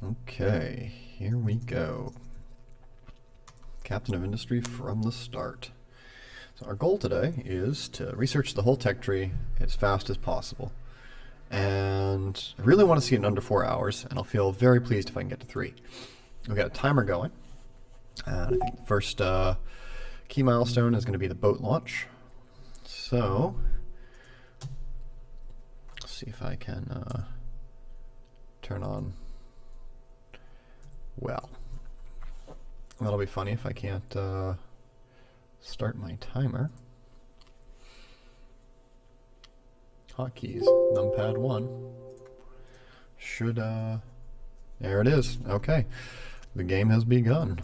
Okay, here we go. Captain of Industry from the start. So our goal today is to research the whole tech tree as fast as possible. And I really want to see it in under 4 hours, and I'll feel very pleased if I can get to 3. We've got a timer going. And I think the first key milestone is going to be the boat launch. So, let's see if I can turn on. Well, that'll be funny if I can't start my timer. Hotkeys, numpad 1. Should, there it is. Okay, the game has begun.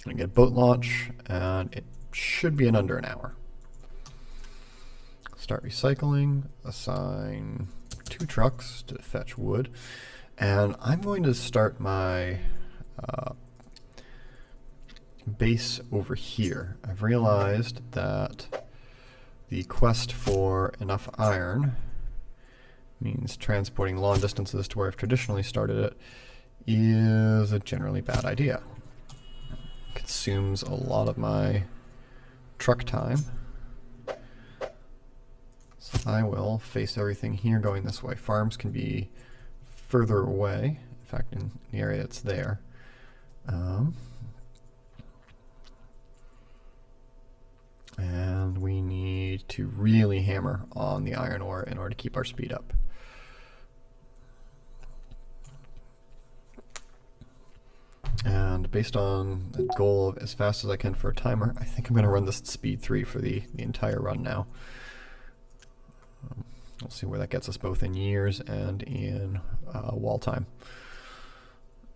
I get boat launch, and it should be in under an hour. Start recycling, assign 2 trucks to fetch wood. And I'm going to start my base over here. I've realized that the quest for enough iron means transporting long distances to where I've traditionally started it is a generally bad idea. It consumes a lot of my truck time. So I will face everything here going this way. Farms can be further away, in fact in the area that's there. And we need to really hammer on the iron ore in order to keep our speed up. And based on the goal of as fast as I can for a timer, I think I'm going to run this at speed 3 for the entire run now. We'll see where that gets us both in years and in wall time.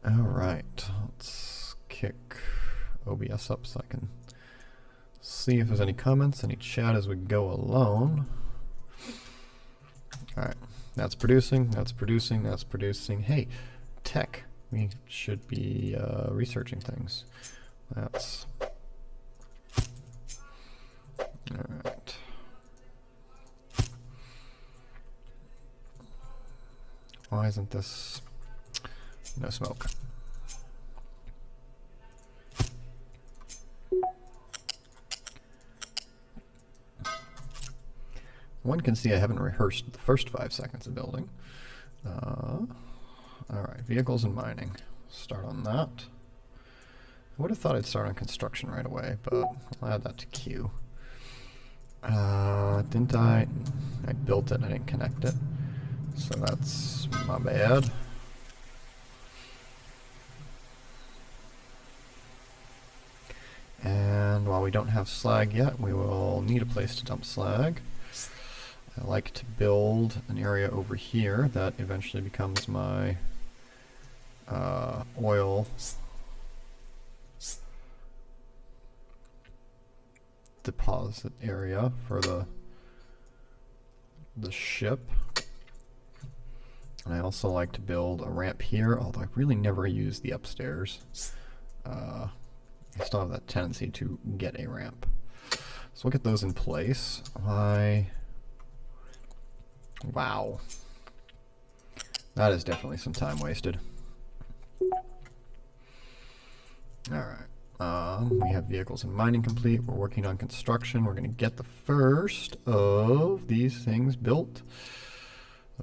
Alright, let's kick OBS up so I can see if there's any comments, any chat as we go along. Alright, that's producing, that's producing, that's producing. Hey, tech, we should be researching things. That's... Alright. Why isn't this no smoke? One can see I haven't rehearsed the first 5 seconds of building. Alright, vehicles and mining. Start on that. I would have thought I'd start on construction right away, but I'll add that to queue. Didn't I? I built it and I didn't connect it. So that's my bad. And while we don't have slag yet, we will need a place to dump slag. I like to build an area over here that eventually becomes my oil deposit area for the ship. And I also like to build a ramp here, although I really never use the upstairs. I still have that tendency to get a ramp. So we'll get those in place. Wow. That is definitely some time wasted. Alright. We have vehicles and mining complete. We're working on construction. We're going to get the first of these things built.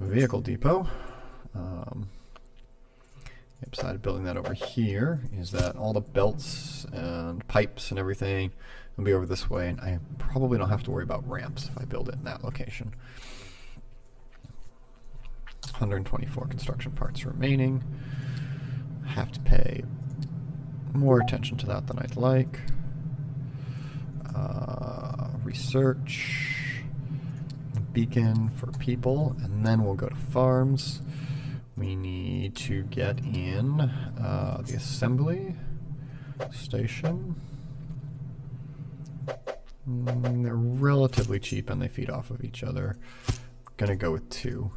A vehicle depot. The upside of building that over here is that all the belts and pipes and everything will be over this way, and I probably don't have to worry about ramps if I build it in that location. 124 construction parts remaining. Have to pay more attention to that than I'd like. Research, beacon for people, and then we'll go to farms. We need to get in the assembly station. They're relatively cheap and they feed off of each other. Gonna go with 2.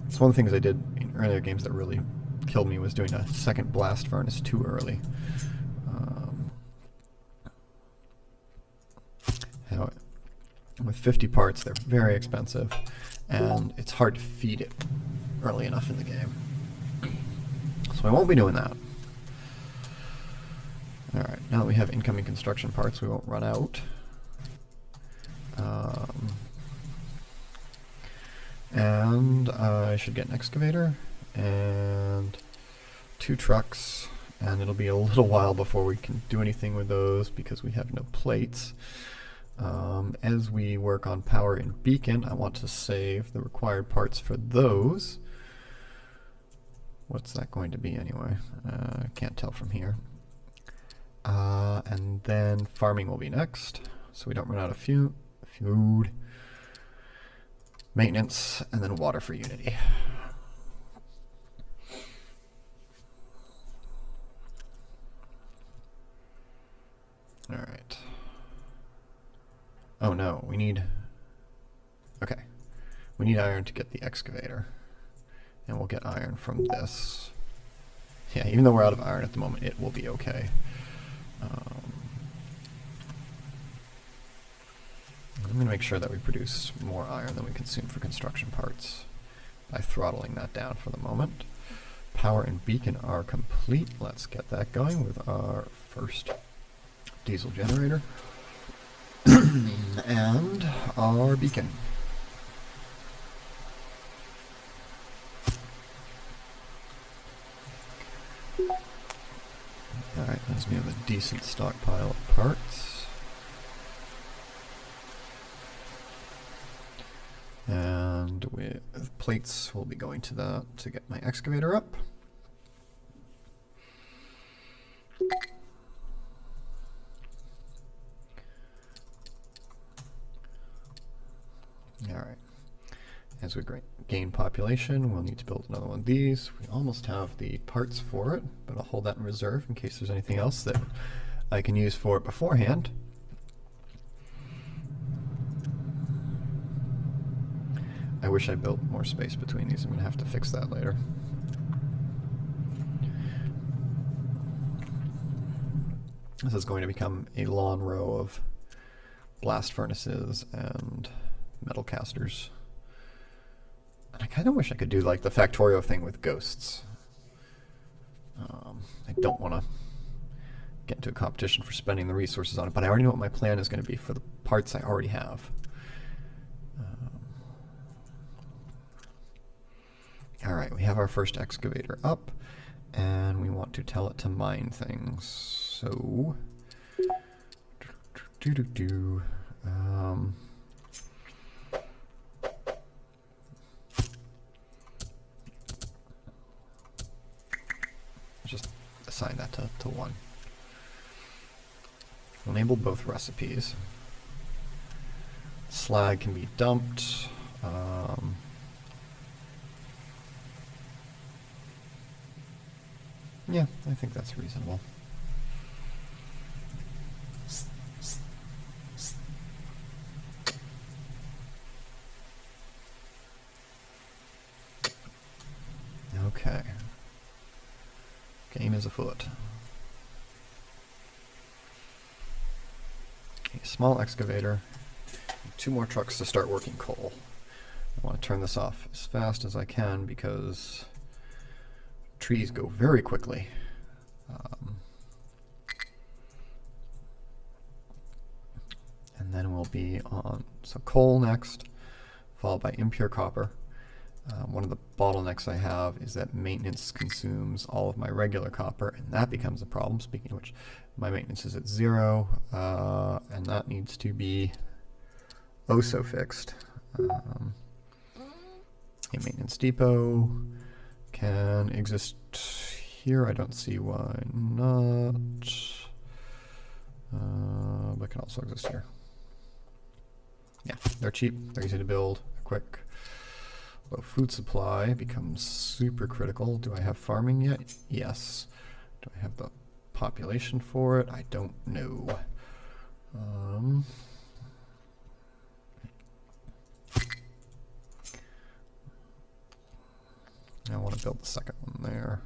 It's one of the things I did in earlier games that really killed me was doing a second blast furnace too early. With 50 parts, they're very expensive, and it's hard to feed it early enough in the game. So I won't be doing that. Alright, now that we have incoming construction parts, we won't run out. And I should get an excavator and 2 trucks, and it'll be a little while before we can do anything with those because we have no plates. As we work on power and beacon, I want to save the required parts for those. What's that going to be anyway? Can't tell from here. And then farming will be next, so we don't run out of food. Maintenance, and then water for Unity. Alright. Oh no, we need... Okay. We need iron to get the excavator. And we'll get iron from this. Yeah, even though we're out of iron at the moment, it will be okay. I'm going to make sure that we produce more iron than we consume for construction parts by throttling that down for the moment. Power and beacon are complete. Let's get that going with our first diesel generator and our beacon. Alright, let's have a decent stockpile of parts. And with plates, we'll be going to that to get my excavator up. Alright. As we gain population, we'll need to build another one of these. We almost have the parts for it, but I'll hold that in reserve in case there's anything else that I can use for it beforehand. I wish I built more space between these. I'm going to have to fix that later. This is going to become a long row of blast furnaces and metal casters. And I kind of wish I could do like the Factorio thing with ghosts. I don't want to get into a competition for spending the resources on it, but I already know what my plan is going to be for the parts I already have. Alright, we have our first excavator up, and we want to tell it to mine things. So, just assign that to 1. We'll enable both recipes. Slag can be dumped. Yeah, I think that's reasonable. Okay. Game is afoot. A small excavator, and 2 more trucks to start working coal. I want to turn this off as fast as I can because trees go very quickly. And then we'll be on, so coal next, followed by impure copper. One of the bottlenecks I have is that maintenance consumes all of my regular copper, and that becomes a problem. Speaking of which, my maintenance is at 0, and that needs to be also fixed. A maintenance depot can exist here. I don't see why not. But can also exist here. Yeah, they're cheap, they're easy to build, quick. Low food supply becomes super critical. Do I have farming yet? Yes. Do I have the population for it? I don't know. I want to build the second one there.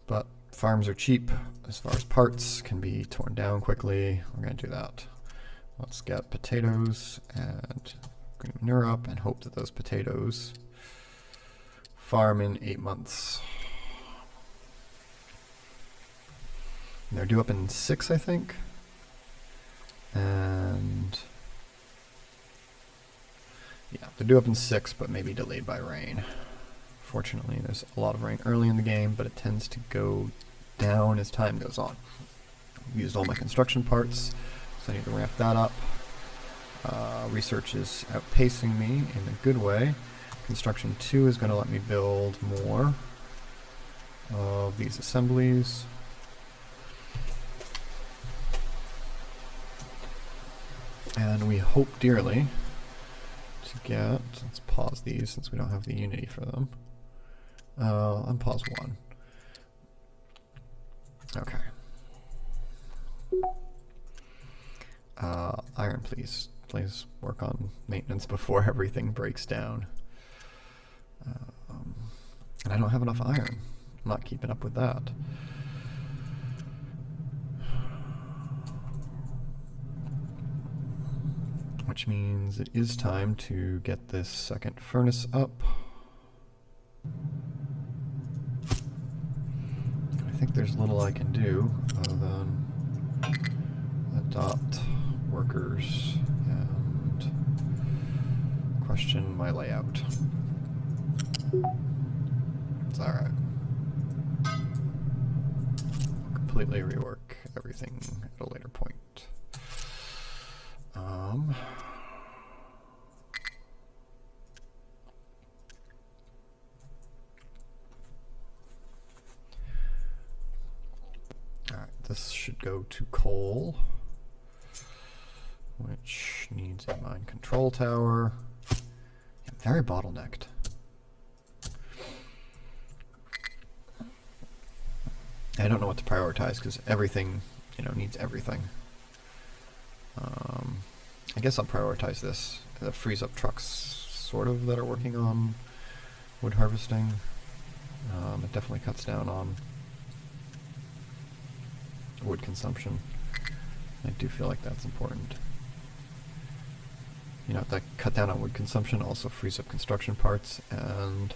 But farms are cheap as far as parts, can be torn down quickly. We're going to do that. Let's get potatoes and green manure up and hope that those potatoes farm in 8 months. And they're due up in 6, I think. And yeah, they're due up in 6, but maybe delayed by rain. Fortunately, there's a lot of rain early in the game, but it tends to go down as time goes on. I've used all my construction parts, so I need to ramp that up. Research is outpacing me in a good way. Construction 2 is going to let me build more of these assemblies. And we hope dearly to get, let's pause these since we don't have the unity for them. Unpause 1. Okay. Iron, please. Please work on maintenance before everything breaks down. And I don't have enough iron. I'm not keeping up with that. Which means it is time to get this second furnace up. I think there's little I can do other than adopt workers and question my layout. It's alright. Completely rework everything at a later point. Alright, this should go to coal, which needs a mine control tower. I'm very bottlenecked. I don't know what to prioritize because everything, needs everything. I guess I'll prioritize this. That frees up trucks, sort of, that are working on wood harvesting. It definitely cuts down on wood consumption. I do feel like that's important. That cut down on wood consumption also frees up construction parts, and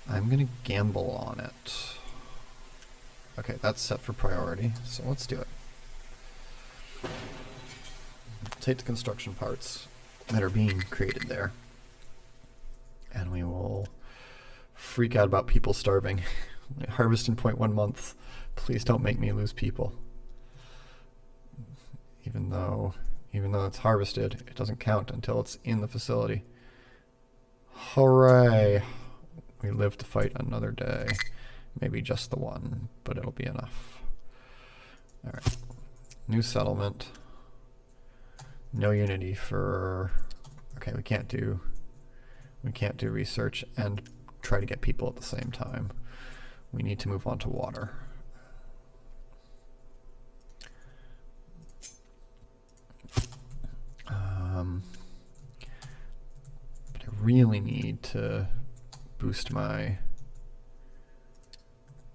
I'm going to gamble on it. Okay, that's set for priority, so let's do it. Take the construction parts that are being created there, and we will freak out about people starving. Harvest in 0.1 month. Please don't make me lose people. Even though it's harvested, it doesn't count until it's in the facility. Hooray! We live to fight another day. Maybe just the one, but it'll be enough. Alright. New settlement. No unity for... Okay, we can't do research and try to get people at the same time. We need to move on to water. But I really need to boost my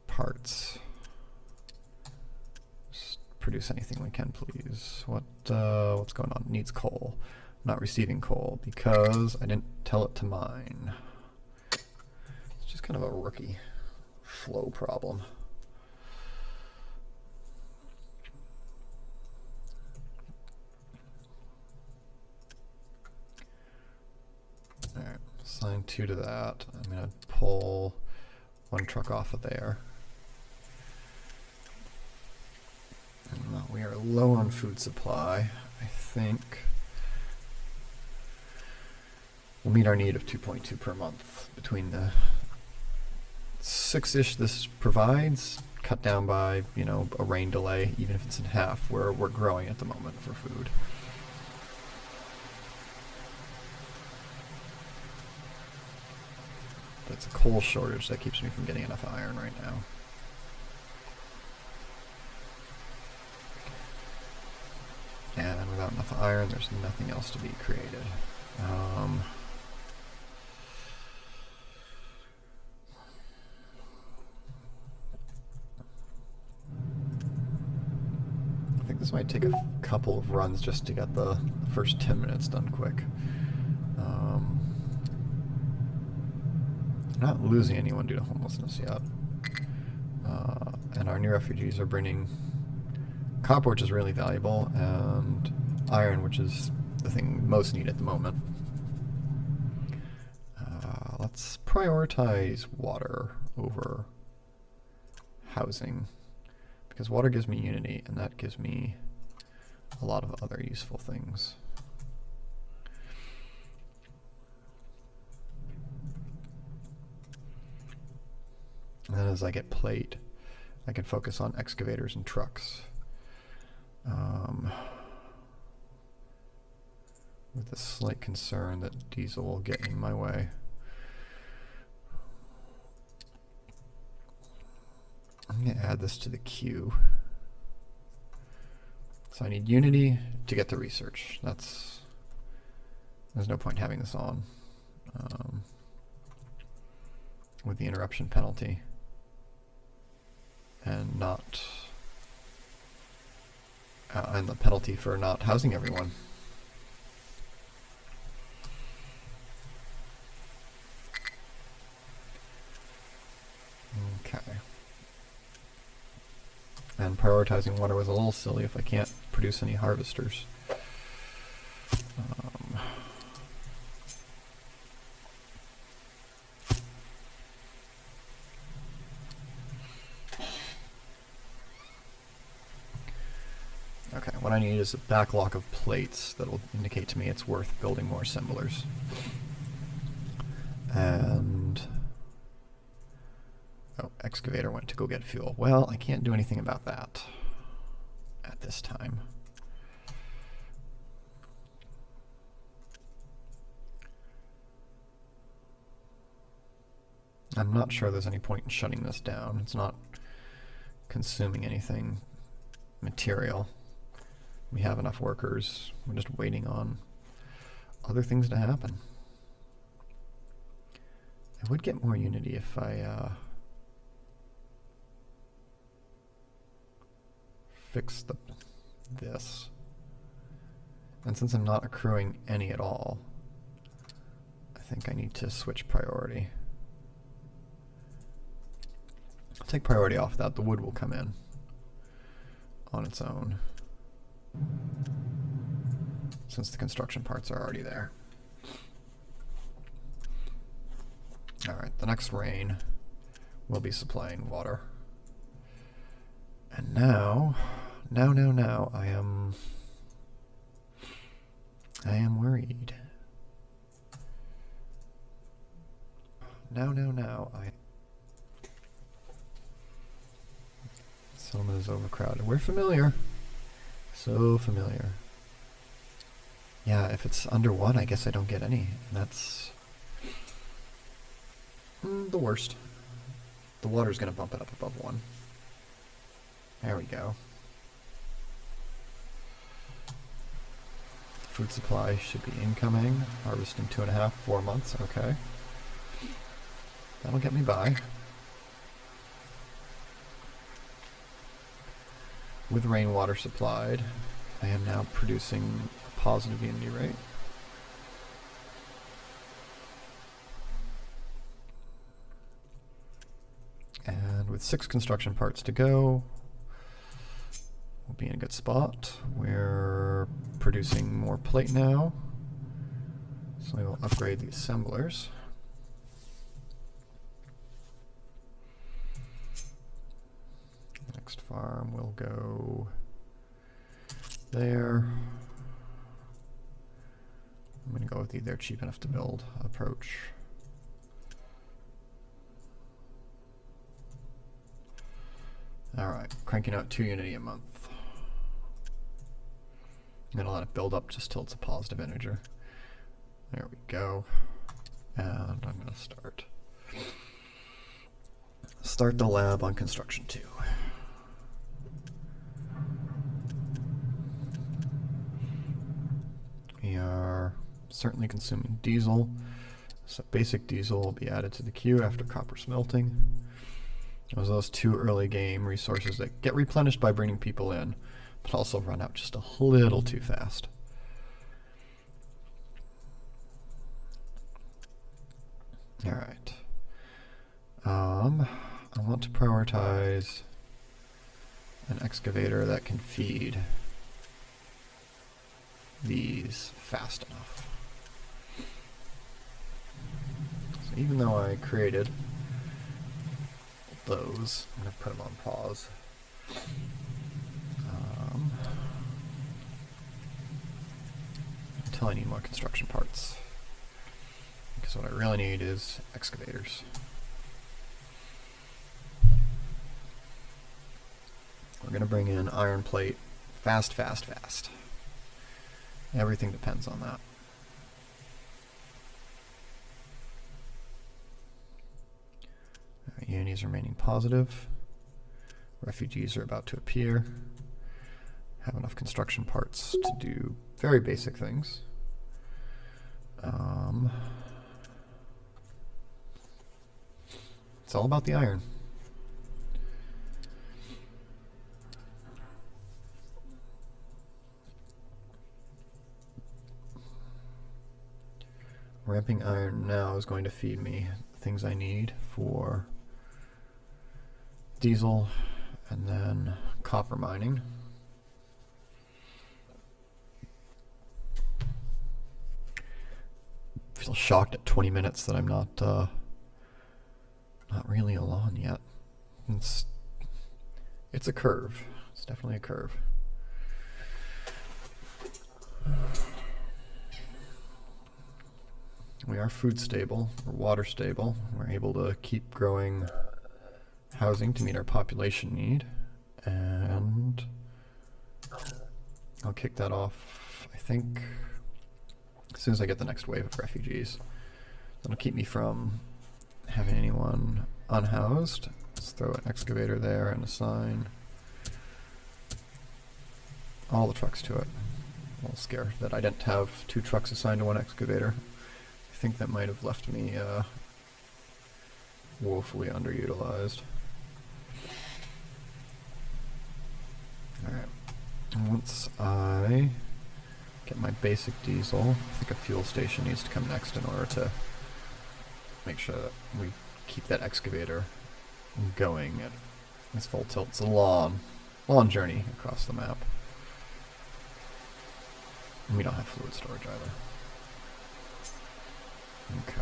parts. Just produce anything we can, please. What's going on? Needs coal. Not receiving coal because I didn't tell it to mine. It's just kind of a rookie flow problem. Alright, assign 2 to that. I'm going to pull 1 truck off of there. And we are low on food supply. I think we'll meet our need of 2.2 per month between the 6-ish this provides, cut down by, a rain delay, even if it's in half, where we're growing at the moment for food. But it's a coal shortage that keeps me from getting enough iron right now. And without enough iron, there's nothing else to be created. I think this might take a couple of runs just to get the first 10 minutes done quick. We're not losing anyone due to homelessness yet. And our new refugees are bringing copper, which is really valuable, and iron, which is the thing we most need at the moment. Let's prioritize water over housing, because water gives me unity, and that gives me a lot of other useful things. And then as I get plate, I can focus on excavators and trucks. With a slight concern that diesel will get in my way. I'm going to add this to the queue. So I need unity to get the research. There's no point having this on with the interruption penalty and not and the penalty for not housing everyone. Okay. And prioritizing water was a little silly if I can't produce any harvesters. Okay, what I need is a backlog of plates that will indicate to me it's worth building more assemblers. And oh, excavator went to go get fuel. Well, I can't do anything about that at this time. I'm not sure there's any point in shutting this down. It's not consuming anything material. We have enough workers. We're just waiting on other things to happen. I would get more unity if I fix this. And since I'm not accruing any at all, I think I need to switch priority. I'll take priority off that. The wood will come in on its own, since the construction parts are already there. Alright, the next rain will be supplying water. And now I am worried. Settlement is overcrowded. We're familiar. So familiar. Yeah, if it's under 1, I guess I don't get any. And that's the worst. The water's going to bump it up above 1. There we go. Food supply should be incoming. Harvesting 2.5, 4 months. Okay. That'll get me by. With rainwater supplied, I am now producing a positive unity rate. And with 6 construction parts to go, we'll be in a good spot. We're producing more plate now, so we will upgrade the assemblers. Next farm will go there. I'm going to go with the they're cheap enough to build approach. Alright, cranking out 2 unity a month. I'm going to let it build up just till it's a positive integer. There we go. And I'm going to start the lab on construction 2. We are certainly consuming diesel, so basic diesel will be added to the queue after copper smelting. Those 2 early game resources that get replenished by bringing people in, but also run out just a little too fast. Alright. I want to prioritize an excavator that can feed these fast enough. So even though I created those, I'm going to put them on pause. Until I need more construction parts. Because what I really need is excavators. We're going to bring in iron plate fast, fast, fast. Everything depends on that. Unities remaining positive. Refugees are about to appear. Have enough construction parts to do very basic things. It's all about the iron. Ramping iron now is going to feed me things I need for diesel and then copper mining. I feel shocked at 20 minutes that I'm not really along yet. It's a curve. It's definitely a curve. We are food stable, or water stable. We're able to keep growing housing to meet our population need. And I'll kick that off, I think, as soon as I get the next wave of refugees. That'll keep me from having anyone unhoused. Let's throw an excavator there and assign all the trucks to it. A little scared that I didn't have 2 trucks assigned to one excavator. I think that might have left me woefully underutilized. Alright, once I get my basic diesel, I think a fuel station needs to come next in order to make sure that we keep that excavator going at its full tilt. It's a long journey across the map. And we don't have fluid storage either. Okay.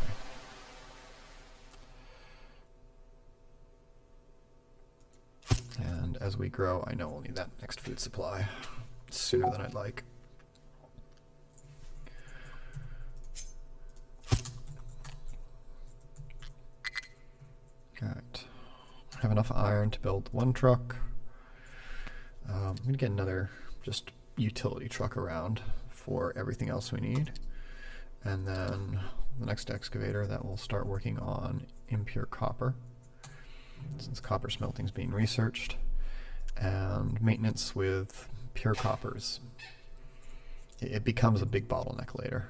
And as we grow, I know we'll need that next food supply sooner than I'd like. Alright. I have enough iron to build 1 truck. I'm going to get another just utility truck around for everything else we need. And then the next excavator that will start working on impure copper, since copper smelting is being researched, and maintenance with pure coppers. It becomes a big bottleneck later.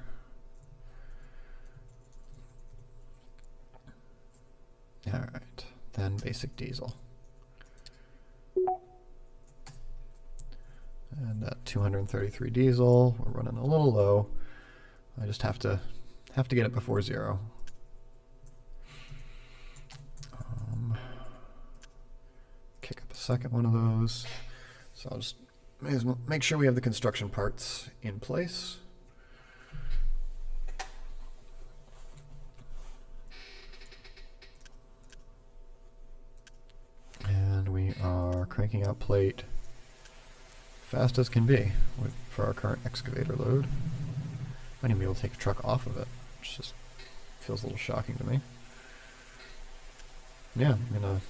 Alright, then basic diesel. And at 233 diesel, we're running a little low. I just have to get it before 0. Kick up a second one of those. So I'll just make sure we have the construction parts in place. And we are cranking out plate fast as can be for our current excavator load. I might even be able to take a truck off of it, which just feels a little shocking to me. Yeah, I'm gonna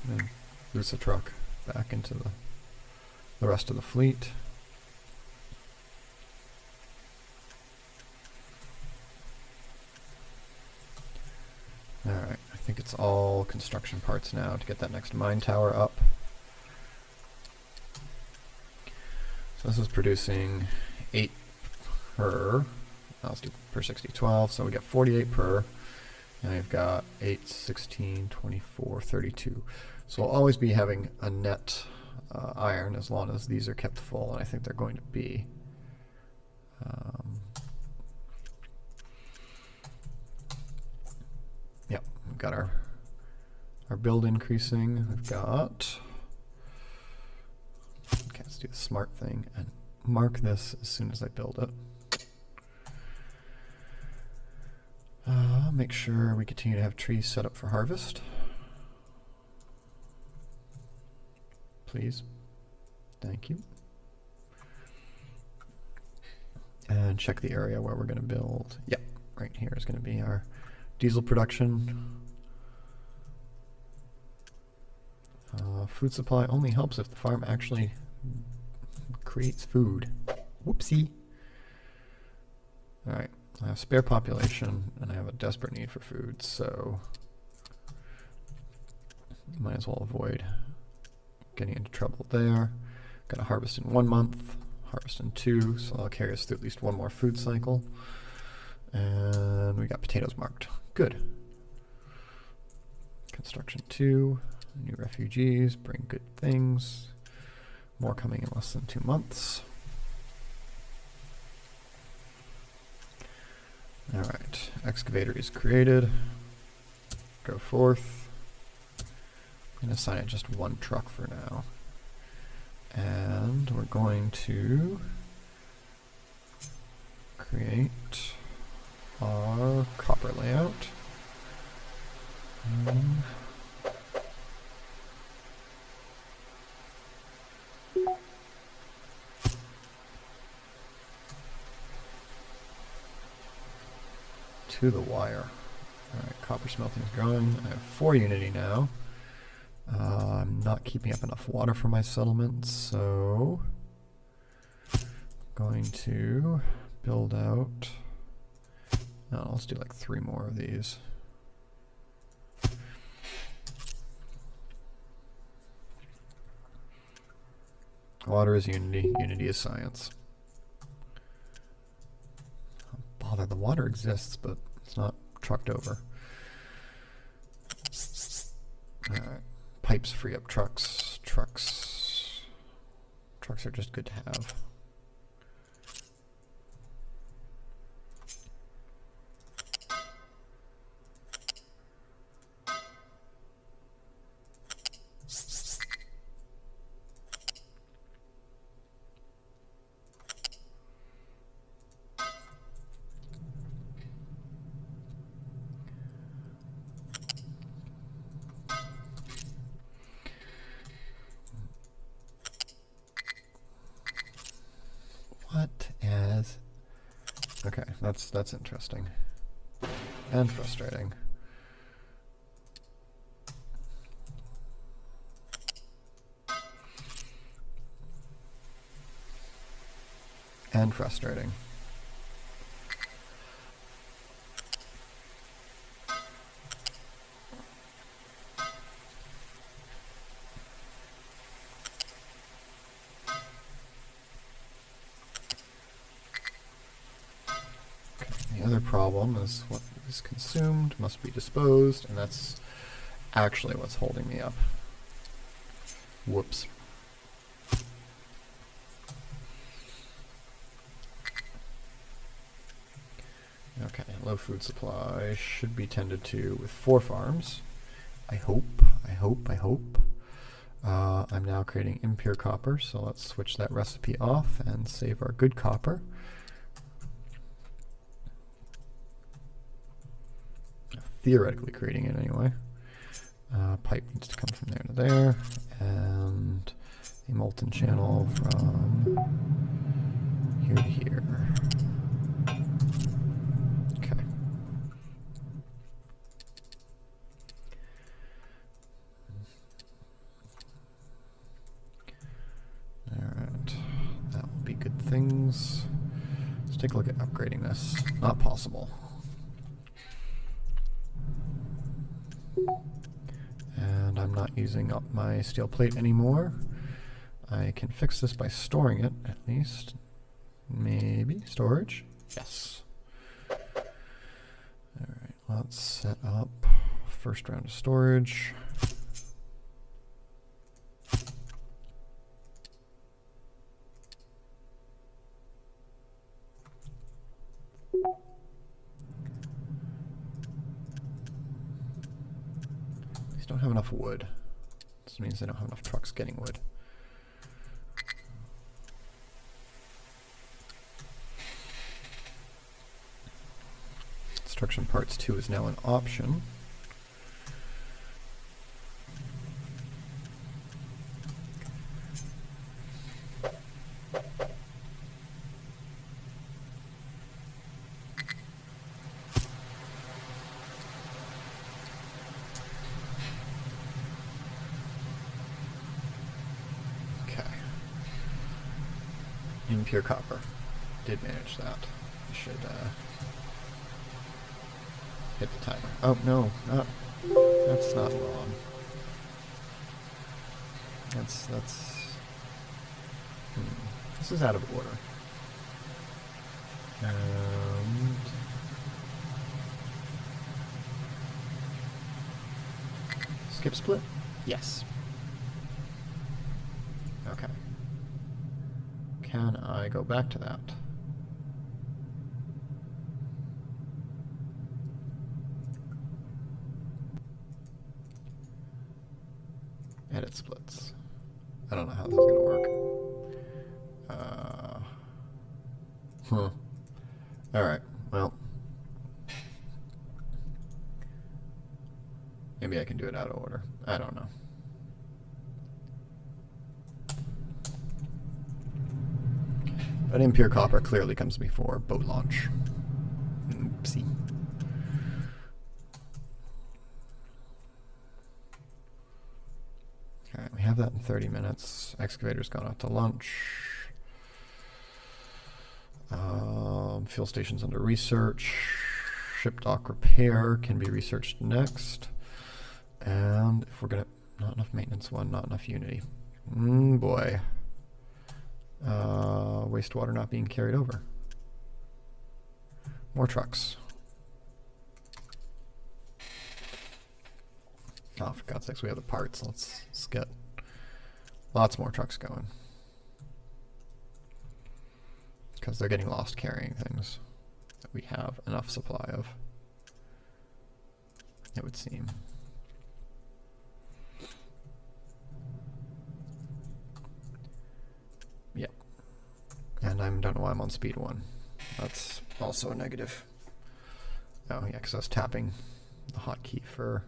loose a truck back into the rest of the fleet. Alright, I think it's all construction parts now to get that next mine tower up. So this is producing 8 per. Let's do per 60, 12. So we got 48 per. And we've got 8, 16, 24, 32. So we'll always be having a net iron as long as these are kept full, and I think they're going to be. Yep, we've got our our build increasing. We've got, okay, let's do the smart thing and mark this as soon as I build it. Make sure we continue to have trees set up for harvest. Please. Thank you. And check the area where we're going to build. Yep, right here is going to be our diesel production. Food supply only helps if the farm actually creates food. Whoopsie. Alright, I have spare population and I have a desperate need for food, so might as well avoid getting into trouble there. Got to harvest in 1 month, harvest in 2, so that'll carry us through at least 1 more food cycle. And we got potatoes marked. Good. Construction 2, new refugees, bring good things. More coming in less than 2 months. Alright, excavator is created. Go forth. I'm going to assign it just 1 truck for now. And we're going to create our copper layout. To the wire. Alright, copper smelting is growing. I have 4 Unity now. I'm not keeping up enough water for my settlement, so I'm going to build out. No, let's do like 3 more of these. Water is Unity, Unity is science. Oh, bother, the water exists, but it's not trucked over. Alright. Pipes free up trucks. Trucks are just good to have. Okay, that's interesting. And frustrating. And frustrating. The other problem is what is consumed must be disposed, and that's actually what's holding me up. Whoops. Okay, low food supply should be tended to with 4 farms. I hope. I'm now creating impure copper, so let's switch that recipe off and save our good copper. Theoretically creating it anyway. Pipe needs to come from there to there, and a molten channel from here to here. Okay. Alright, that will be good things. Let's take a look at upgrading this. Not possible. And I'm not using up my steel plate anymore. I can fix this by storing it, at least. Maybe storage? Yes. Alright, let's set up first round of storage. These don't have enough wood. This means they don't have enough trucks getting wood. Construction parts 2 is now an option. Impure copper. Did manage that. I should hit the timer. Oh no, that's not wrong. That's this is out of order. And skip split? Yes. Okay. Can I go back to that? Edit splits. I don't know how this is going to work. Alright, well. Maybe I can do it out of order. I don't know. But impure copper clearly comes before boat launch. Oopsie. Alright, we have that in 30 minutes. Excavator's gone out to lunch. Fuel station's under research. Ship dock repair can be researched next. And if we're gonna... Not enough maintenance 1, not enough Unity. Boy. Wastewater not being carried over. More trucks. Oh, for God's sakes, we have the parts. Let's get lots more trucks going. Because they're getting lost carrying things that we have enough supply of, it would seem. Yep. And I don't know why I'm on speed 1. That's also a negative. Oh yeah, because I was tapping the hotkey for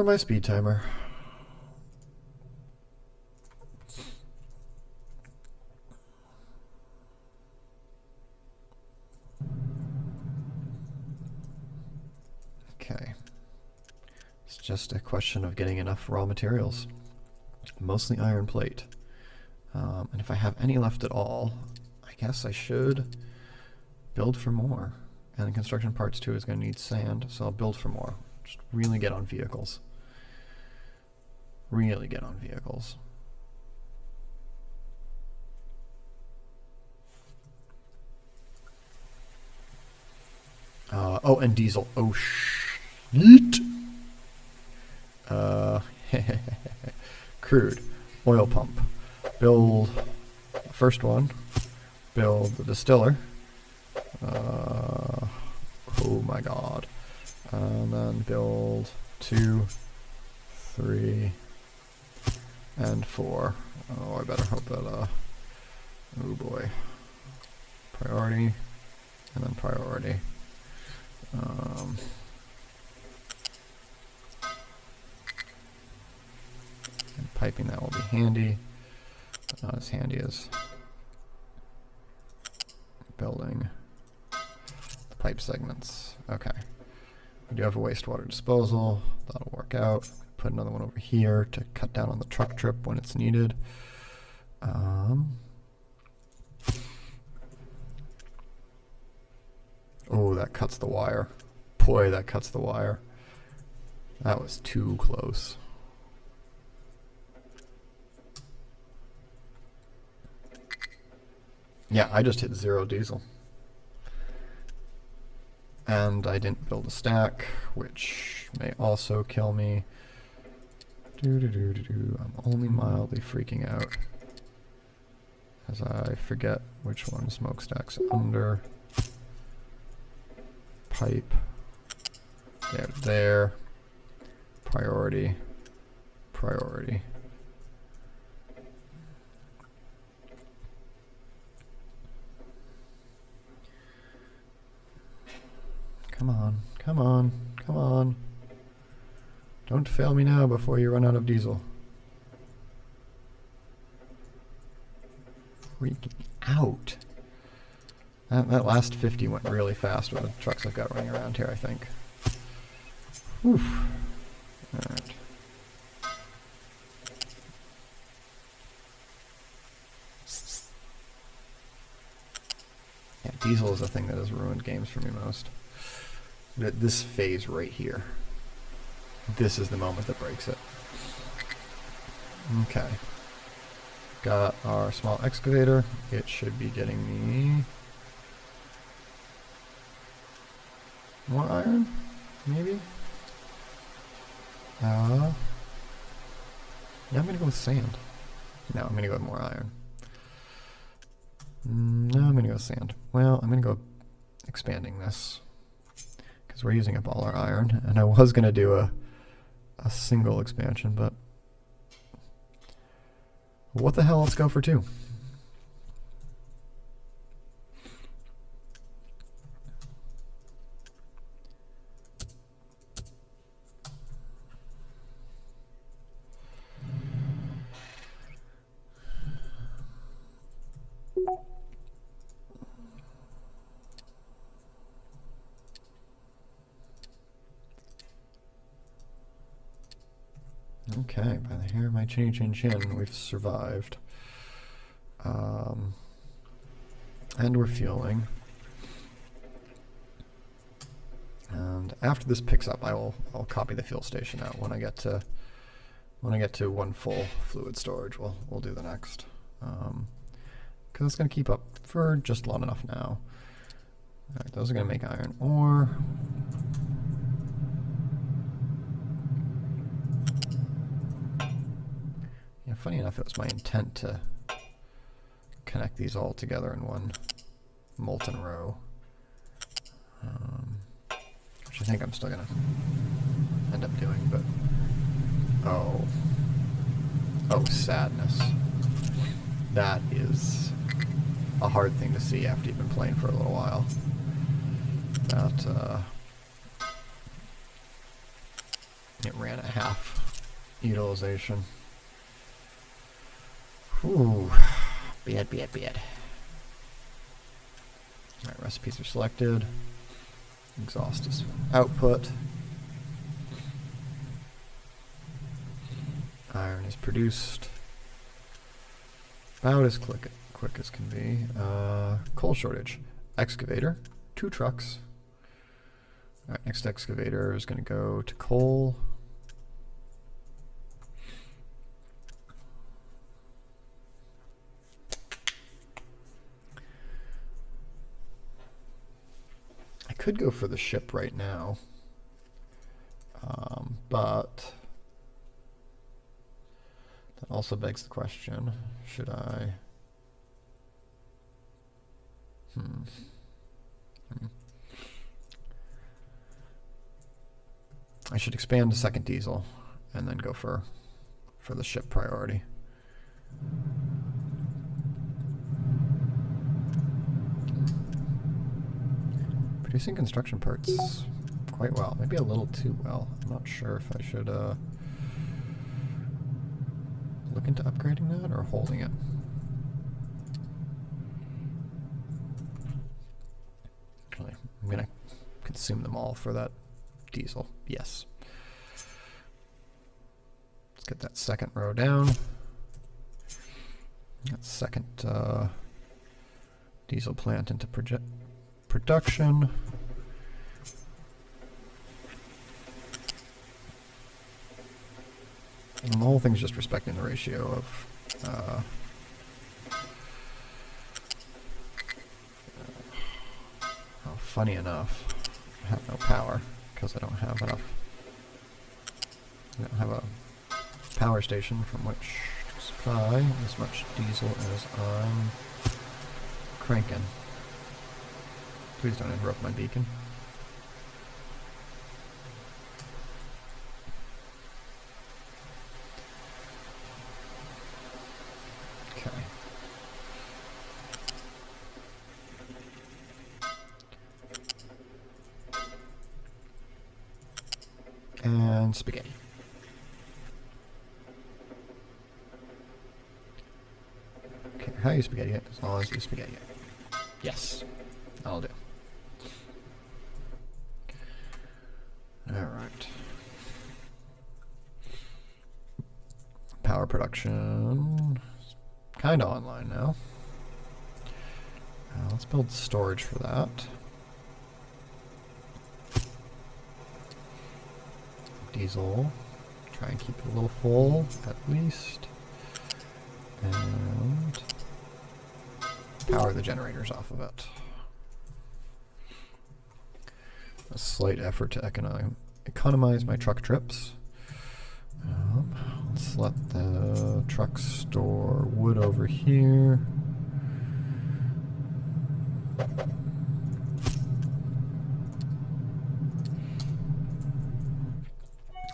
my speed timer. Okay. It's just a question of getting enough raw materials. Mostly iron plate. And if I have any left at all, I guess I should build for more. And construction parts 2 is going to need sand, so I'll build for more. Just really get on vehicles. Really get on vehicles. Oh, and diesel. Oh, shit. Crude. Oil pump. Build the first one. Build the distiller. Oh my god. And then build 2, 3, and 4. Oh, I better hope that, oh boy. Priority, and then priority. And piping, that will be handy, but not as handy as building the pipe segments. Okay. We do have a wastewater disposal. That'll work out. Put another one over here to cut down on the truck trip when it's needed. Oh, that cuts the wire. Boy, that cuts the wire. That was too close. Yeah, I just hit 0 diesel. And I didn't build a stack, which may also kill me. I'm only mildly freaking out as I forget which one smokestack's under. Pipe. There. priority, priority. Come on, come on, come on. Don't fail me now before you run out of diesel. Freaking out. That last 50 went really fast with the trucks I've got running around here, I think. Oof. Alright. Yeah, diesel is the thing that has ruined games for me most. This phase right here. This is the moment that breaks it. Okay. Got our small excavator. It should be getting me more iron, maybe? Yeah, I'm gonna go with sand. No, I'm gonna go with more iron. No, I'm gonna go with sand. Well, I'm gonna go expanding this because we're using up all our iron, and I was gonna do a single expansion, but what the hell? Let's go for 2. Okay, by the hair of my chinny chin chin, we've survived. And we're fueling. And after this picks up, I'll copy the fuel station out. When I get to 1 full fluid storage, we'll do the next. Because it's going to keep up for just long enough now. Alright, those are going to make iron ore. Yeah, funny enough, it was my intent to connect these all together in one molten row. Which I think I'm still going to end up doing, but... Oh, sadness. That is a hard thing to see after you've been playing for a little while. That, it ran at half utilization. Ooh, bad. Alright, recipes are selected. Exhaust is output. Iron is produced. About as quick as can be. Coal shortage. Excavator. 2 trucks. Alright, next excavator is going to go to coal. I could go for the ship right now. But that also begs the question, should I... I should expand to second diesel and then go for the ship priority. Producing construction parts quite well. Maybe a little too well. I'm not sure if I should look into upgrading that or holding it. Actually, I'm going to consume them all for that diesel. Yes. Let's get that second row down. That second diesel plant into production. And the whole thing's just respecting the ratio of oh, funny enough, I have no power because I don't have enough. I don't have a power station from which to supply as much diesel as I'm cranking. Please don't interrupt my beacon. And spaghetti. Okay, how you spaghetti it, as long as you spaghetti it. Yes, that'll do. Alright. Power production is kind of online now. Let's build storage for that. Diesel. Try and keep it a little full, at least. And power the generators off of it. A slight effort to economize my truck trips. Let's let the truck store wood over here.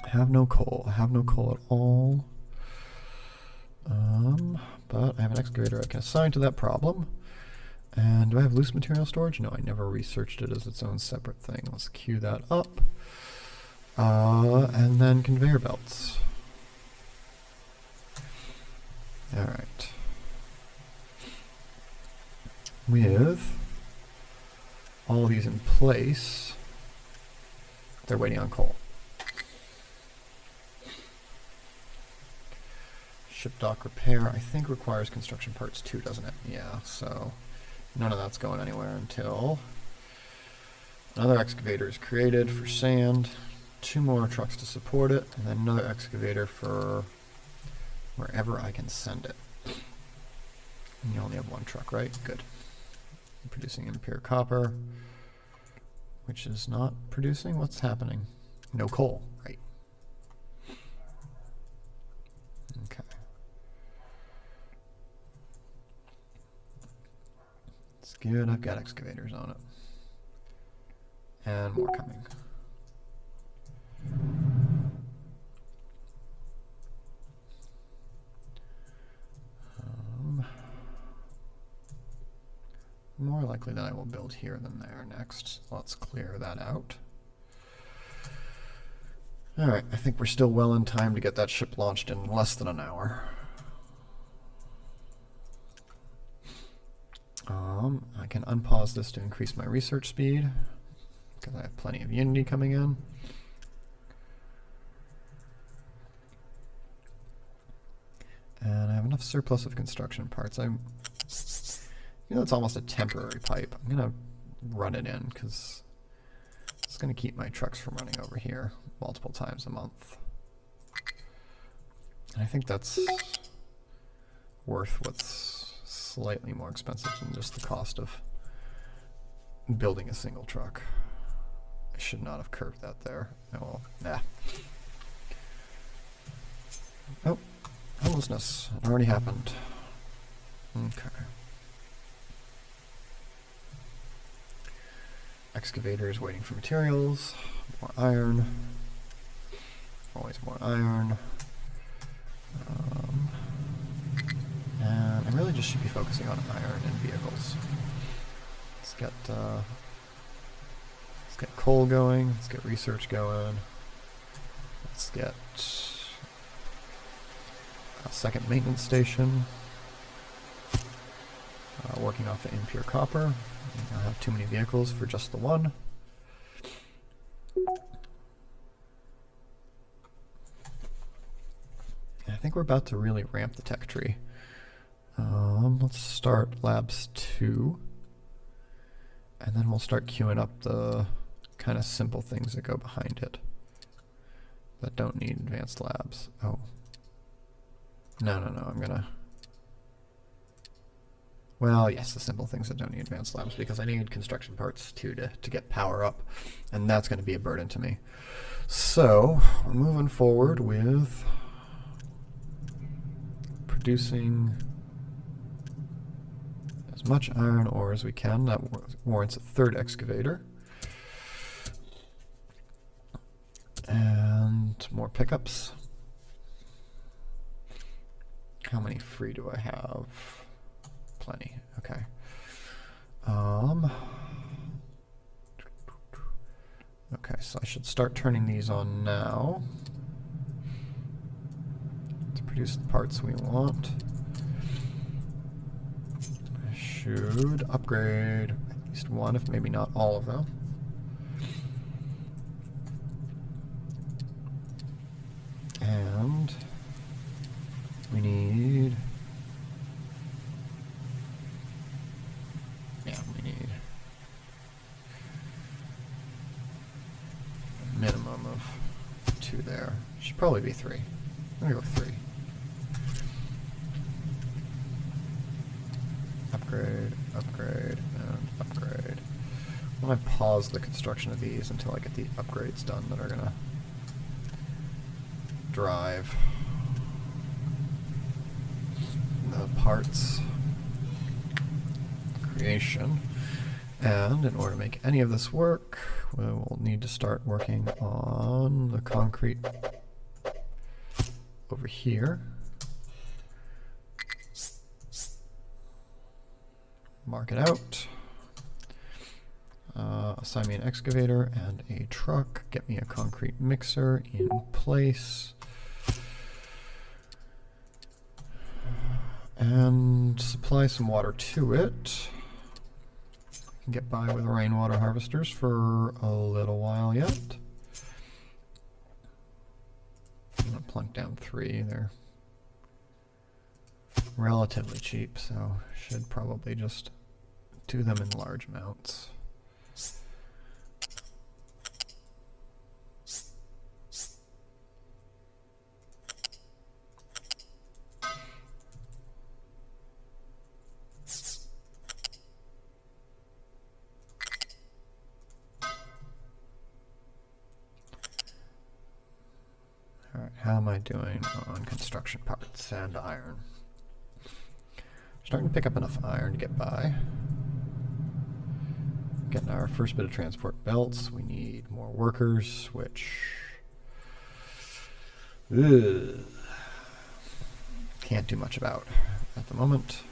Have no coal. I have no coal at all. But I have an excavator I can assign to that problem. And do I have loose material storage? No, I never researched it as its own separate thing. Let's queue that up. And then conveyor belts. Alright. With all these in place, they're waiting on coal. Ship dock repair, I think requires construction parts too, doesn't it? Yeah, so none of that's going anywhere until another excavator is created for sand, 2 more trucks to support it, and then another excavator for wherever I can send it. And you only have 1 truck, right? Good. I'm producing impure copper, which is not producing. What's happening? No coal, right? Okay. It's good. I've got excavators on it. And more coming. More likely that I will build here than there next. Let's clear that out. Alright, I think we're still well in time to get that ship launched in less than an hour. I can unpause this to increase my research speed, because I have plenty of Unity coming in. And I have enough surplus of construction parts. It's almost a temporary pipe. I'm going to run it in because it's going to keep my trucks from running over here multiple times a month. And I think that's worth what's slightly more expensive than just the cost of building a single truck. I should not have curved that there. Oh well, nah. Oh, homelessness. It already happened. Okay. Excavators waiting for materials. More iron. Always more iron. And I really just should be focusing on iron and vehicles. Let's get coal going. Let's get research going. Let's get a second maintenance station. Working off of impure copper. I have too many vehicles for just the one. I think we're about to really ramp the tech tree. Let's start labs 2. And then we'll start queuing up the kind of simple things that go behind it that don't need advanced labs. Oh. No, I'm gonna... Well, yes, the simple things that don't need advanced labs, because I need construction parts too to get power up, and that's going to be a burden to me. So, we're moving forward with producing as much iron ore as we can. That warrants a 3rd excavator. And more pickups. How many free do I have? Plenty. Okay. Okay, so I should start turning these on now to produce the parts we want. I should upgrade at least one, if maybe not all of them. And we need... yeah, we need a minimum of 2 there. Should probably be 3. I'm gonna go with 3. Upgrade, upgrade, and upgrade. I'm gonna pause the construction of these until I get the upgrades done that are gonna drive the parts creation. And in order to make any of this work, we will need to start working on the concrete over here. Mark it out. Assign me an excavator and a truck. Get me a concrete mixer in place. And supply some water to it. We can get by with rainwater harvesters for a little while yet. I'm going to plunk down 3. They're relatively cheap, so should probably just do them in large amounts. Alright, how am I doing on construction parts and iron? Starting to pick up enough iron to get by. Getting our first bit of transport belts. We need more workers, which... can't do much about at the moment.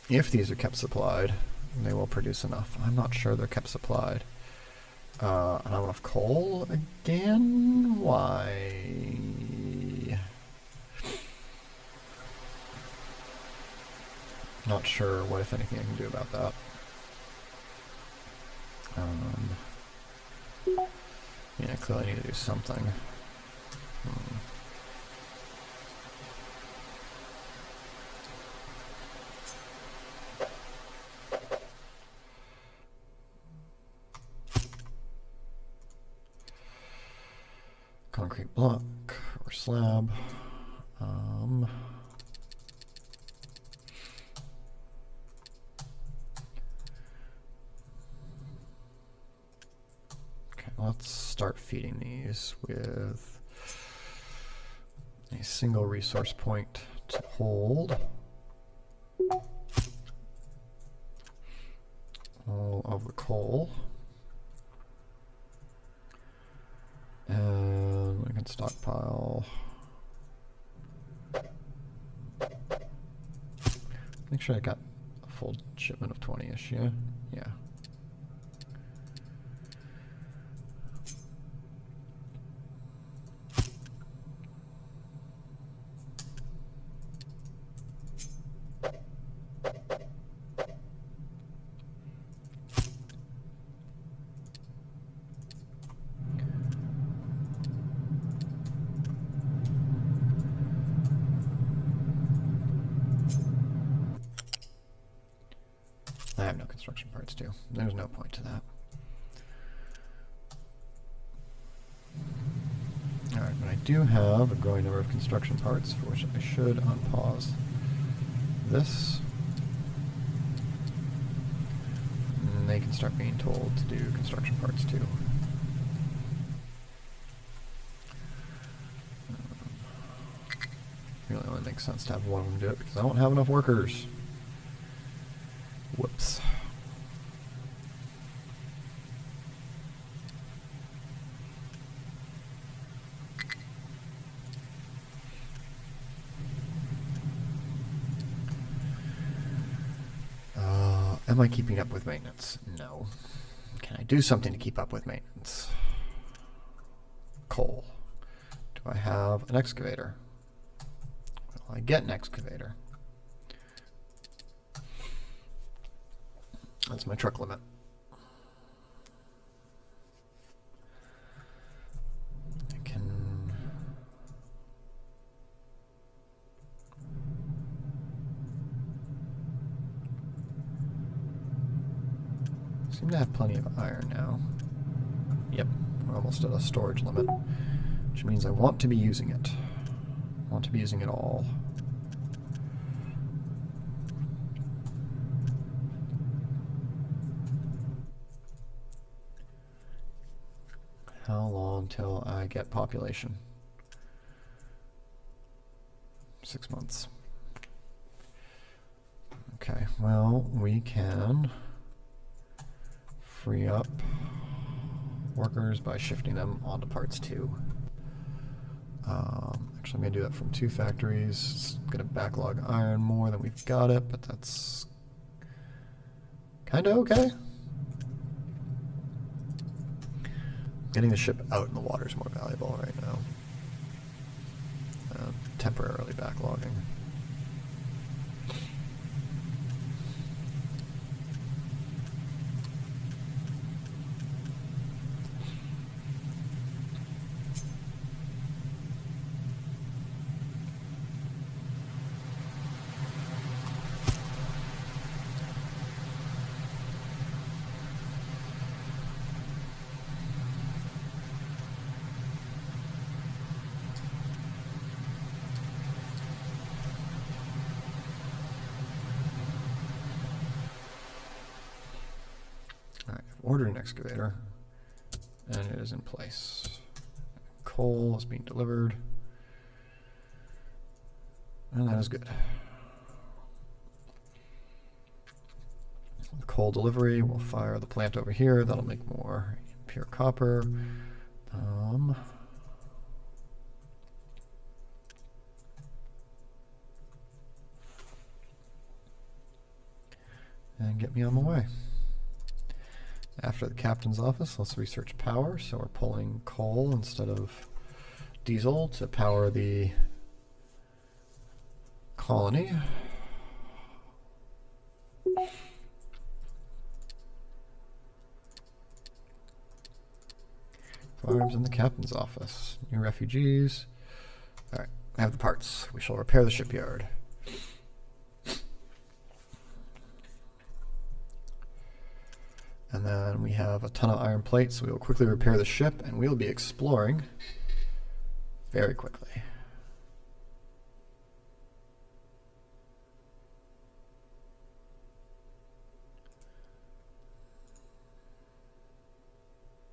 If these are kept supplied, they will produce enough. I'm not sure they're kept supplied. Not enough coal again? Why? Not sure what, if anything, I can do about that. Yeah, I clearly need to do something. Concrete block or slab. Okay, let's start feeding these with a single resource point to hold all of the coal. And we can stockpile. Make sure I got a full shipment of 20-ish, yeah? Yeah. I have no construction parts too. There's no point to that. Alright, but I do have a growing number of construction parts, for which I should unpause this. And they can start being told to do construction parts too. Really only makes sense to have one of them do it because I don't have enough workers. Whoops. Am Am I keeping up with maintenance? No. Can I do something to keep up with maintenance? Coal. Do I have an excavator? Will I get an excavator? That's my truck limit. I can... seem to have plenty of iron now. Yep, we're almost at a storage limit, which means I want to be using it. I want to be using it all. How long till I get population? 6 months. Okay, well, we can free up workers by shifting them onto parts 2. Actually, I'm going to do that from 2 factories. It's going to backlog iron more than we've got it, but that's kind of okay. Getting the ship out in the water is more valuable right now. Temporarily backlogging. Ordered an excavator, and it is in place. Coal is being delivered, and that is good. With coal delivery, we'll fire the plant over here. That'll make more pure copper. And get me on my way. After the captain's office, let's research power. So we're pulling coal instead of diesel to power the colony. Farms in the captain's office. New refugees. All right, I have the parts. We shall repair the shipyard. And then we have a ton of iron plates, so we will quickly repair the ship, and we'll be exploring very quickly.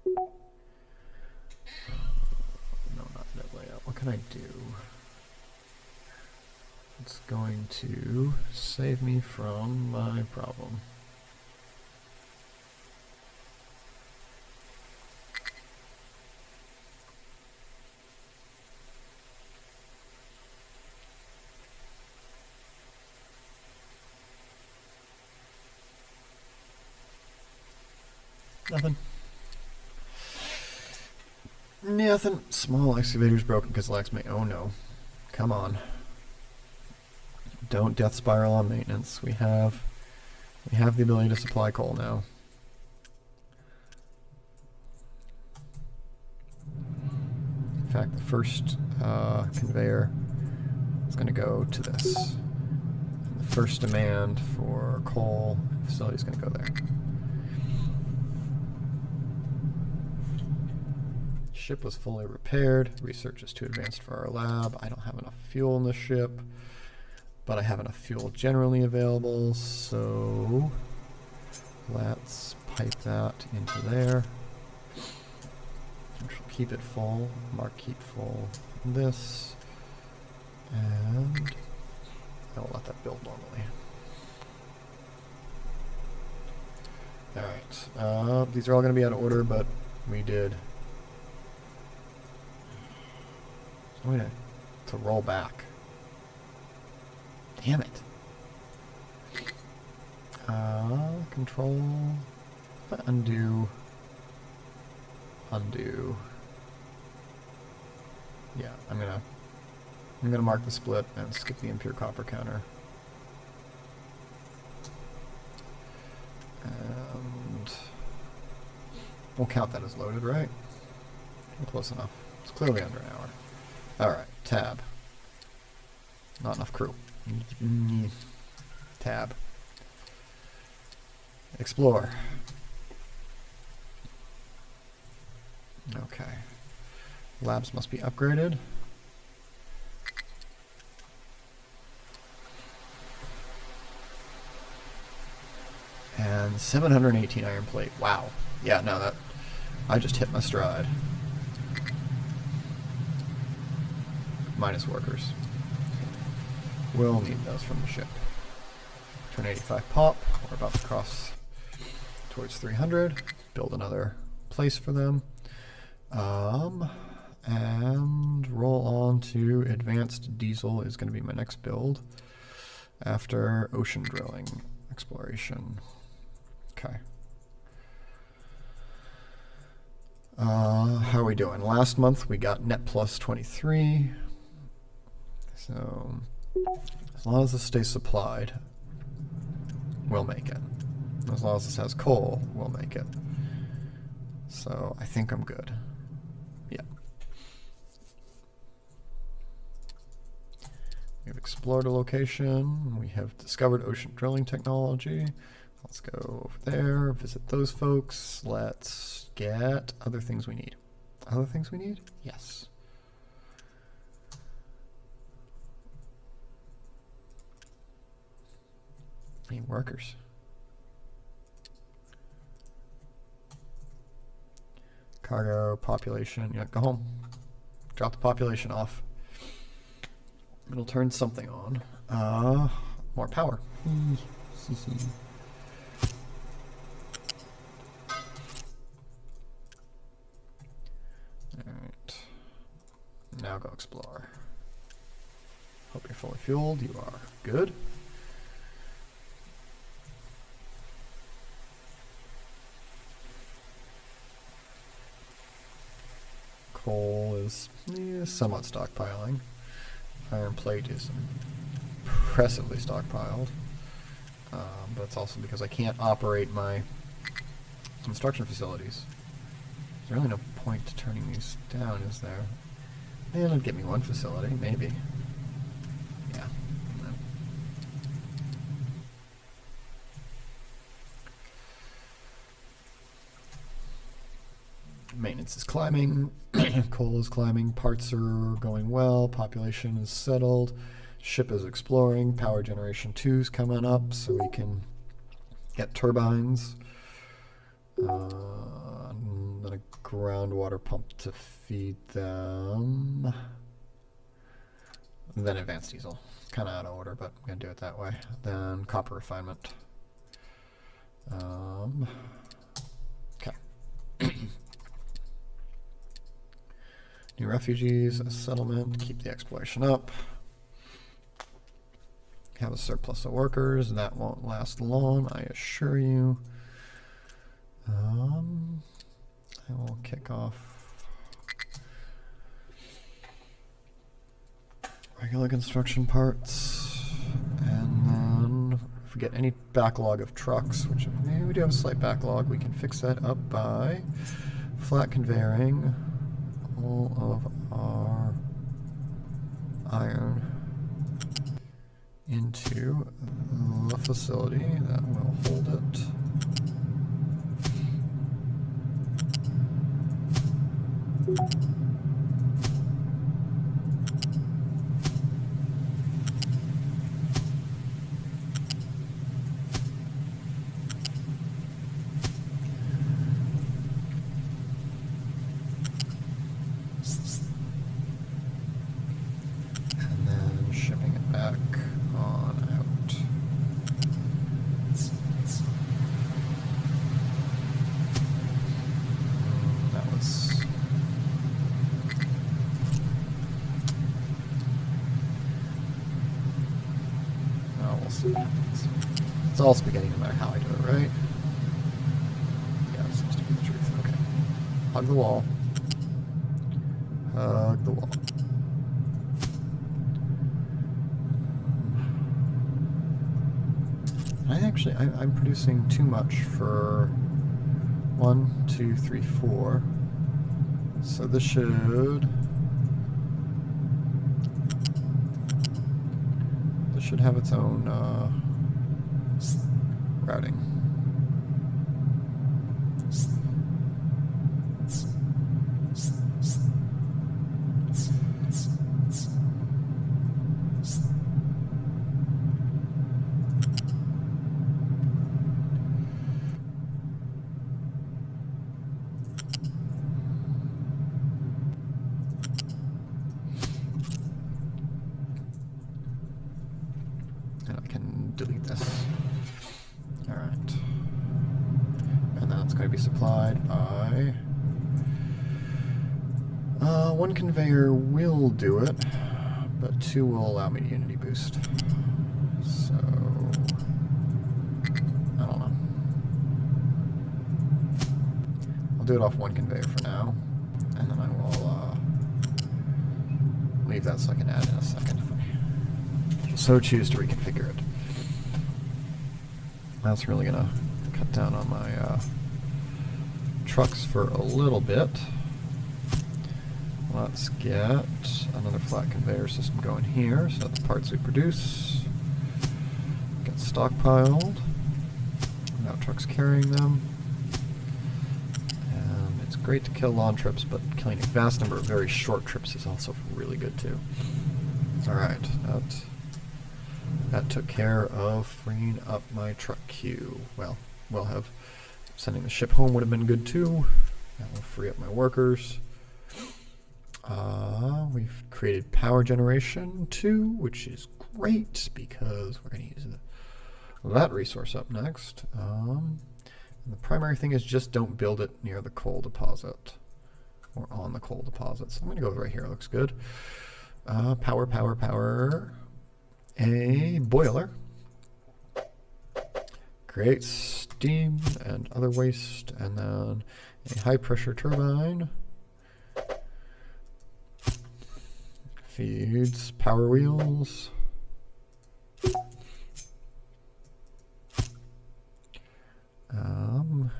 No, not that layout. What can I do? It's going to save me from my problem. Nothing. Nothing. Small excavator's broken because lacks me. Oh no. Come on. Don't death spiral on maintenance. We have the ability to supply coal now. In fact, the first conveyor is going to go to this. And the first demand for coal facility is going to go there. Ship was fully repaired. Research is too advanced for our lab. I don't have enough fuel in the ship, but I have enough fuel generally available, so let's pipe that into there. Keep it full. Mark keep full. This, and I will let that build normally. All right. These are all going to be out of order, but we did. Wait to roll back. Damn it. Control, undo, undo. Yeah, I'm gonna mark the split and skip the impure copper counter. And we'll count that as loaded, right? Close enough. It's clearly under an hour. Alright, tab. Not enough crew. Tab. Explore. Okay. Labs must be upgraded. And 718 iron plate. Wow. Yeah, no, that... I just hit my stride. Minus workers. We'll need those from the ship. Turn 85 pop. We're about to cross towards 300. Build another place for them. And roll on to advanced diesel is going to be my next build. After ocean drilling exploration. Okay. How are we doing? Last month we got net plus 23. So, as long as this stays supplied, we'll make it. As long as this has coal, we'll make it. So, I think I'm good. Yeah. We've explored a location. We have discovered ocean drilling technology. Let's go over there, visit those folks. Let's get other things we need. Other things we need? Yes. Need workers. Cargo, population. Yeah, go home. Drop the population off. It'll turn something on. More power. Alright. Now go explore. Hope you're fully fueled. You are. Good. Coal is somewhat stockpiling. Iron plate is impressively stockpiled. But it's also because I can't operate my construction facilities. There's really no point to turning these down, is there? And it'd get me one facility, maybe. Yeah. No. Maintenance is climbing. Coal is climbing. Parts are going well. Population is settled. Ship is exploring. Power generation 2 is coming up, so we can get turbines. And then a groundwater pump to feed them. And then advanced diesel. Kind of out of order, but I'm going to do it that way. Then copper refinement. Okay. New refugees, a settlement, keep the exploration up. Have a surplus of workers, that won't last long, I assure you. I will kick off regular construction parts, and then if we get any backlog of trucks, which maybe we do have a slight backlog, we can fix that up by flat conveying all of our iron into the facility that will hold it. And then shipping it back on out. That was... oh, we'll see what happens. It's all spaghetti no matter how I do it, right? Yeah, that seems to be the truth. Okay. Hug the wall. Hug the wall. I'm producing too much for 1, 2, 3, 4. So this should have its own routing. And I can delete this. Alright. And then it's going to be supplied by... one conveyor will do it, but 2 will allow me to unity boost. So... I don't know. I'll do it off 1 conveyor for now, and then I will leave that so I can add in a second if I so choose to reconfigure it. That's really going to cut down on my trucks for a little bit. Let's get another flat conveyor system going here so that the parts we produce get stockpiled without trucks carrying them. And it's great to kill long trips, but killing a vast number of very short trips is also really good too. Alright, that took care of freeing up my truck queue. Well, sending the ship home would have been good too. That will free up my workers. We've created power generation too, which is great because we're going to use that resource up next. And the primary thing is just don't build it near the coal deposit or on the coal deposit. So I'm going to go right here. It looks good. Power. A boiler. Create steam and other waste, and then a high pressure turbine. Feeds power wheels. And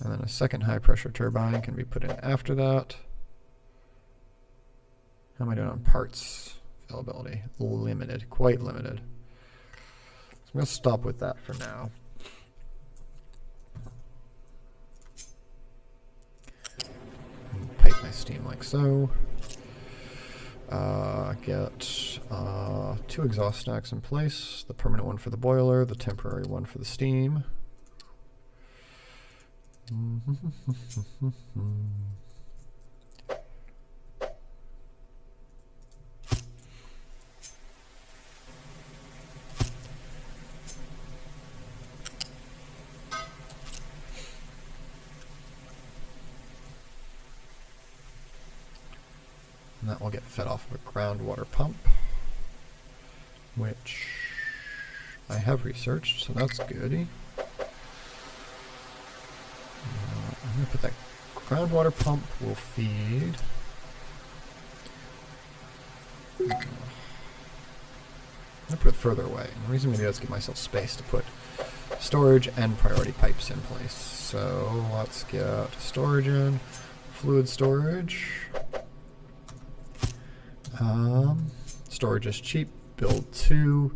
then a second high pressure turbine can be put in after that. How am I doing on parts availability? Limited, quite limited. So I'm going to stop with that for now. Pipe my steam like so. Get 2 exhaust stacks in place, the permanent one for the boiler, the temporary one for the steam. And that will get fed off of a groundwater pump, which I have researched, so that's goody. I'm going to put that groundwater pump will feed. I'm going to put it further away. And the reason I'm going to do that is give myself space to put storage and priority pipes in place. So let's get storage in, fluid storage. Storage is cheap. Build 2.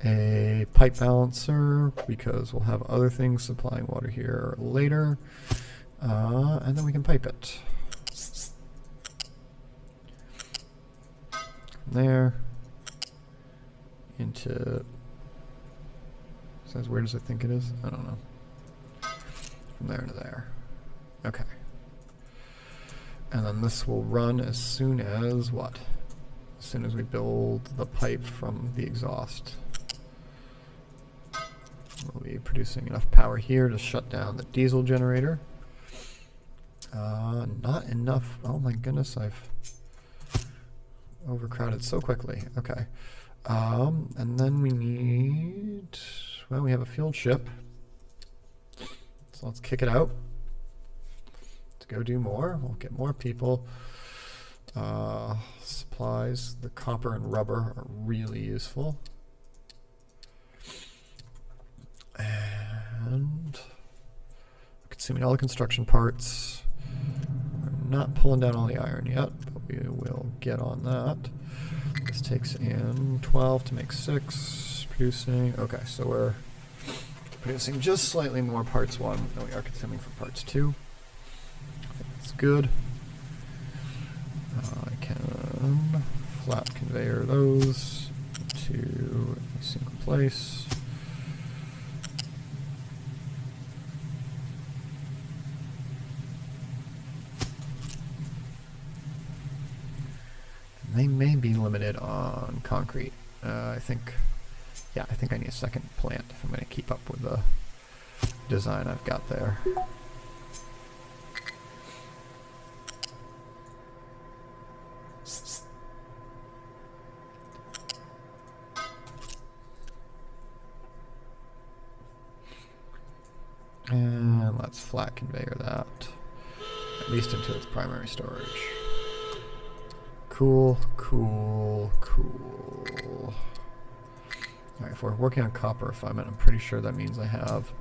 A pipe balancer, because we'll have other things supplying water here later. And then we can pipe it. From there into... Says where does it think it is? I don't know. From there to there. Okay. And then this will run as soon as what? As soon as we build the pipe from the exhaust. We'll be producing enough power here to shut down the diesel generator. Not enough. Oh my goodness, I've overcrowded so quickly. Okay. And then we need... well, we have a fueled ship. So let's kick it out. Let's go do more. We'll get more people. Supplies, the copper and rubber are really useful. And consuming all the construction parts. We're not pulling down all the iron yet, but we will get on that. This takes in 12 to make 6. Producing, okay, so we're producing just slightly more parts 1 than we are consuming for parts 2. I think that's good. I can flat conveyor those to a single place. They may be limited on concrete. I think I need a second plant if I'm going to keep up with the design I've got there. And let's flat conveyor that, at least into its primary storage. Cool, cool, cool. Alright, if we're working on copper refinement, I'm pretty sure that means I have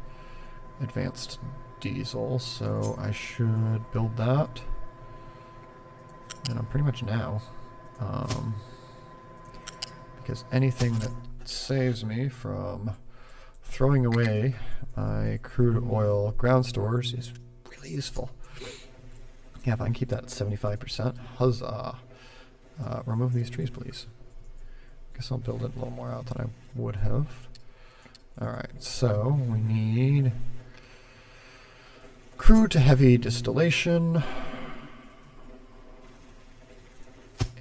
advanced diesel, so I should build that. And I'm pretty much now. Because anything that saves me from throwing away my crude oil ground stores is really useful. Yeah, if I can keep that at 75%, huzzah. Remove these trees, please. Guess I'll build it a little more out than I would have. Alright, so we need crude to heavy distillation.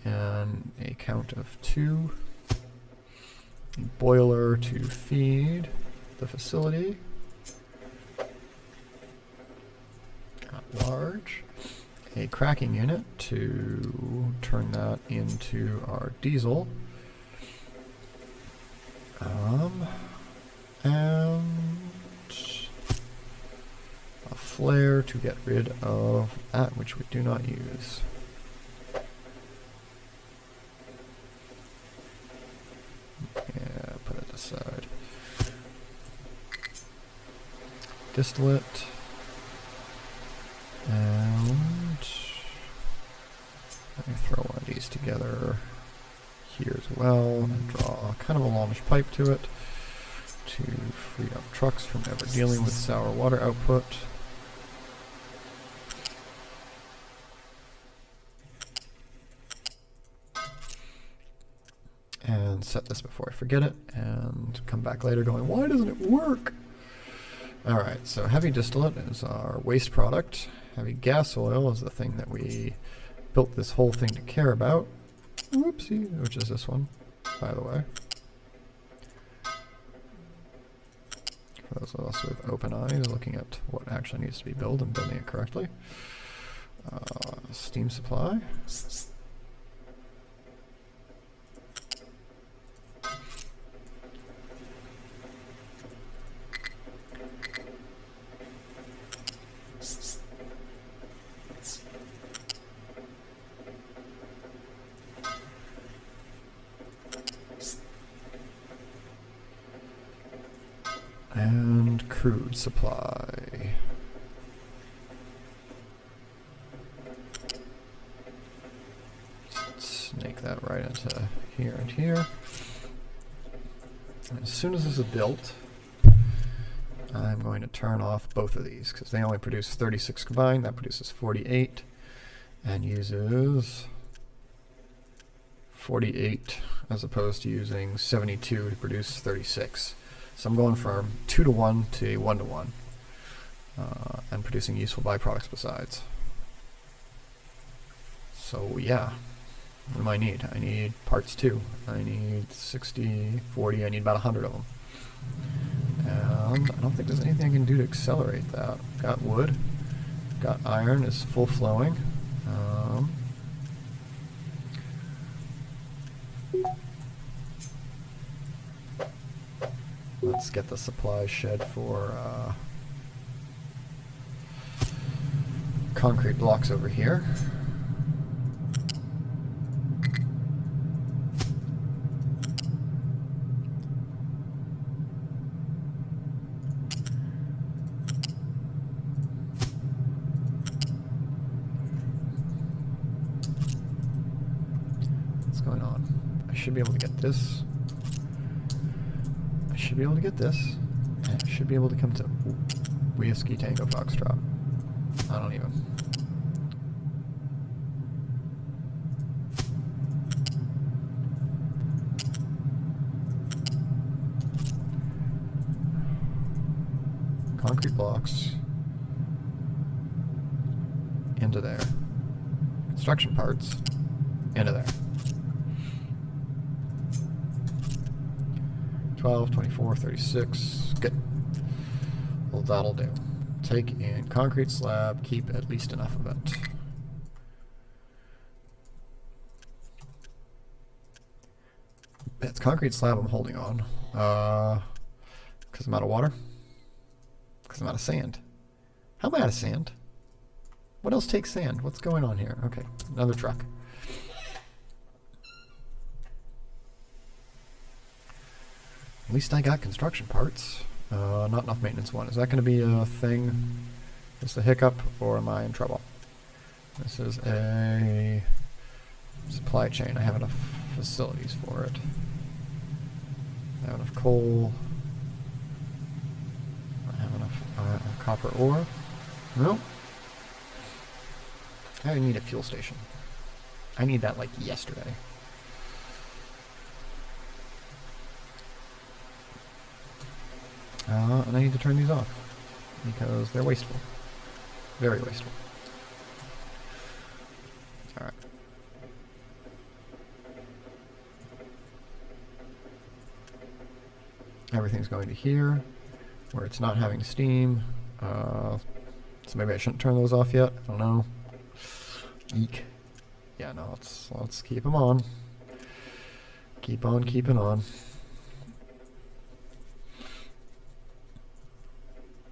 And a count of 2. A boiler to feed the facility. At large. A cracking unit to turn that into our diesel. And a flare to get rid of that which we do not use. Yeah, put it aside. Distillate. And let me throw one of these together here as well and draw kind of a longish pipe to it to free up trucks from ever dealing with sour water output. And set this before I forget it and come back later going, why doesn't it work? Alright, so heavy distillate is our waste product. Heavy gas oil is the thing that we built this whole thing to care about. Whoopsie, which is this one, by the way. For those of us with open eyes looking at what actually needs to be built and building it correctly. Steam supply. And crude supply. Snake that right into here and here. And as soon as this is built, I'm going to turn off both of these because they only produce 36 combined. That produces 48 and uses 48 as opposed to using 72 to produce 36. So I'm going from 2 to 1 to 1 to 1 and producing useful byproducts besides. So yeah, what do I need? I need parts 2. I need 60, 40, I need about 100 of them. And I don't think there's anything I can do to accelerate that. Got wood, got iron, is full flowing. Let's get the supply shed for concrete blocks over here. What's going on? I should be able to get this. I should be able to get this. And I should be able to come to Whiskey Tango Foxtrot. I don't even. Concrete blocks into there. Construction parts into there. 12, 24, 36. Good. Well, that'll do. Take in concrete slab, keep at least enough of it. It's concrete slab I'm holding on. Because I'm out of water? Because I'm out of sand. How am I out of sand? What else takes sand? What's going on here? Okay, another truck. At least I got construction parts. Not enough maintenance one. Is that going to be a thing? Is this a hiccup, or am I in trouble? This is a supply chain. I have enough facilities for it. I have enough coal. I have enough copper ore. No. I need a fuel station. I need that like yesterday. And I need to turn these off because they're wasteful. Very wasteful. Alright. Everything's going to here, where it's not having steam. So maybe I shouldn't turn those off yet. I don't know. Eek. Yeah, no, let's keep them on. Keep on keeping on.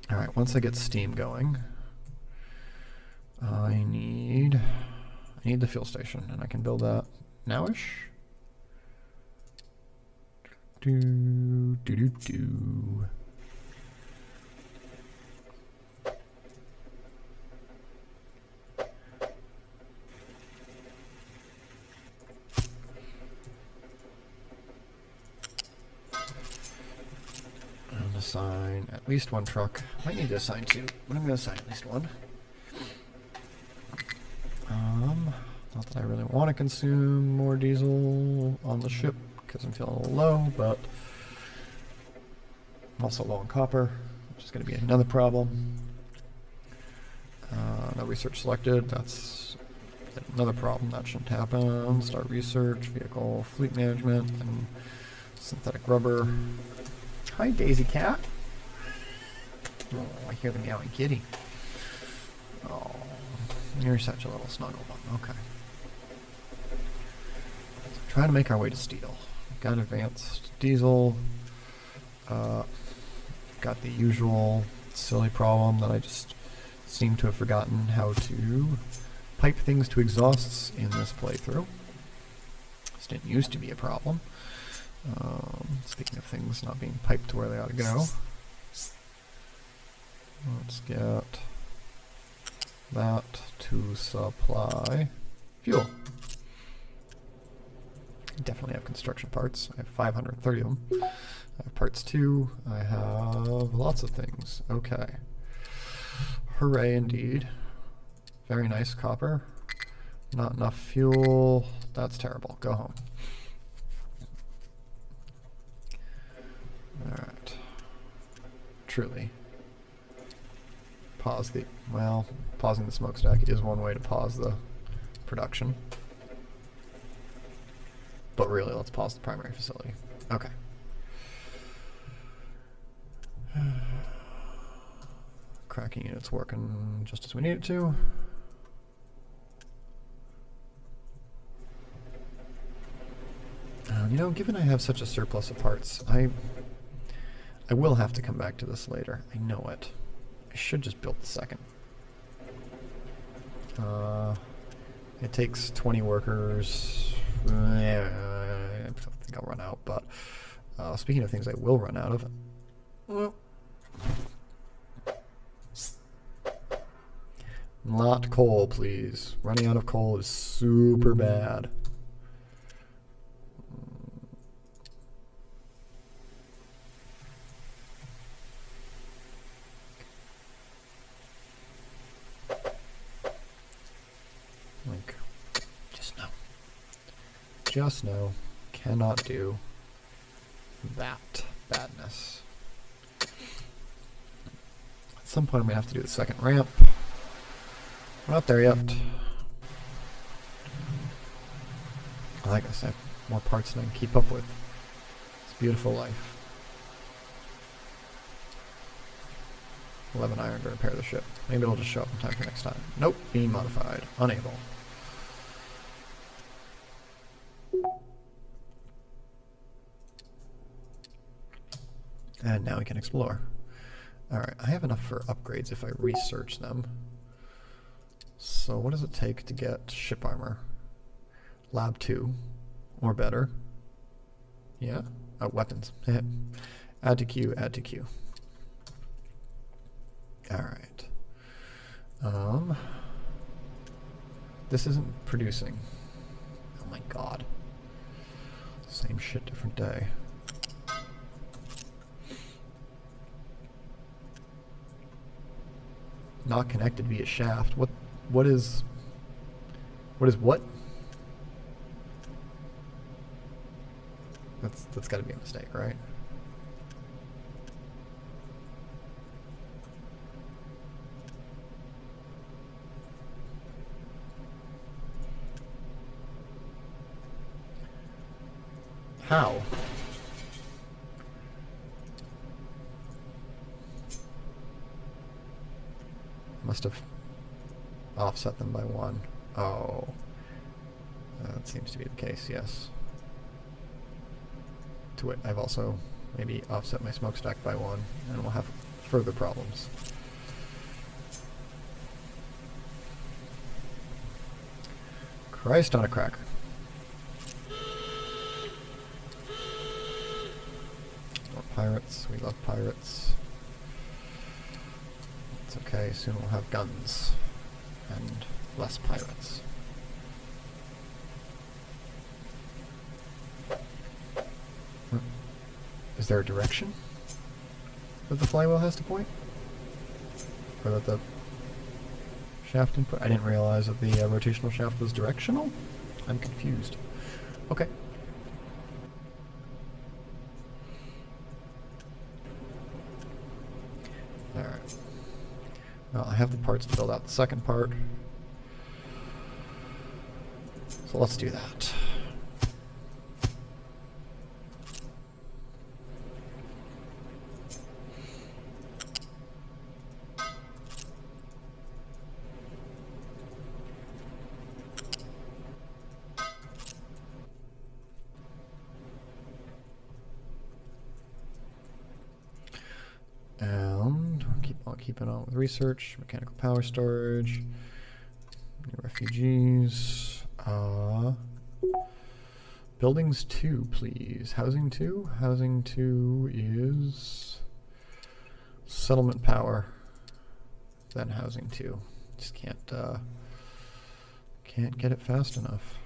Alright, once I get steam going, I need the fuel station, and I can build that nowish. Do. Assign at least one truck. Might need to assign two, but I'm going to assign at least one. Not that I really want to consume more diesel on the ship because I'm feeling a little low, but I'm also low on copper, which is going to be another problem. No research selected. That's another problem. That shouldn't happen. Start research, vehicle fleet management, and synthetic rubber. Hi, Daisy Cat. Oh, I hear the meowing kitty. Oh, you're such a little snuggle bum. Okay. So trying to make our way to steel. Got advanced diesel. Got the usual silly problem that I just seem to have forgotten how to pipe things to exhausts in this playthrough. This didn't used to be a problem. Speaking of things not being piped to where they ought to go, let's get that to supply fuel. I definitely have construction parts. I have 530 of them. I have parts too. I have lots of things. Okay. Hooray indeed. Very nice copper. Not enough fuel. That's terrible. Go home. Alright. Truly. Pausing the smokestack is one way to pause the production. But really, let's pause the primary facility. Okay. Cracking unit's working just as we need it to. You know, given I have such a surplus of parts, I I will have to come back to this later. I know it. I should just build the second. It takes 20 workers. I think I'll run out, but speaking of things I will run out of. Not coal, please. Running out of coal is super bad. Like, just no. Cannot do that badness. At some point I'm gonna have to do the second ramp. We're not there yet. Like I said, more parts than I can keep up with. It's a beautiful life. 11 iron to repair the ship. Maybe it'll just show up in time for next time. Nope, being modified. Unable. And now we can explore. Alright, I have enough for upgrades if I research them. So what does it take to get ship armor? Lab 2 or better. Yeah? Oh, weapons. Add to queue, add to queue. Alright. This isn't producing. Oh my god. Same shit, different day. Not connected via shaft. What is what? That's got to be a mistake, right? How? Must have offset them by 1. Oh. That seems to be the case, yes. To it, I've also maybe offset my smokestack by 1, and we'll have further problems. Christ on a cracker. More pirates. We love pirates. It's okay, soon we'll have guns. And less pirates. Is there a direction that the flywheel has to point? Or that the shaft input? I didn't realize that the rotational shaft was directional? I'm confused. Okay. Alright. Well, I have the parts to build out the second part. So let's do that. And I'll keep it on with research, mechanical power storage, new refugees, buildings 2, please. Housing 2? Housing 2 is settlement power, then housing 2. Just can't get it fast enough.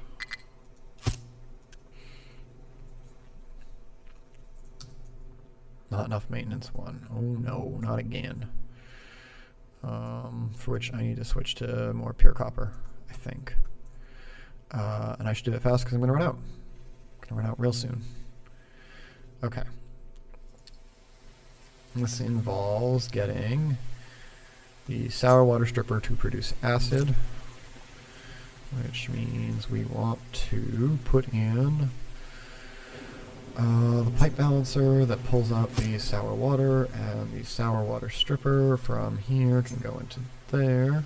Not enough maintenance 1. Oh no, not again. For which I need to switch to more pure copper, I think. And I should do it fast because I'm going to run out. I'm going to run out real soon. Okay. This involves getting the sour water stripper to produce acid, which means we want to put in the pipe balancer that pulls out the sour water, and the sour water stripper from here can go into there.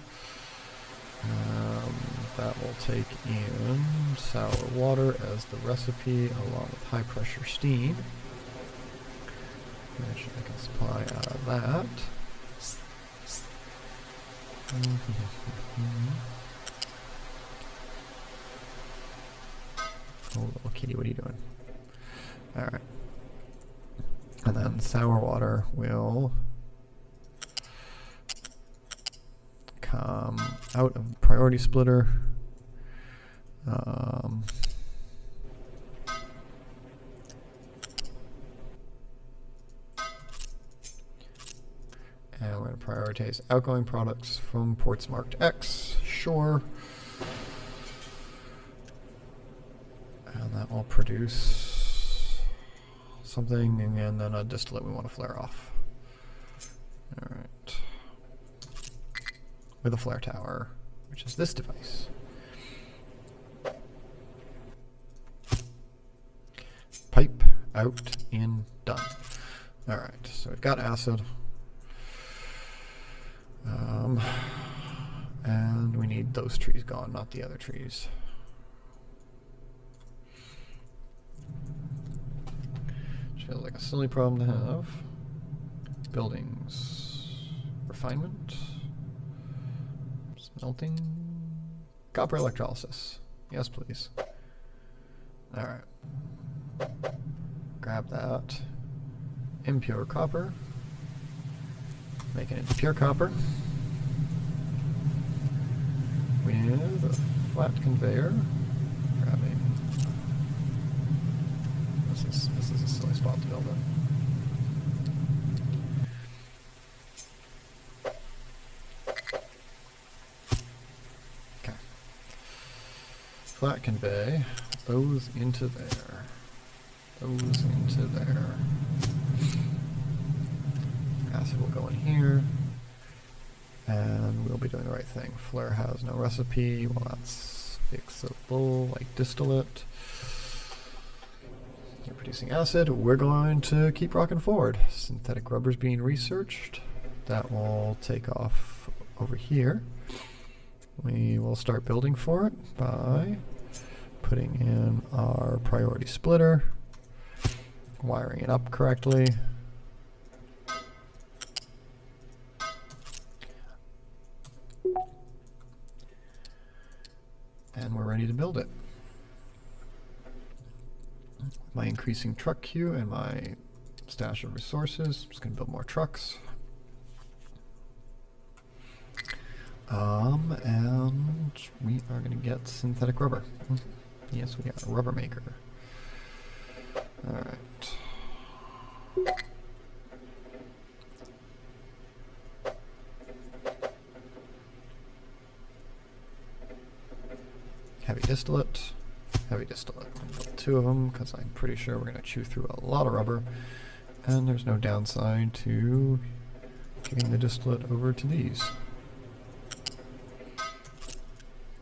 That will take in sour water as the recipe along with high pressure steam. which I can supply out of that. Oh, little kitty, what are you doing? Alright. And then sour water will come out of the priority splitter. And we're going to prioritize outgoing products from ports marked X. Sure. And that will produce something, and then a distillate we want to flare off. Alright. With a flare tower, which is this device. Pipe, out, in, done. Alright, so we've got acid. And we need those trees gone, not the other trees. Which feels like a silly problem to have. Buildings. Refinement. Smelting. Copper electrolysis. Yes, please. Alright. Grab that. Impure copper. Make it into pure copper. With a flat conveyor. Grabbing. This is a silly spot to build it. Okay. Flat convey. Those into there. Those into there. Acid will go in here. And we'll be doing the right thing. Flare has no recipe. Well, that's fixable, like distillate. You're producing acid. We're going to keep rocking forward. Synthetic rubber's being researched. That will take off over here. We will start building for it by putting in our priority splitter, wiring it up correctly. And we're ready to build it. My increasing truck queue and my stash of resources, I'm just going to build more trucks. And we are going to get synthetic rubber. Yes, we are a rubber maker. Alright. Heavy distillate, heavy distillate. I'm gonna build 2 of them because I'm pretty sure we're going to chew through a lot of rubber, and there's no downside to giving the distillate over to these.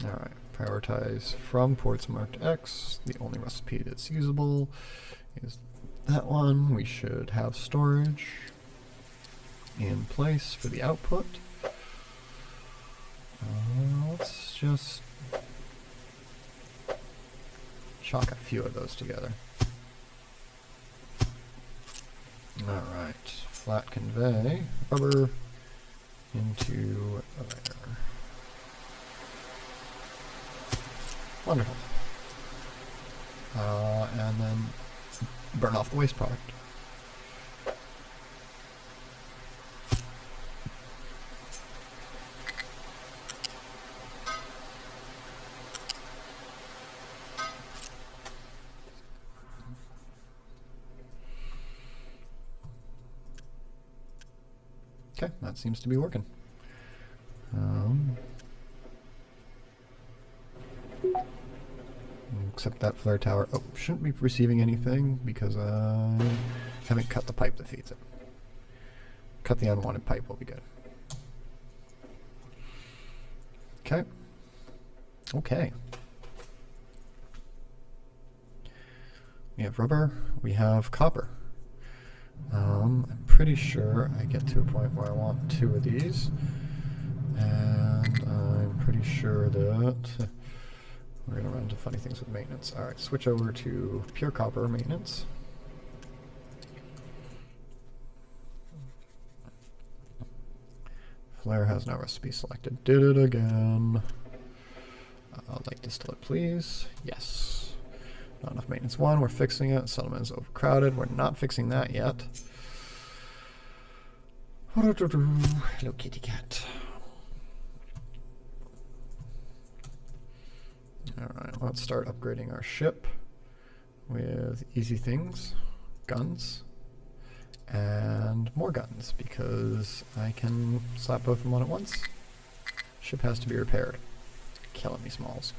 Alright, prioritize from ports marked X. The only recipe that's usable is that one. We should have storage in place for the output. Let's just chalk a few of those together. Alright, flat convey, rubber into there. Wonderful. And then burn off the waste product. Okay, that seems to be working. Except that flare tower, shouldn't be receiving anything because I haven't cut the pipe that feeds it. Cut the unwanted pipe will be good. Okay. Okay. We have rubber, we have copper. I'm pretty sure I get to a point where I want 2 of these, and I'm pretty sure that we're going to run into funny things with maintenance. Alright, switch over to pure copper maintenance. Flare has no recipe selected. Did it again. Light distillate, please. Yes. Not enough maintenance 1. We're fixing it. Settlement is overcrowded. We're not fixing that yet. Hello, kitty cat. Alright, let's start upgrading our ship with easy things. Guns. And more guns, because I can slap both of them on at once. Ship has to be repaired. Killing me, Smalls.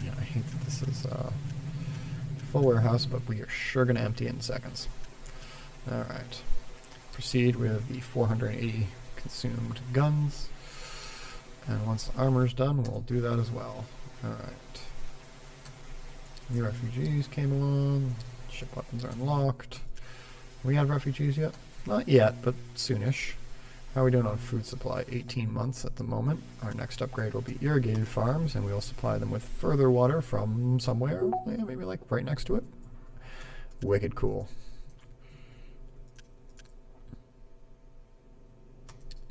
Yeah, I hate that this is full warehouse, but we are sure going to empty it in seconds. Alright. Proceed with the 480 consumed guns. And once the armor's done, we'll do that as well. Alright. New refugees came along. Ship weapons are unlocked. We have refugees yet? Not yet, but soonish. How are we doing on food supply? 18 months at the moment. Our next upgrade will be irrigated farms, and we'll supply them with further water from somewhere. Yeah, maybe like right next to it. Wicked cool.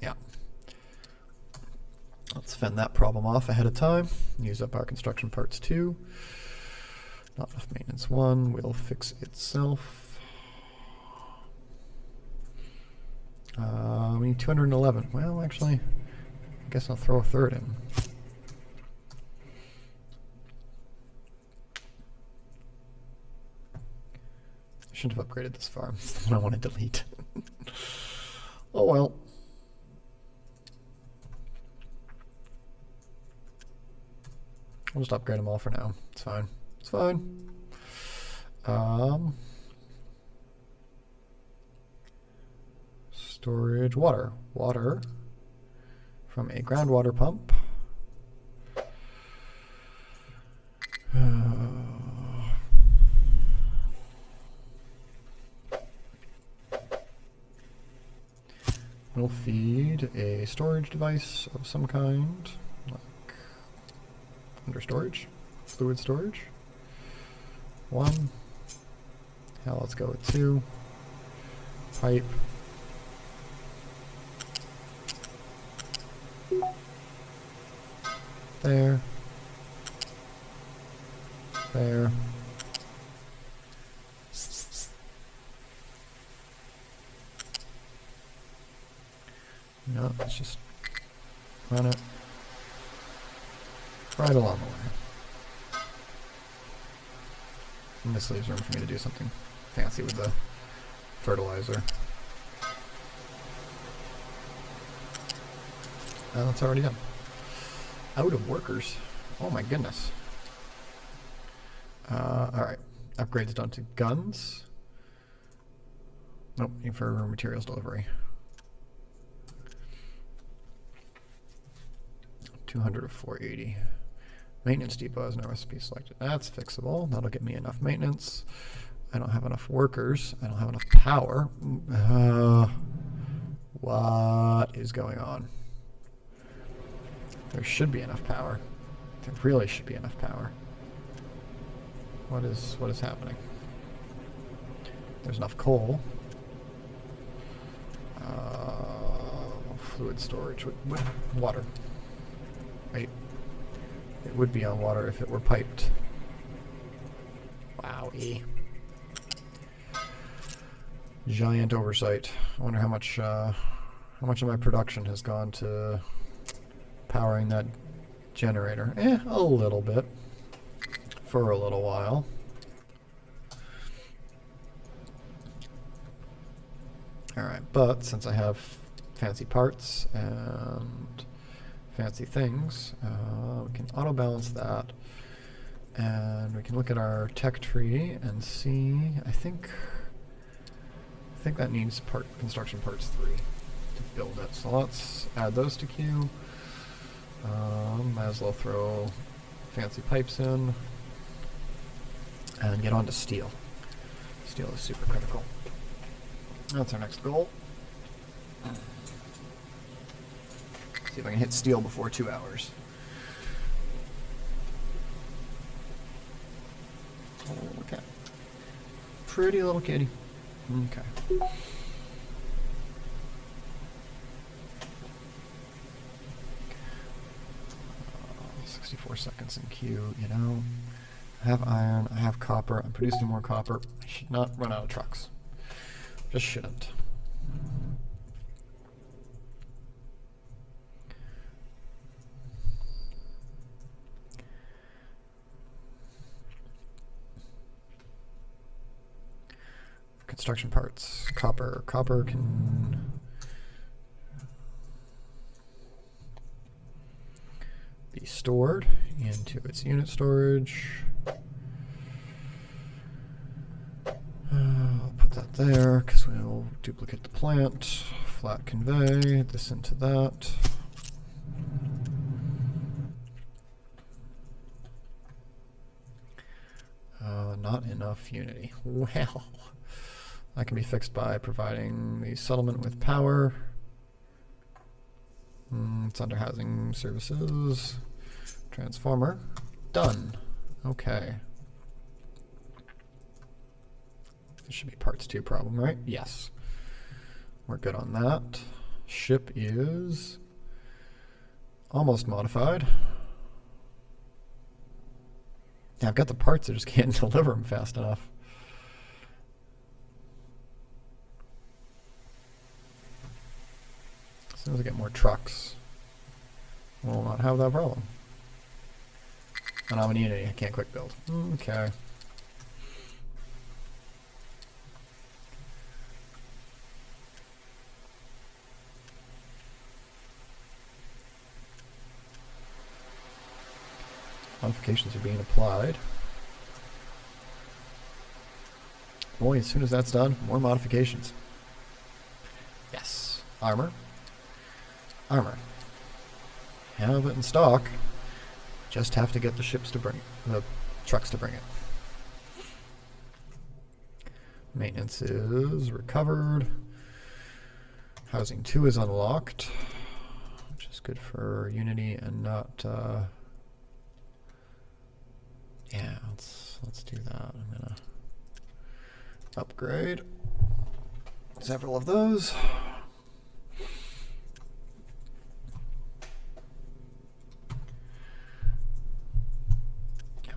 Yeah. Let's fend that problem off ahead of time. Use up our construction parts too. Not enough maintenance 1. Will fix itself. We need 211. Well, actually, I guess I'll throw a third in. I shouldn't have upgraded this farm. That's the one I want to delete. Oh well. I'll just upgrade them all for now. It's fine. It's fine. Storage water. Water from a groundwater pump. We'll feed a storage device of some kind, like under storage, fluid storage. 1. Hell, let's go with 2. Pipe. There. There. No, let's just run it right along the way. And this leaves room for me to do something fancy with the fertilizer. And that's already done. Out of workers. Oh my goodness. Alright. Upgrades done to guns. Nope, need for materials delivery. 200 of 480. Maintenance depot has no recipe selected. That's fixable. That'll get me enough maintenance. I don't have enough workers. I don't have enough power. What is going on? There should be enough power. There really should be enough power. What is happening? There's enough coal. Fluid storage. What? Water. Wait. It would be on water if it were piped. Wowie. Giant oversight. I wonder how much of my production has gone to powering that generator. A little bit. For a little while. Alright, but since I have fancy parts and fancy things, we can auto balance that, and we can look at our tech tree and see. I think that needs construction parts 3 to build it. So let's add those to queue. Might as well throw fancy pipes in and get on to steel. Steel is super critical. That's our next goal. See if I can hit steel before 2 hours. Oh, look at pretty little kitty. Okay. 64 seconds in queue, you know. I have iron, I have copper, I'm producing more copper. I should not run out of trucks. Just shouldn't. Construction parts. Copper. Copper can be stored into its unit storage. I'll put that there because we'll duplicate the plant. Flat convey, this into that. Not enough unity. Well, that can be fixed by providing the settlement with power. It's under housing services. Transformer. Done. Okay. This should be parts 2 problem, right? Yes. We're good on that. Ship is almost modified. Yeah, I've got the parts, I just can't deliver them fast enough. As soon as I get more trucks, we'll not have that problem. And I'm in Unity, I can't quick build. Okay. Modifications are being applied. Boy, as soon as that's done, more modifications. Yes. Armor. Armor. Have it in stock. Just have to get the ships to bring it. The trucks to bring it. Maintenance is recovered. Housing 2 is unlocked, which is good for Unity and not... yeah, let's do that. I'm gonna upgrade several of those.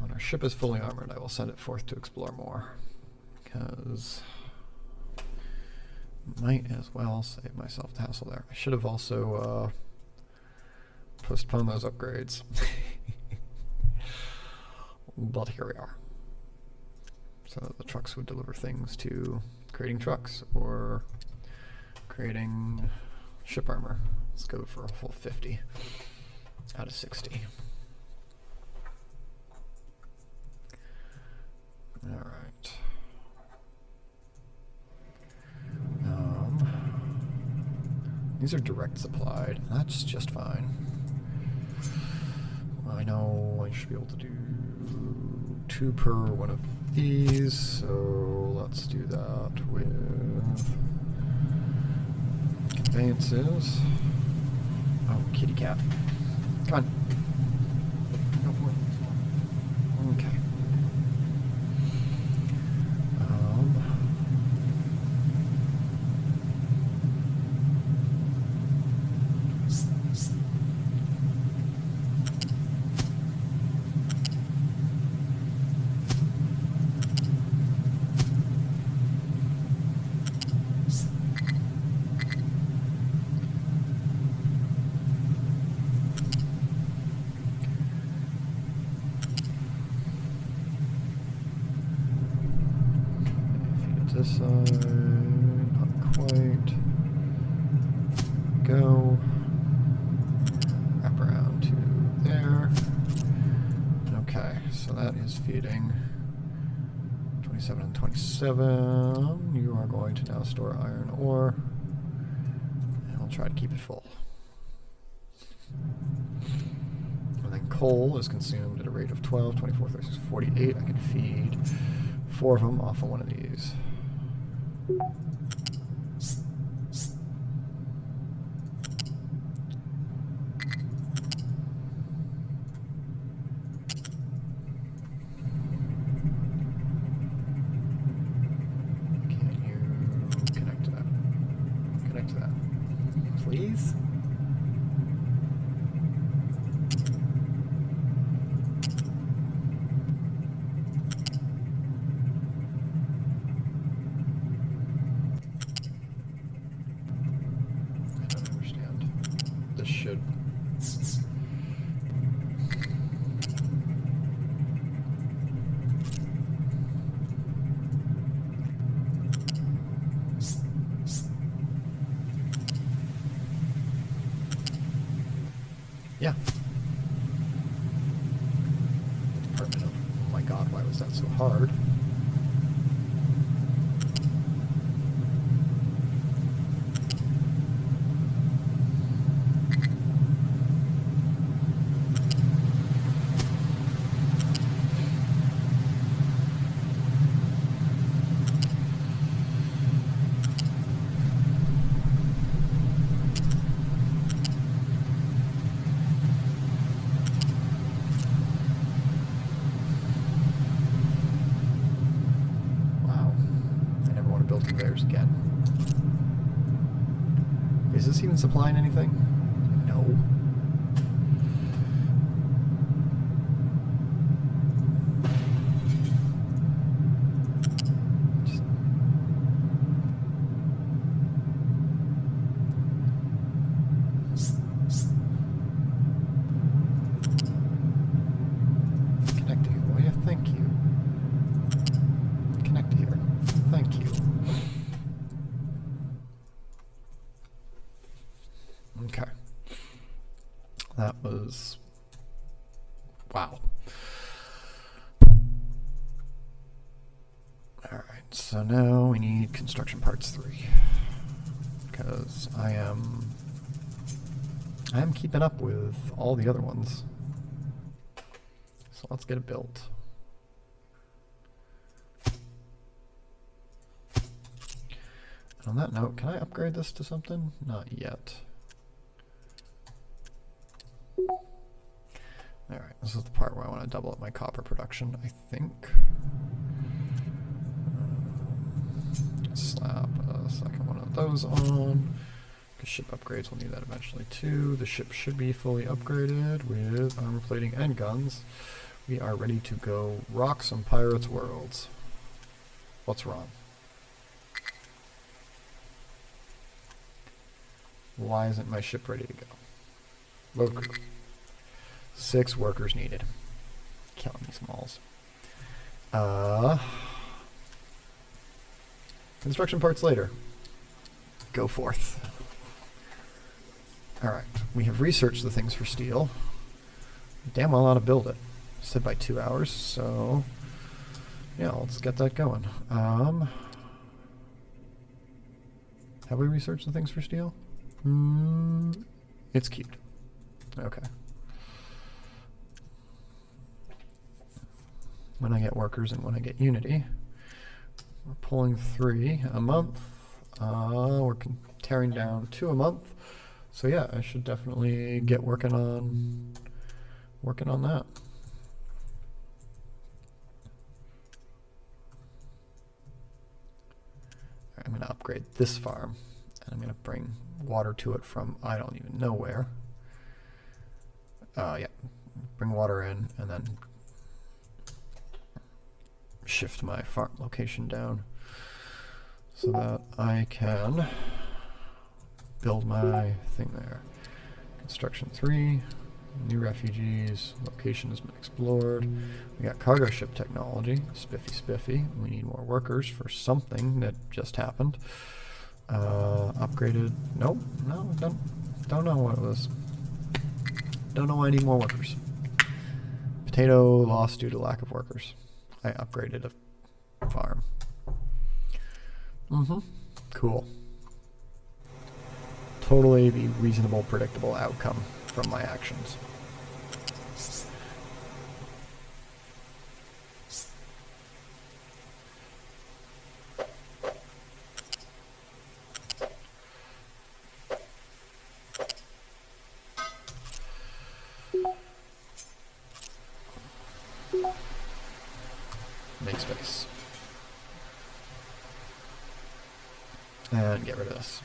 When our ship is fully armored, I will send it forth to explore more, because might as well save myself the hassle there. I should have also postponed those upgrades. But here we are. So that the trucks would deliver things to creating trucks or creating ship armor. Let's go for a full 50 out of 60. All right. These are direct supplied. That's just fine. I know I should be able to do 2 per one of these, so let's do that with conveyances. Oh, kitty cat. Come on. Go for it. Okay. This side, not quite. Go. Wrap around to there. Okay, so that is feeding 27 and 27. You are going to now store iron ore. And I'll try to keep it full. And then coal is consumed at a rate of 12, 24, 36, 48. I can feed 4 of them off of one of these. Can't use connect to that. Please? I don't understand. This should... Yeah. Department of... Oh my god, why was that so hard? Conveyors again. Is this even supplying anything? No. Just... Connect to here, will you? Thank you. Connect to here. Thank you. Okay. That was... wow. Alright, so now we need construction parts 3. Because I am keeping up with all the other ones. So let's get it built. And on that note, can I upgrade this to something? Not yet. Alright, this is the part where I want to double up my copper production, I think. Slap a second one of those on. Because ship upgrades will need that eventually too. The ship should be fully upgraded with armor plating and guns. We are ready to go rock some pirates' worlds. What's wrong? Why isn't my ship ready to go? Load crew. 6 workers needed. Killing these malls. Construction parts later. Go forth. Alright, we have researched the things for steel. Damn well ought to build it. Said by 2 hours, so... yeah, let's get that going. Have we researched the things for steel? It's cute. Okay. When I get workers and when I get unity. We're pulling 3 a month. We're tearing down 2 a month. So yeah, I should definitely get working on that. Right, I'm going to upgrade this farm, and I'm going to bring water to it from I don't even know where. Yeah, bring water in, and then shift my farm location down so that I can build my thing there. Construction 3, new refugees, location has been explored. We got cargo ship technology, spiffy. We need more workers for something that just happened. Upgraded, nope, no, don't know what it was. Don't know why I need more workers. Potato lost due to lack of workers. I upgraded a farm. Cool. Totally the reasonable, predictable outcome from my actions. Make space. And get rid of this.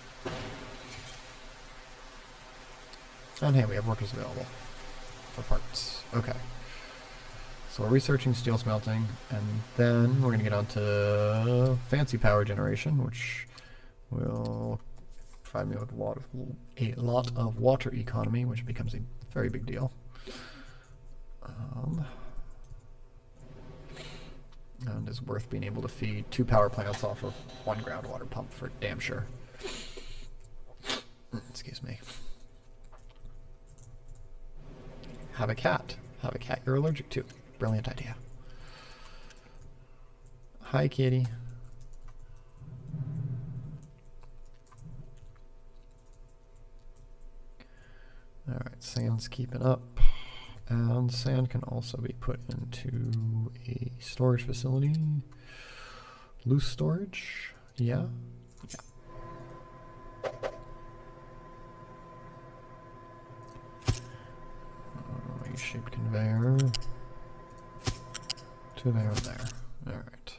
And hey, we have workers available for parts. Okay. So we're researching steel smelting, and then we're going to get on to fancy power generation, which will provide me with a lot of water economy, which becomes a very big deal. And is worth being able to feed 2 power plants off of 1 groundwater pump for damn sure. Excuse me. Have a cat. Have a cat you're allergic to. Brilliant idea. Hi, kitty. Alright, sand's keeping up. And sand can also be put into a storage facility. Loose storage? Yeah. U-shaped conveyor. To there and there. Alright.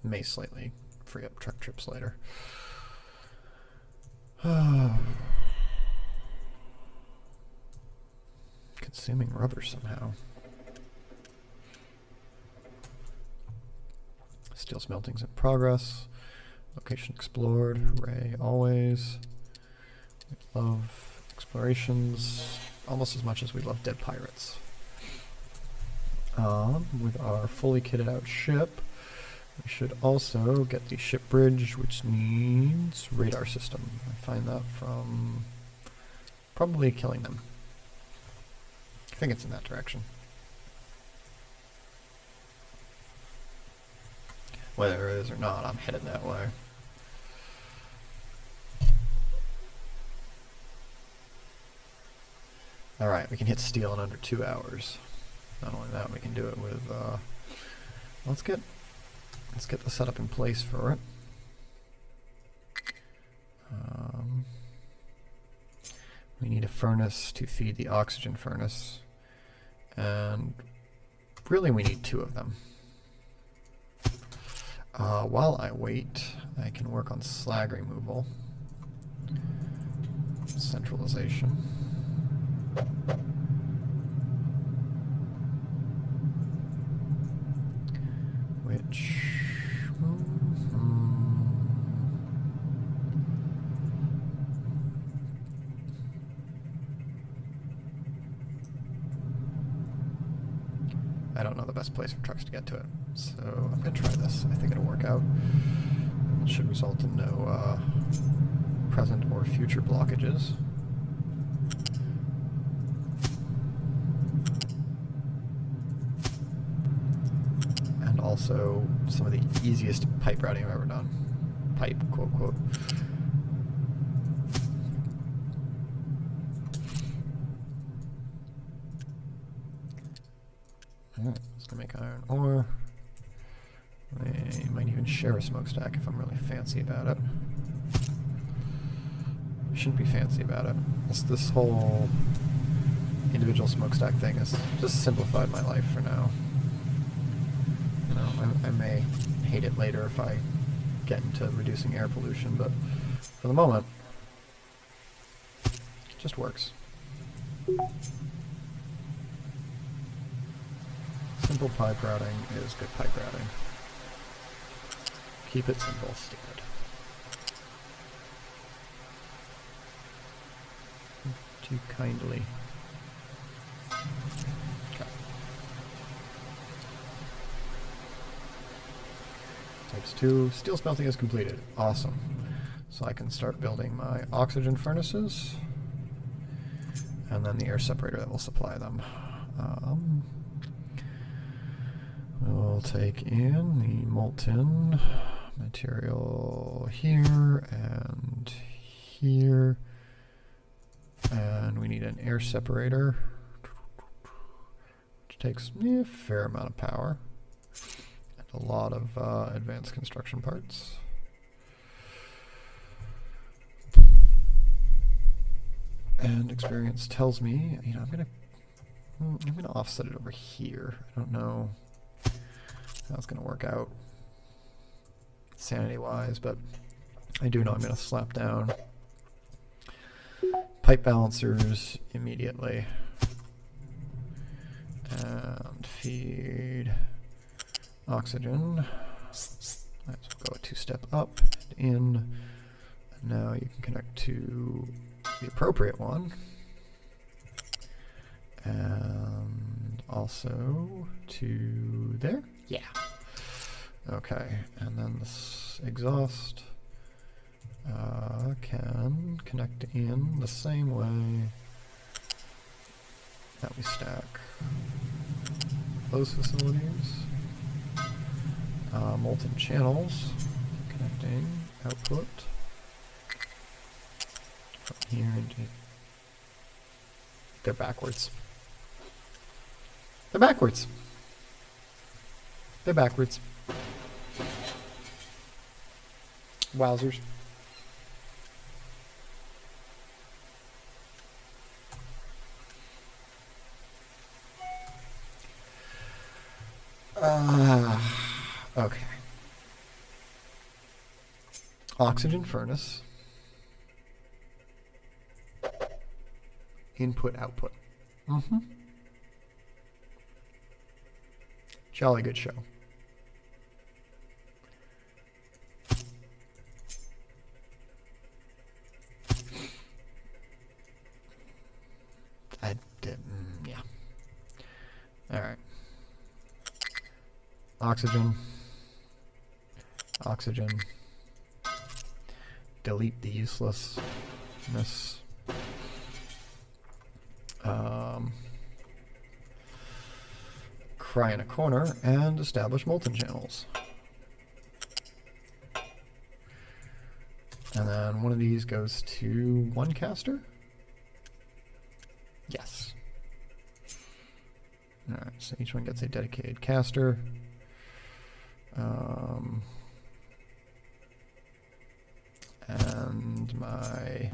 May slightly free up truck trips later. Consuming rubber somehow. Steel smelting's in progress. Location explored. Hooray, always. We love explorations almost as much as we love dead pirates. With our fully kitted out ship, we should also get the ship bridge, which needs radar system. I find that from probably killing them. I think it's in that direction. Whether it is or not, I'm headed that way. Alright, we can hit steel in under 2 hours. Not only that, we can do it with, let's get the setup in place for it. We need a furnace to feed the oxygen furnace. And really we need 2 of them. While I wait, I can work on slag removal. Centralization. Which... I don't know the best place for trucks to get to it, so I'm going to try this. I think it'll work out. It should result in no present or future blockages. And also some of the easiest pipe routing I've ever done. Pipe, quote, quote. Alright, let's go make iron ore. I might even share a smokestack if I'm really fancy about it. Shouldn't be fancy about it. This whole individual smokestack thing has just simplified my life for now. You know, I may hate it later if I get into reducing air pollution, but for the moment, it just works. Simple pipe routing is good pipe routing. Keep it simple, stupid. Too kindly. Okay. Types 2. Steel smelting is completed. Awesome. So I can start building my oxygen furnaces. And then the air separator that will supply them. We'll take in the molten material here and here. And we need an air separator, which takes a fair amount of power and a lot of advanced construction parts. And experience tells me, you know, I'm gonna offset it over here. I don't know how it's gonna work out sanity-wise, but I do know I'm gonna slap down pipe balancers immediately. And feed oxygen. Let's go a 2-step up and in. And now you can connect to the appropriate one. And also to there? Yeah. Okay, and then this exhaust can connect in the same way that we stack those facilities. Molten channels, connecting output from here into... They're backwards. They're backwards. They're backwards. Wowzers. Okay. Oxygen furnace. Input, output. Mm-hmm. Jolly good show. I did, yeah. All right. Oxygen. Oxygen. Delete the uselessness. Cry in a corner and establish molten channels. And then one of these goes to one caster? Yes. Alright, so each one gets a dedicated caster. And my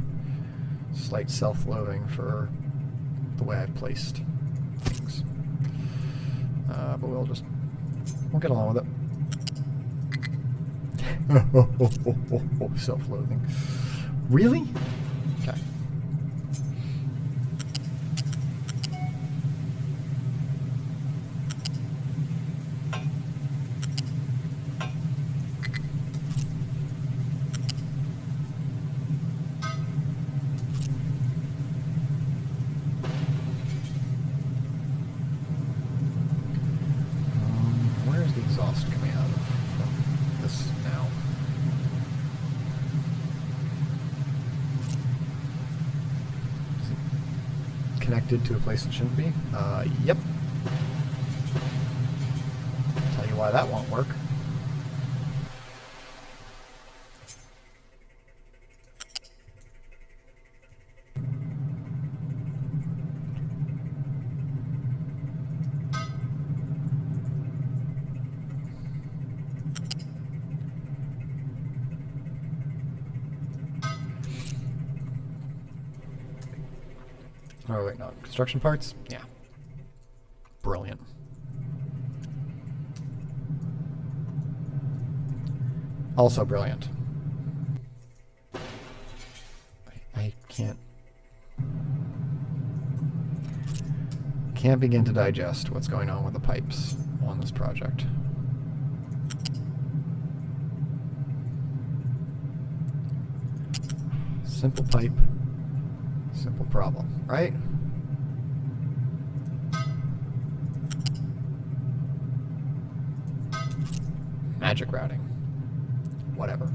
slight self-loathing for the way I've placed things. But we'll get along with it. Self-loathing. Really? Okay. Where's the exhaust coming out of from this now? Is it connected to a place it shouldn't be? Yep. Tell you why that won't work. Oh wait, no. Construction parts? Yeah. Brilliant. Also brilliant. I can't begin to digest what's going on with the pipes on this project. Simple pipe, simple problem, right? Magic routing. Whatever.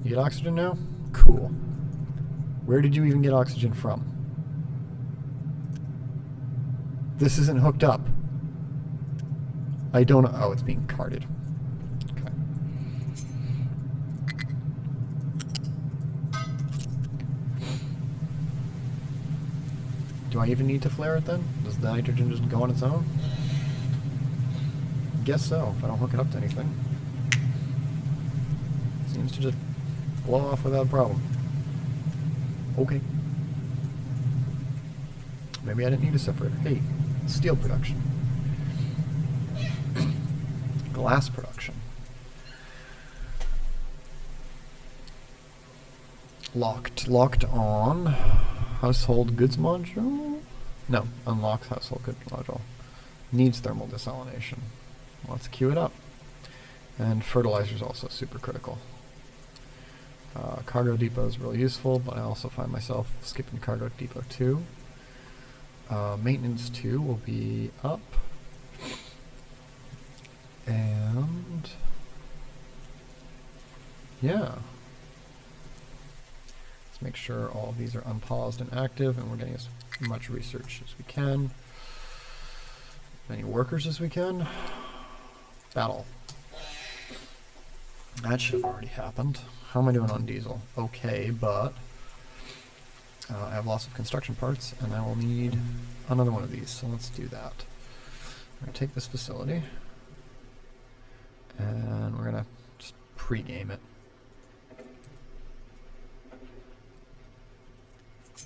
You get oxygen now? Cool. Where did you even get oxygen from? This isn't hooked up. I don't know. Oh, it's being carted. Okay. Do I even need to flare it then? Does the nitrogen just go on its own? Guess so, if I don't hook it up to anything. Seems to just blow off without a problem. Okay. Maybe I didn't need a separator. Hey, steel production. Glass production. Locked on household goods module? No, unlocks household goods module. Needs thermal desalination. Let's queue it up. And fertilizer is also super critical. Cargo depot is really useful, but I also find myself skipping cargo depot 2. Maintenance 2 will be up. And yeah. Let's make sure all of these are unpaused and active, and we're getting as much research as we can. Many workers as we can. Battle. That should have already happened. How am I doing on diesel? Okay, but I have lots of construction parts, and I will need another one of these, so let's do that. We're going to take this facility, and we're going to just pre-game it.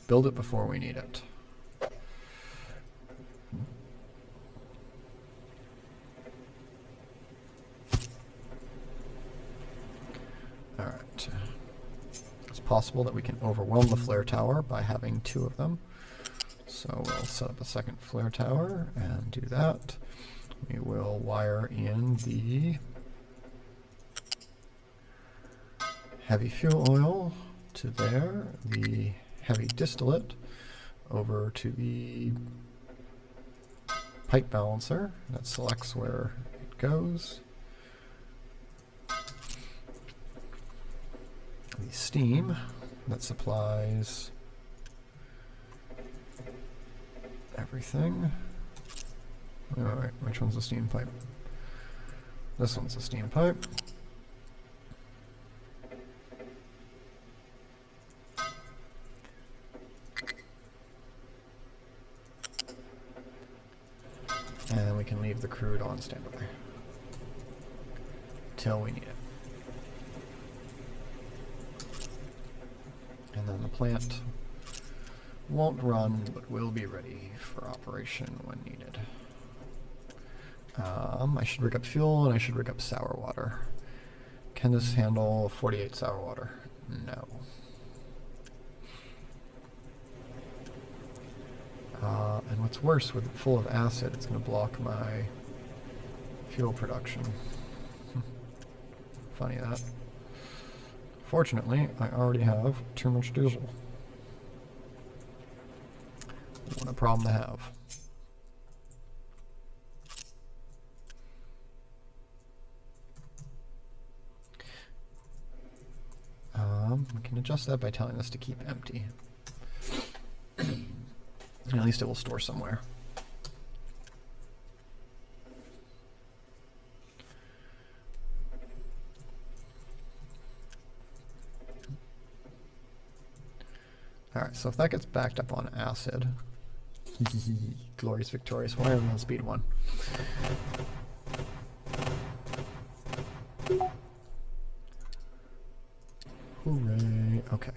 Build it before we need it. Alright. It's possible that we can overwhelm the flare tower by having 2 of them. So we'll set up a second flare tower and do that. We will wire in the heavy fuel oil to there, the heavy distillate over to the pipe balancer that selects where it goes. The steam that supplies everything. Alright, which one's the steam pipe? This one's the steam pipe. And we can leave the crude on standby till we need it. And then the plant won't run, but will be ready for operation when needed. I should rig up fuel, and I should rig up sour water. Can this handle 48 sour water? No. And what's worse, with it full of acid, it's going to block my fuel production. Funny that. Fortunately, I already have too much diesel. What a problem to have. We can adjust that by telling this to keep empty. And at least it will store somewhere. Alright, so if that gets backed up on acid, glorious victorious, why are we on speed 1? Hooray, okay.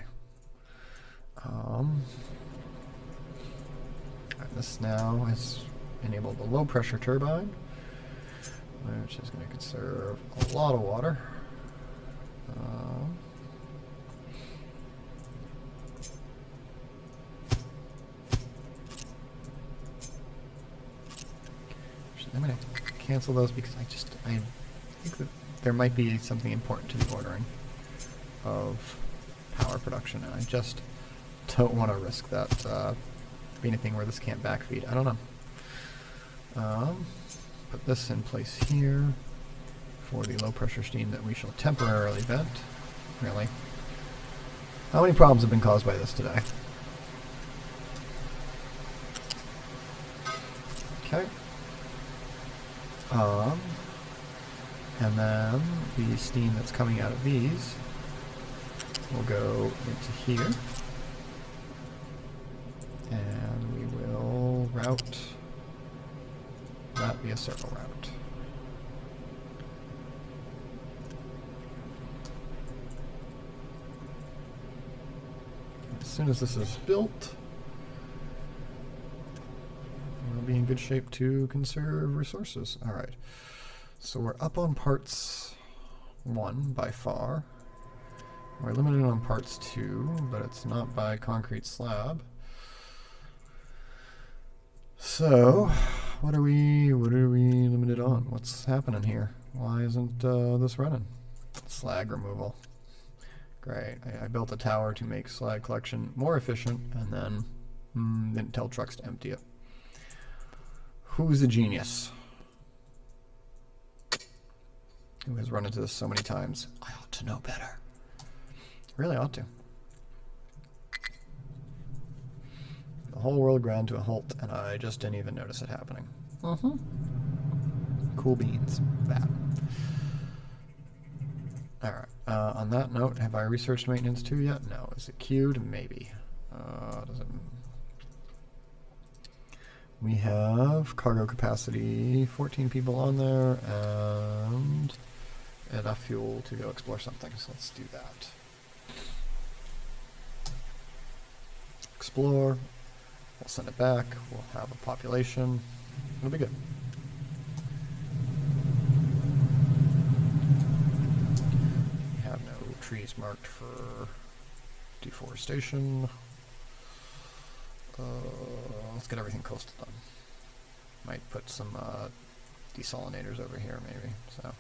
This now has enabled the low pressure turbine, which is going to conserve a lot of water. I'm going to cancel those because I think that there might be something important to the ordering of power production, and I just don't want to risk that being a thing where this can't backfeed. I don't know. Put this in place here for the low pressure steam that we shall temporarily vent. Really? How many problems have been caused by this today? Okay. And then the steam that's coming out of these will go into here. And we will route that via circle route. As soon as this is built, we'll be in good shape to conserve resources. Alright, so we're up on parts 1 by far, We're limited on parts too, but it's not by concrete slab. So, what are we limited on? What's happening here? Why isn't this running? Slag removal. Great. I built a tower to make slag collection more efficient, and then didn't tell trucks to empty it. Who's a genius? Who has run into this so many times? I ought to know better. Really ought to. The whole world ground to a halt, and I just didn't even notice it happening. Cool beans. Bad. Alright. On that note, have I researched maintenance 2 yet? No. Is it queued? Maybe. Does it... We have cargo capacity, 14 people on there, and enough fuel to go explore something. So let's do that. Explore. We'll send it back. We'll have a population. It'll be good. We have no trees marked for deforestation. Let's get everything coastal done. Might put some desalinators over here maybe. So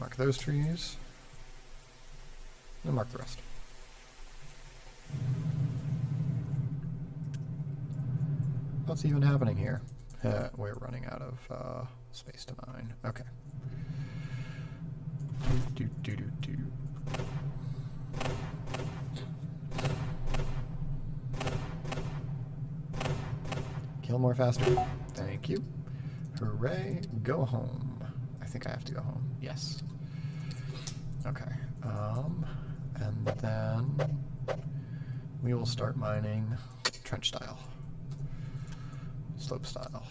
mark those trees. And mark the rest. What's even happening here? We're running out of space to mine. Okay. Kill more faster. Thank you. Hooray. Go home. I think I have to go home. Yes. Okay. And then we will start mining trench style. Slope style.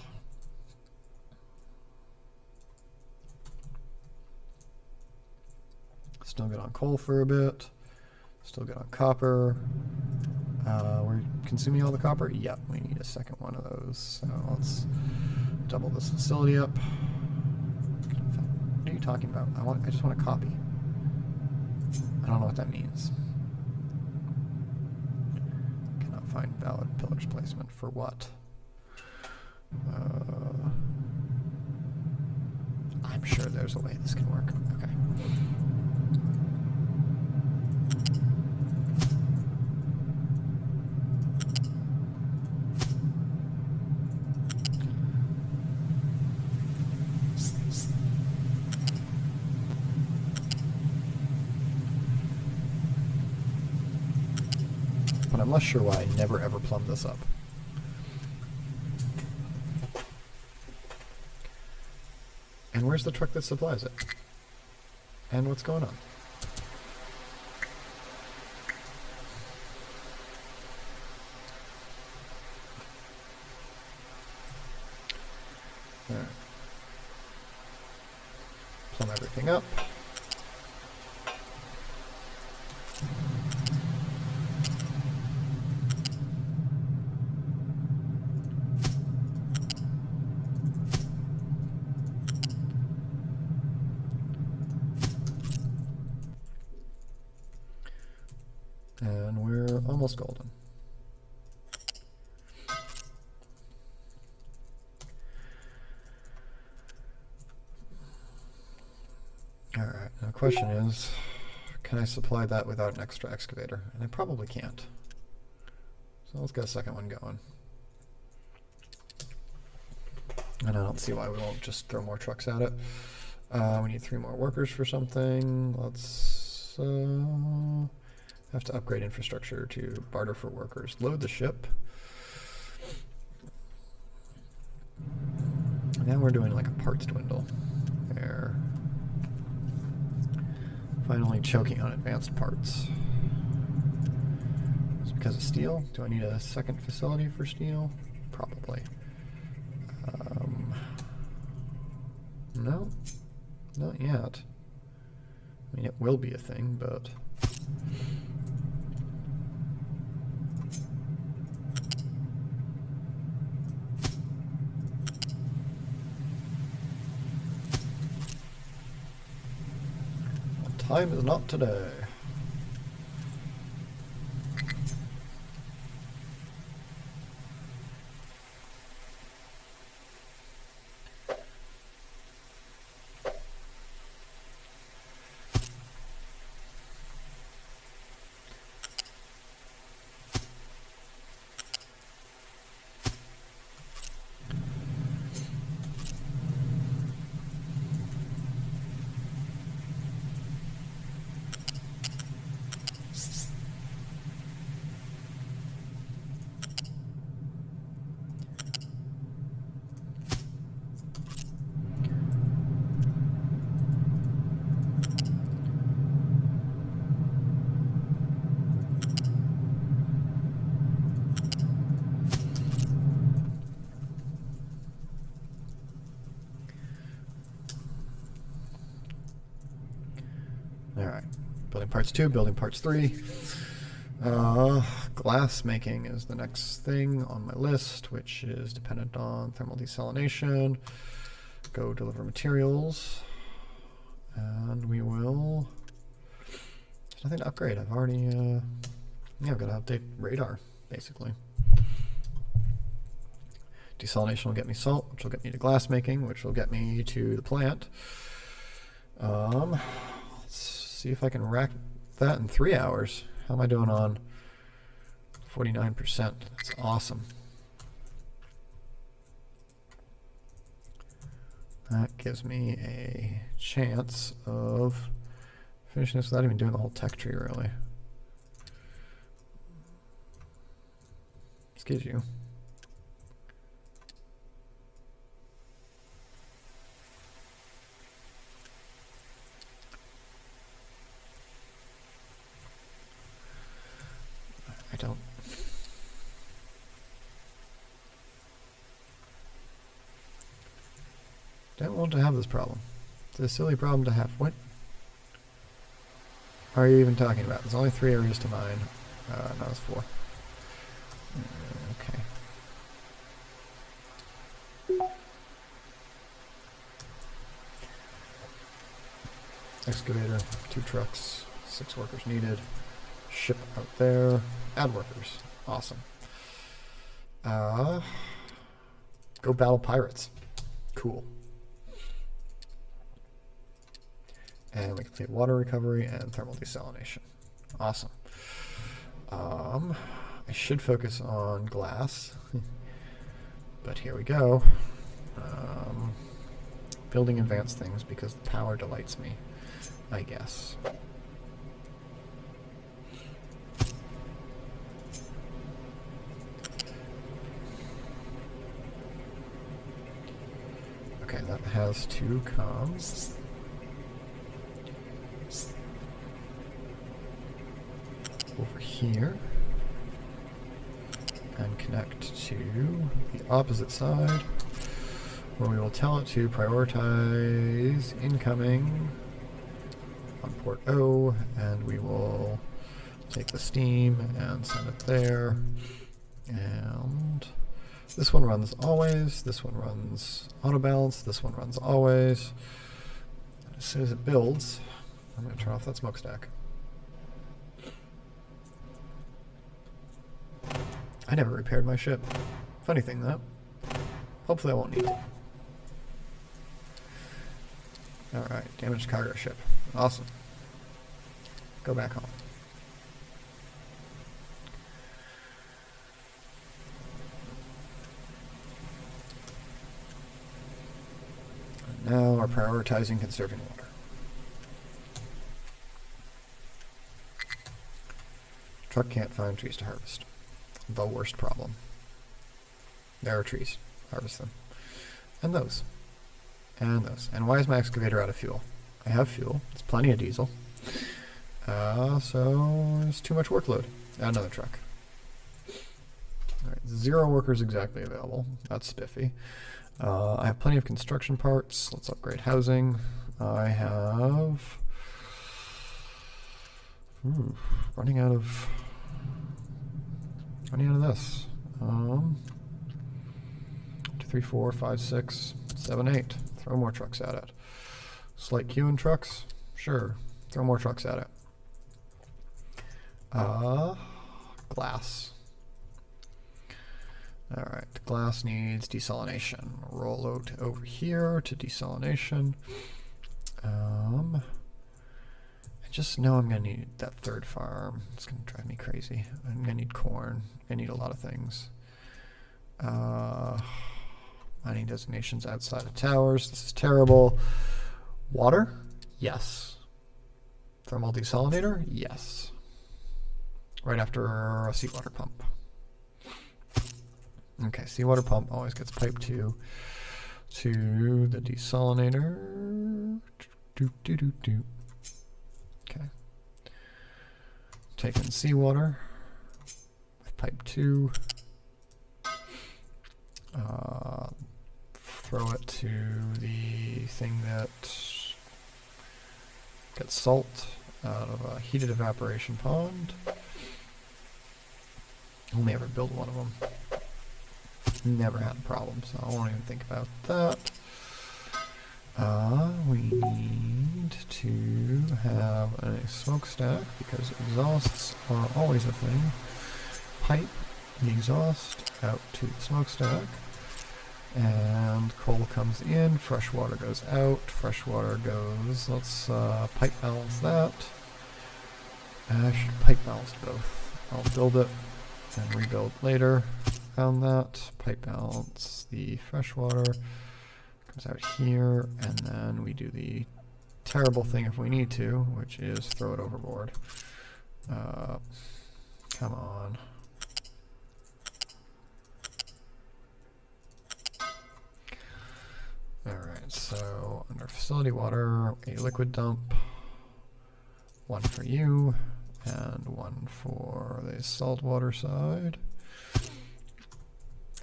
Still good on coal for a bit. Still good on copper. We're consuming all the copper? Yep, we need a second one of those. So let's double this facility up. What are you talking about? I just want a copy. I don't know what that means. Cannot find valid pillars placement for what? I'm sure there's a way this can work. Okay. But I'm less sure why I never ever plumbed this up. And where's the truck that supplies it? And what's going on? All right. Plumb everything up. And we're almost golden. All right, now the question is, can I supply that without an extra excavator? And I probably can't. So let's get a second one going. And I don't see why we won't just throw more trucks at it. We need 3 more workers for something. Let's have to upgrade infrastructure to barter for workers. Load the ship. Now we're doing like a parts dwindle. There. Finally choking on advanced parts. It's because of steel. Do I need a second facility for steel? Probably. No, not yet. I mean, it will be a thing, but... Time is not today. building parts 2, building parts 3. Glass making is the next thing on my list, which is dependent on thermal desalination. Go deliver materials. And we will... There's nothing to upgrade. I've already... yeah, I've got to update radar, basically. Desalination will get me salt, which will get me to glass making, which will get me to the plant. Let's see if I can rack that in 3 hours. How am I doing on 49%? That's awesome. That gives me a chance of finishing this without even doing the whole tech tree, really. Excuse you. Don't want to have this problem. It's a silly problem to have. What are you even talking about? There's only 3 areas to mine. No, it's 4. Okay. Excavator, 2 trucks, 6 workers needed. Ship out there. Add workers. Awesome. Go battle pirates. Cool. And we complete water recovery and thermal desalination. Awesome. I should focus on glass, but here we go. Building advanced things because the power delights me, I guess. Okay, that has to come. Over here and connect to the opposite side where we will tell it to prioritize incoming on port O, and we will take the steam and send it there. And this one runs always, this one runs auto balance, this one runs always. And as soon as it builds, I'm going to turn off that smokestack. I never repaired my ship. Funny thing, though. Hopefully I won't need to. Alright, damaged cargo ship. Awesome. Go back home. And now we're prioritizing conserving water. Truck can't find trees to harvest. The worst problem. There are trees. Harvest them. And those. And those. And why is my excavator out of fuel? I have fuel. It's plenty of diesel. So there's too much workload. Add another truck. Alright, 0 workers exactly available. That's spiffy. I have plenty of construction parts. Let's upgrade housing. I have... running out of this. 2, 3, 4, 5, 6, 7, 8. Throw more trucks at it. Slight queue in trucks? Sure. Throw more trucks at it. Glass. Alright, glass needs desalination. Roll out over here to desalination. I just know I'm going to need that 3rd farm. It's going to drive me crazy. I'm going to need corn. I need a lot of things. Mining designations outside of towers. This is terrible. Water? Yes. Thermal desalinator? Yes. Right after a seawater pump. Okay, seawater pump always gets piped to the desalinator. Okay. Take in seawater with pipe 2. Throw it to the thing that gets salt out of a heated evaporation pond. Only ever built one of them. Never had a problem, so I won't even think about that. We need to have a smokestack because exhausts are always a thing. Pipe the exhaust out to the smokestack, and coal comes in, fresh water goes out, fresh water goes. Let's pipe balance that. I should pipe balance both. I'll build it and rebuild later. Found that. Pipe balance the fresh water. Comes out here, and then we do the terrible thing if we need to, which is throw it overboard. Come on. Alright, so under facility water, a liquid dump. One for you, and one for the saltwater side.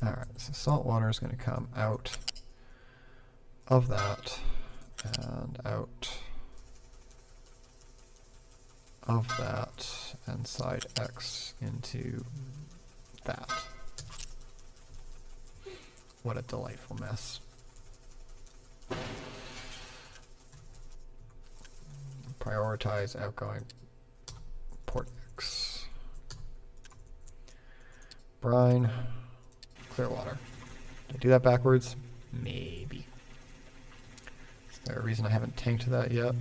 Alright, so saltwater is going to come out of that, and out of that, and side X into that. What a delightful mess. Prioritize outgoing port X. Brine, clear water. Did I do that backwards? Maybe. Is there a reason I haven't tanked that yet?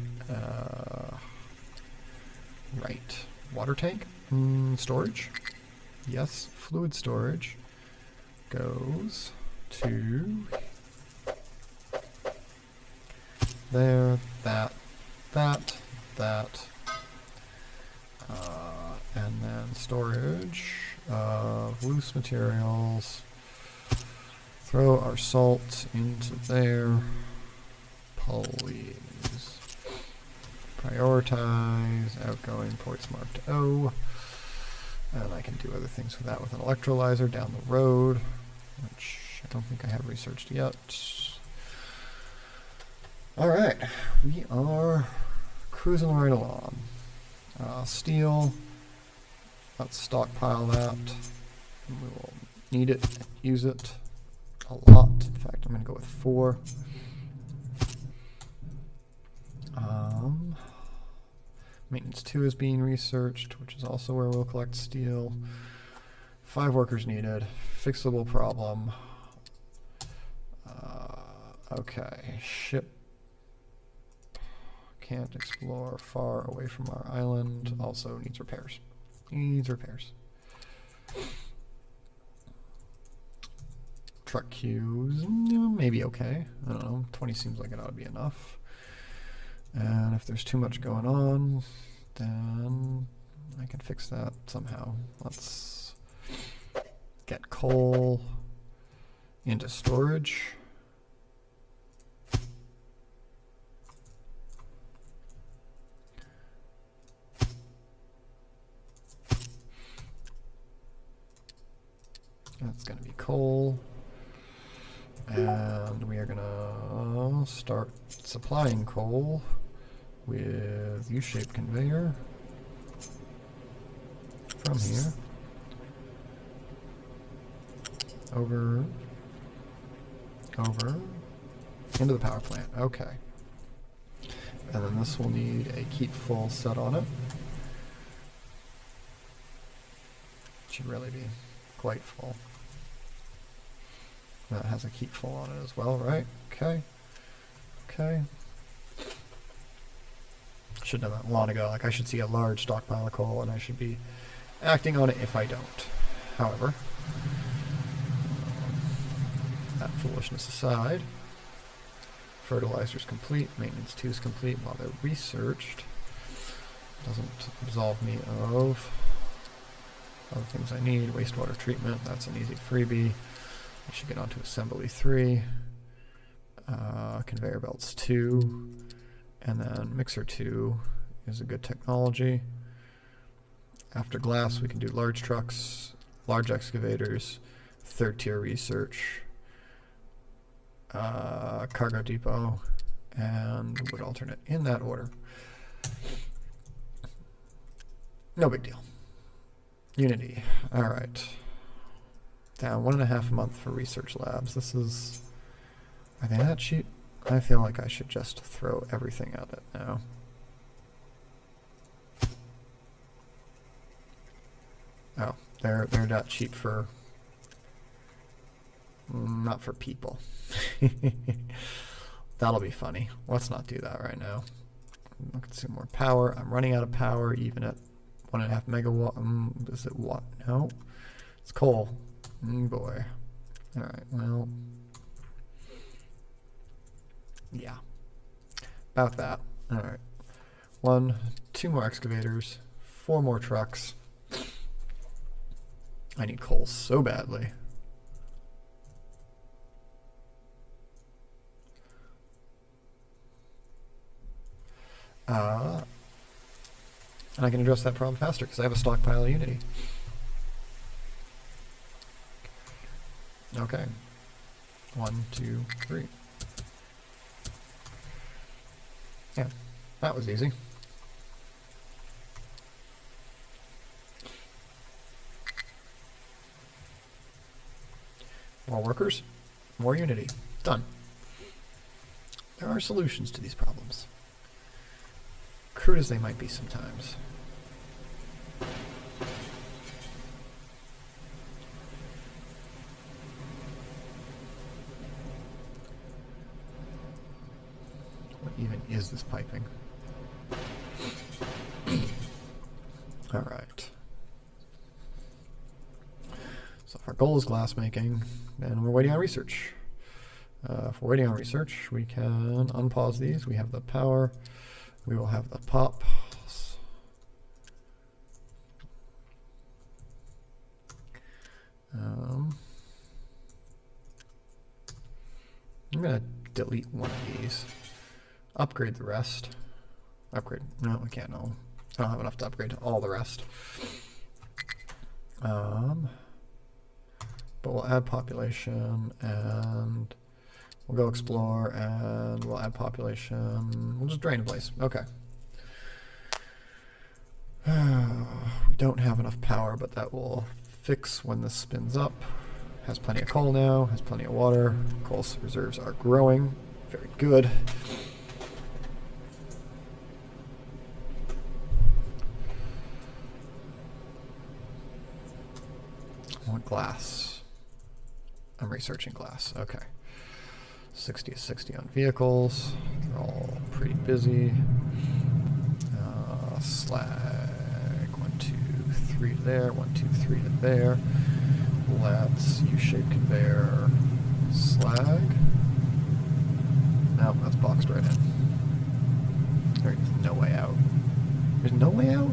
Right. Water tank? Storage? Yes, fluid storage goes to there, that, and then storage of loose materials. Throw our salt into there. Please. Prioritize outgoing ports marked O. And I can do other things with that with an electrolyzer down the road, which I don't think I have researched yet. Alright, we are cruising right along. Steel, let's stockpile that. We will need it, use it a lot. In fact, I'm going to go with 4. Maintenance 2 is being researched, which is also where we'll collect steel. 5 workers needed. Fixable problem. Okay, ship can't explore far away from our island. Also needs repairs. Needs repairs. Truck queues, maybe okay. I don't know. 20 seems like it ought to be enough. And if there's too much going on, then I can fix that somehow. Let's get coal into storage. That's going to be coal. And we are going to start supplying coal with U-shaped conveyor from here over into the power plant. Okay. And then this will need a keep full set on it. Should really be quite full. That has a keep full on it as well, right? Okay. Okay. Should have that long ago. Like, I should see a large stockpile of coal and I should be acting on it if I don't. However, that foolishness aside, fertilizer's complete, maintenance 2 is complete while they're researched. Doesn't absolve me of other things I need. Wastewater treatment, that's an easy freebie. I should get onto assembly 3. Conveyor belts 2. And then mixer 2 is a good technology. After glass, we can do large trucks, large excavators, 3rd tier research, cargo depot, and wood alternate in that order. No big deal. Unity. All right. Down 1.5 a month for research labs. This is... Are they that cheap? I feel like I should just throw everything at it now. Oh, they're not cheap for... Not for people. That'll be funny. Let's not do that right now. I'll consume more power. I'm running out of power even at 1.5 megawatt. Is it what? No. It's coal. Boy. Alright, well. Yeah. About that. Alright. 2 more excavators. 4 more trucks. I need coal so badly. And I can address that problem faster because I have a stockpile of Unity. Okay. 1, 2, 3. Yeah, that was easy. More workers, more Unity. Done. There are solutions to these problems. Crude as they might be sometimes. What even is this piping? All right. So if our goal is glass making, then we're waiting on research. If we're waiting on research, we can unpause these. We have the power. We will have the pop. I'm going to delete one of these. Upgrade the rest. Upgrade. No, we can't. No. I don't have enough to upgrade all the rest. But we'll add population and we'll go explore and we'll add population. We'll just drain a place. Okay. We don't have enough power, but that will fix when this spins up. Has plenty of coal now, has plenty of water. Coal reserves are growing. Very good. I want glass. I'm researching glass. Okay. 60 to 60 on vehicles. They're all pretty busy. Slag. 1, 2, 3 to there. 1, 2, 3 to there. Let's U-shaped conveyor. Slag. No, that's boxed right in. There's no way out. There's no way out?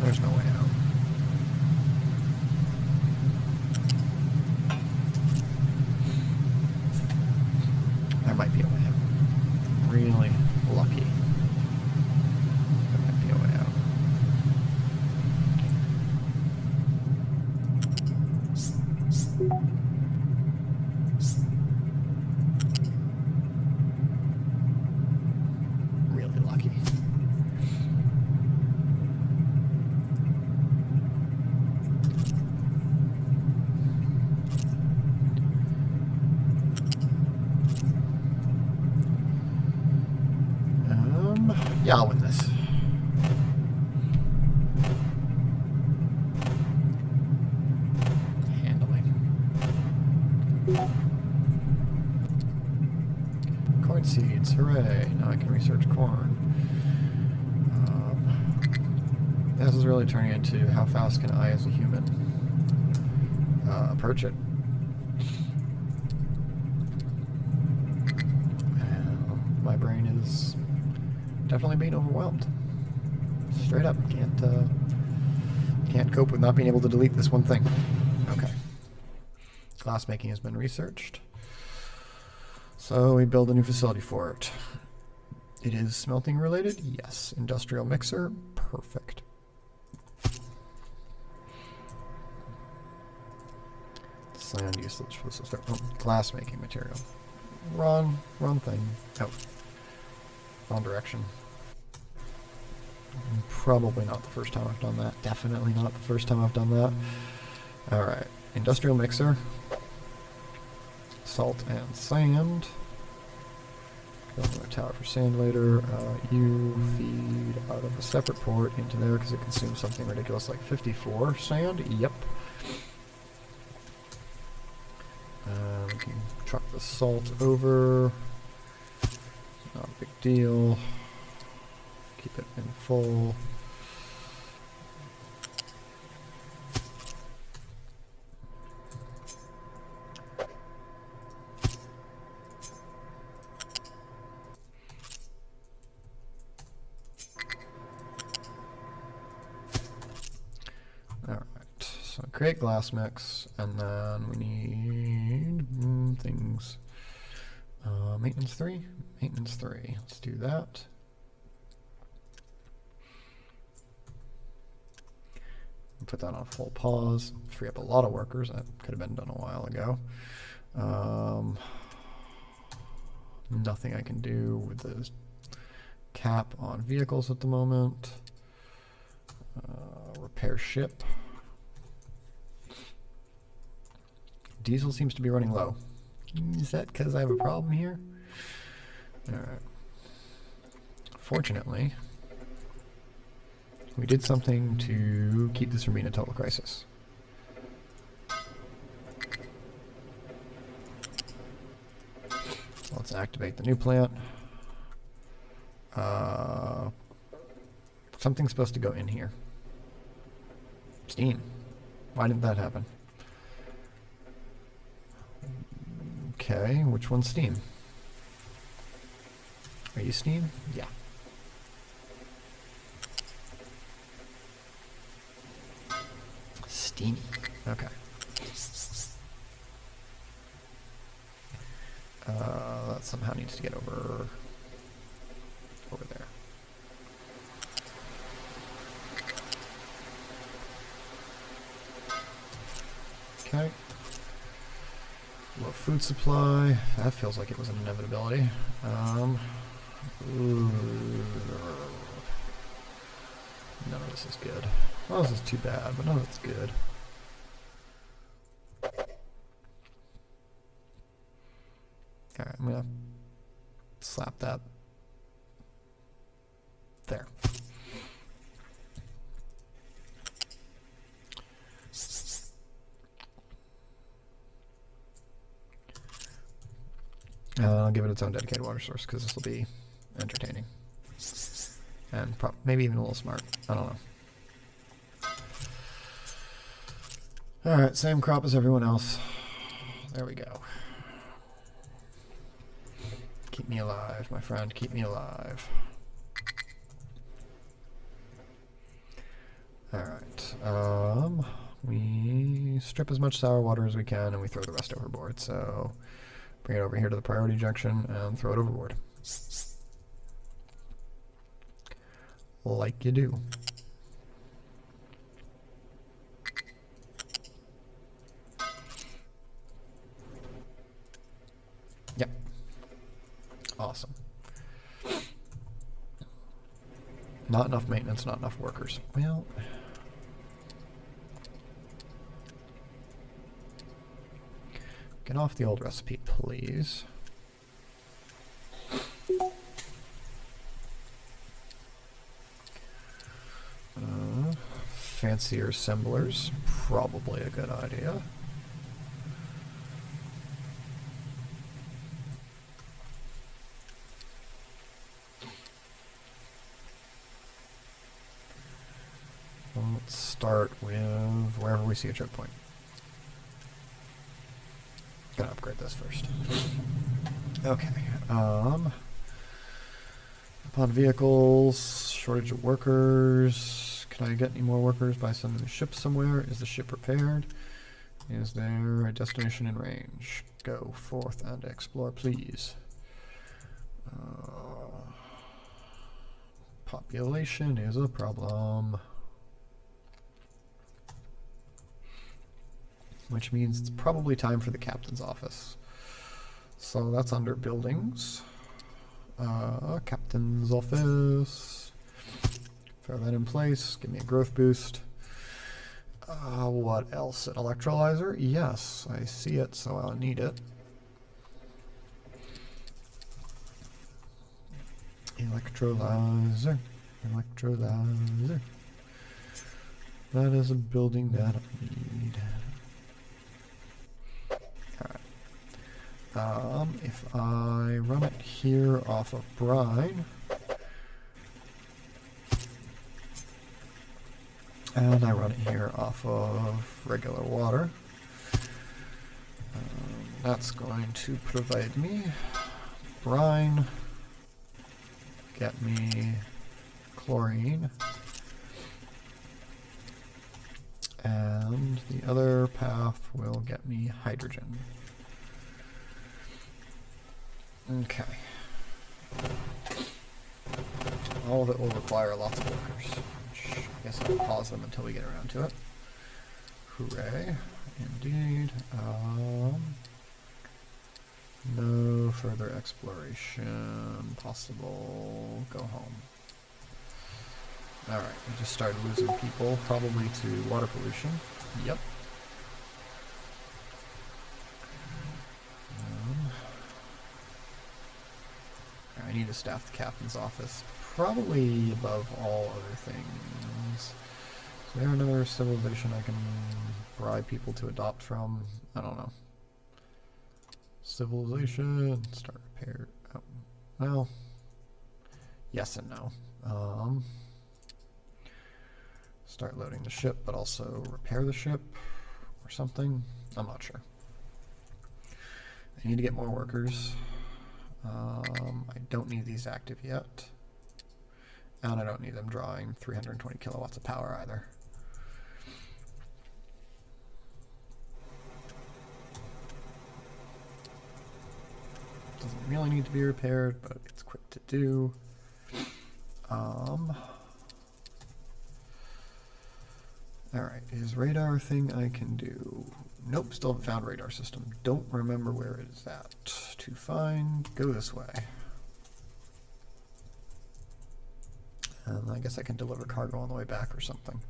There's no way out. There might be a way out. I'm really lucky. There might be a way out. Really lucky. Yeah, I'll win this. Handily. Corn seeds, hooray. Now I can research corn. This is really turning into how fast can I as a human approach it. My brain is definitely being overwhelmed. Straight up, can't cope with not being able to delete this one thing. Okay. Glass making has been researched. So we build a new facility for it. It is smelting related? Yes. Industrial mixer? Perfect. Sand usage for this. Oh, glass making material. Run thing. Oh, wrong direction. Probably not the first time I've done that. Definitely not the first time I've done that. Alright, industrial mixer. Salt and sand. Go to a tower for sand later. You feed out of a separate port into there because it consumes something ridiculous like 54 sand. Yep. We can truck the salt over. Not a big deal. Keep it in full. Alright, so create glass mix, and then we need things. Maintenance 3? Maintenance 3. Let's do that. Put that on full pause. Free up a lot of workers. That could have been done a while ago. Nothing I can do with the cap on vehicles at the moment. Repair ship. Diesel seems to be running low. Is that because I have a problem here? Alright. Fortunately, we did something to keep this from being a total crisis. Let's activate the new plant. Something's supposed to go in here. Steam. Why didn't that happen? Okay, which one's steam? Are you steam? Yeah. Steamy. Okay. That somehow needs to get over there. Okay. Low food supply. That feels like it was an inevitability. Ooh. None of this is good. Well, this is too bad, but none of it's good. Alright, I'm gonna slap that there. I'll give it its own dedicated water source because this will be entertaining. And maybe even a little smart. I don't know. Alright, same crop as everyone else. There we go. Keep me alive, my friend. Keep me alive. Alright. We strip as much sour water as we can and we throw the rest overboard. So bring it over here to the priority junction and throw it overboard. Like you do. Yep. Awesome. Not enough maintenance, not enough workers. Well, get off the old recipe, please. Fancier assemblers, probably a good idea. Let's start with wherever we see a choke point. Gonna upgrade this first. Okay. Upon vehicles, shortage of workers. Can I get any more workers by sending the ship somewhere? Is the ship repaired? Is there a destination in range? Go forth and explore, please. Population is a problem. Which means it's probably time for the captain's office. So that's under buildings. Captain's office. Throw that in place. Give me a growth boost. What else? An electrolyzer? Yes, I see it, so I'll need it. Electrolyzer. Electrolyzer. That is a building that I need. Alright. If I run it here off of brine, and I run it here off of regular water, that's going to provide me brine, get me chlorine, and the other path will get me hydrogen. Okay. All of it will require lots of workers, which I guess I'll pause them until we get around to it. Hooray. Indeed. No further exploration possible. Go home. Alright, we just started losing people, probably to water pollution. Yep. I need to staff the captain's office, probably above all other things. Is there another civilization I can bribe people to adopt from? I don't know. Civilization, start repair. Oh, well, yes and no. Start loading the ship, but also repair the ship or something. I'm not sure. I need to get more workers. I don't need these active yet. And I don't need them drawing 320 kilowatts of power either. Doesn't really need to be repaired, but it's quick to do. Alright, is radar a thing I can do? Nope, still haven't found radar system. Don't remember where it is at. To find, go this way. And I guess I can deliver cargo on the way back or something.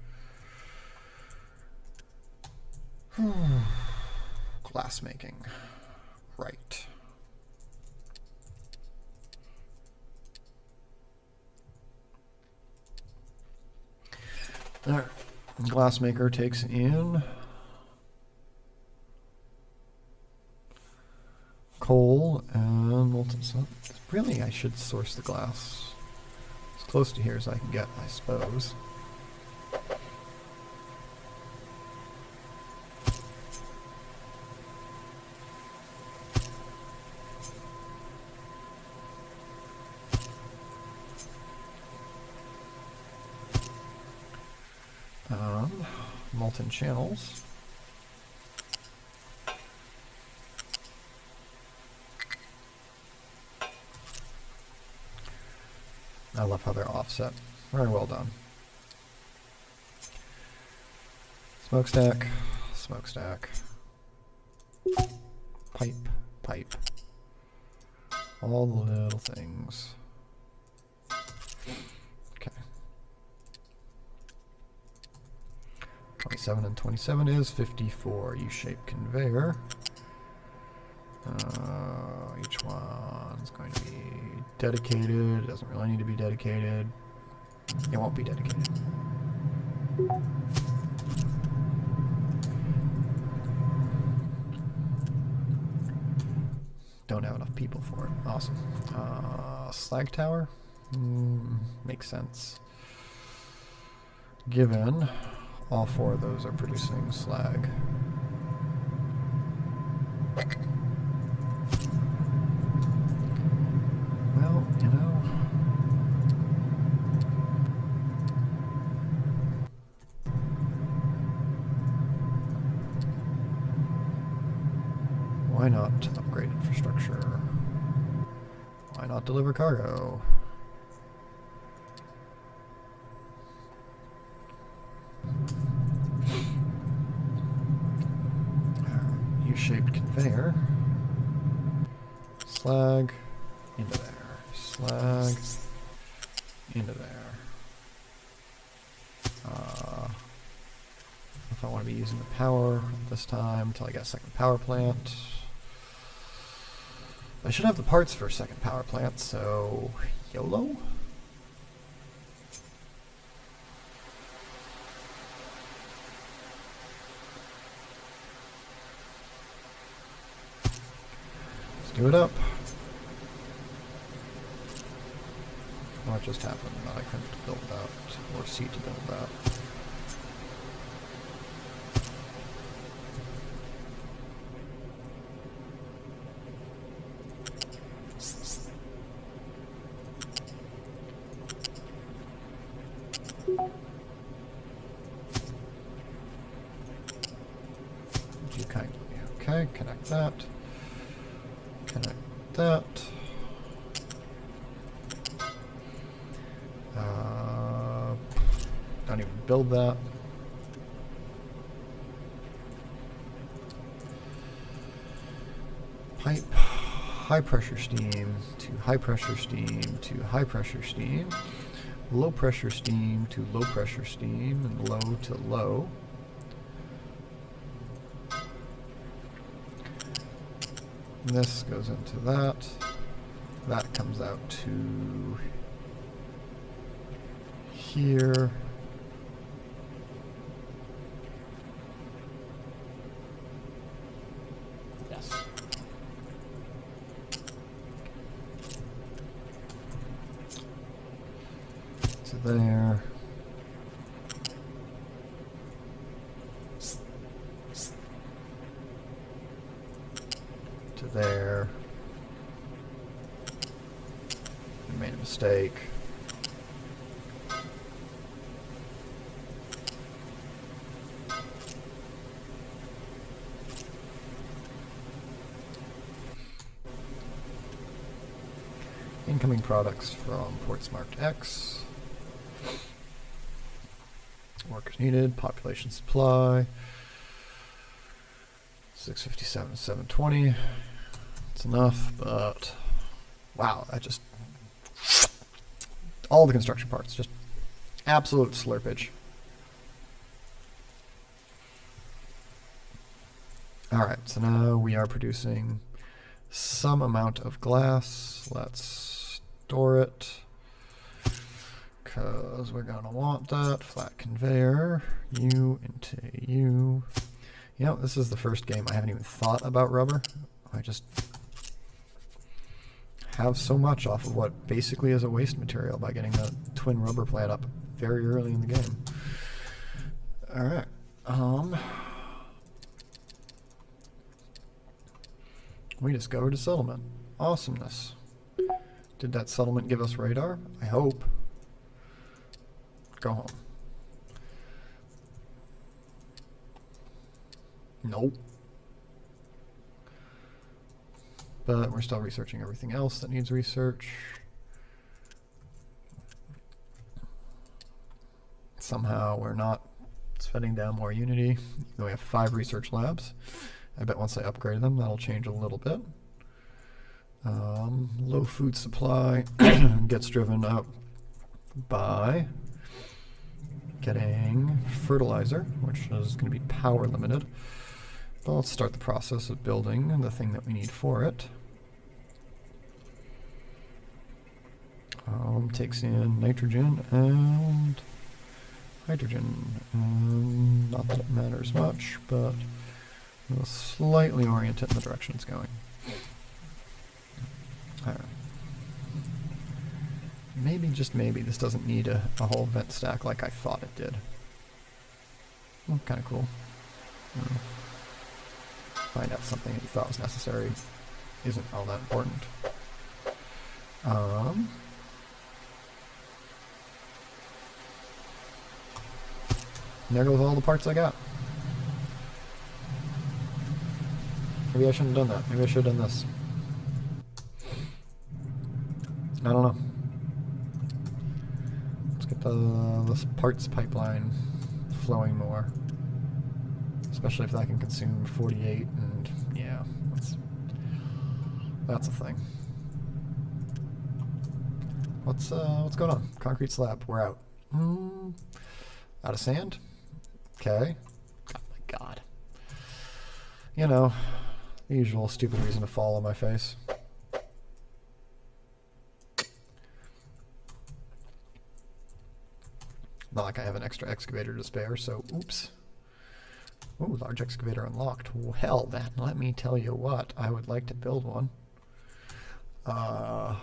Glass making. Right. Alright. Glassmaker takes in coal and molten salt. Really, I should source the glass as close to here as I can get, I suppose. Molten channels. I love how they're offset. Very well done. Smokestack, smokestack. Pipe, pipe. All the little things. Okay. 27 and 27 is 54 U-shaped conveyor. Each one's going to be dedicated. It doesn't really need to be dedicated. It won't be dedicated. Don't have enough people for it. Awesome. Slag tower? Makes sense. Given all four of those are producing slag. Well, you know, why not upgrade infrastructure? Why not deliver cargo? U-shaped conveyor. slag into there. Slag into there. If I want to be using the power this time until I get a second power plant. I should have the parts for a second power plant, so YOLO. Let's do it up. What just happened that I couldn't build that, or see to build that? You kindly. Okay, connect that. Connect that. Don't even build that. Pipe, high pressure steam to high pressure steam to high pressure steam, low pressure steam to low pressure steam, and low to low. This goes into that. That comes out to here. Yes. To there. To there. I made a mistake. Incoming products from ports marked X. Workers needed. Population supply. 657, 720. It's enough, but wow, that just all the construction parts, just absolute slurpage. Alright, so now we are producing some amount of glass. Let's store it, because we're going to want that. Flat conveyor, U into U. You know, this is the first game I haven't even thought about rubber. I just have so much off of what basically is a waste material by getting the twin rubber plant up very early in the game. Alright. We discovered a settlement. Awesomeness. Did that settlement give us radar? I hope. Go home. Nope. But we're still researching everything else that needs research. Somehow we're not spending down more Unity. We have 5 research labs. I bet once I upgrade them, that'll change a little bit. Low food supply gets driven up by getting fertilizer, which is going to be power limited. But let's start the process of building the thing that we need for it. Takes in nitrogen and hydrogen. Not that it matters much, but we'll slightly orient it in the direction it's going. Alright. Maybe, just maybe, this doesn't need a whole vent stack like I thought it did. Well, kind of cool. Find out something that you thought was necessary isn't all that important. And there goes all the parts I got. Maybe I shouldn't have done that. Maybe I should have done this. I don't know. Let's get this parts pipeline flowing more. Especially if that can consume 48, and yeah, that's a thing. What's going on? Concrete slab. We're out. Out of sand? Okay. Oh my god. You know, the usual stupid reason to fall on my face. Not like I have an extra excavator to spare, so oops. Ooh, large excavator unlocked. Well, then, let me tell you what. I would like to build one. But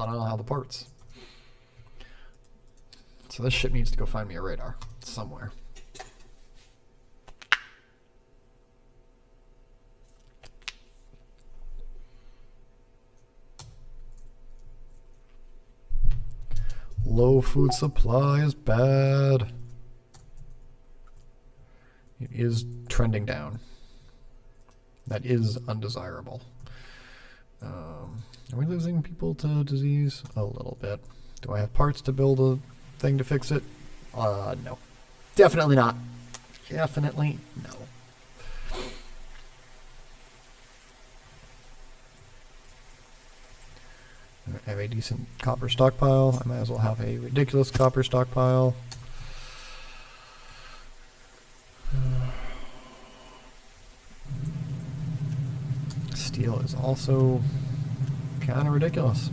I don't have the parts. So this ship needs to go find me a radar somewhere. Low food supply is bad. It is trending down. That is undesirable. Are we losing people to disease? A little bit. Do I have parts to build a thing to fix it? No. Definitely not. Definitely no. I have a decent copper stockpile. I might as well have a ridiculous copper stockpile. Steel is also kind of ridiculous.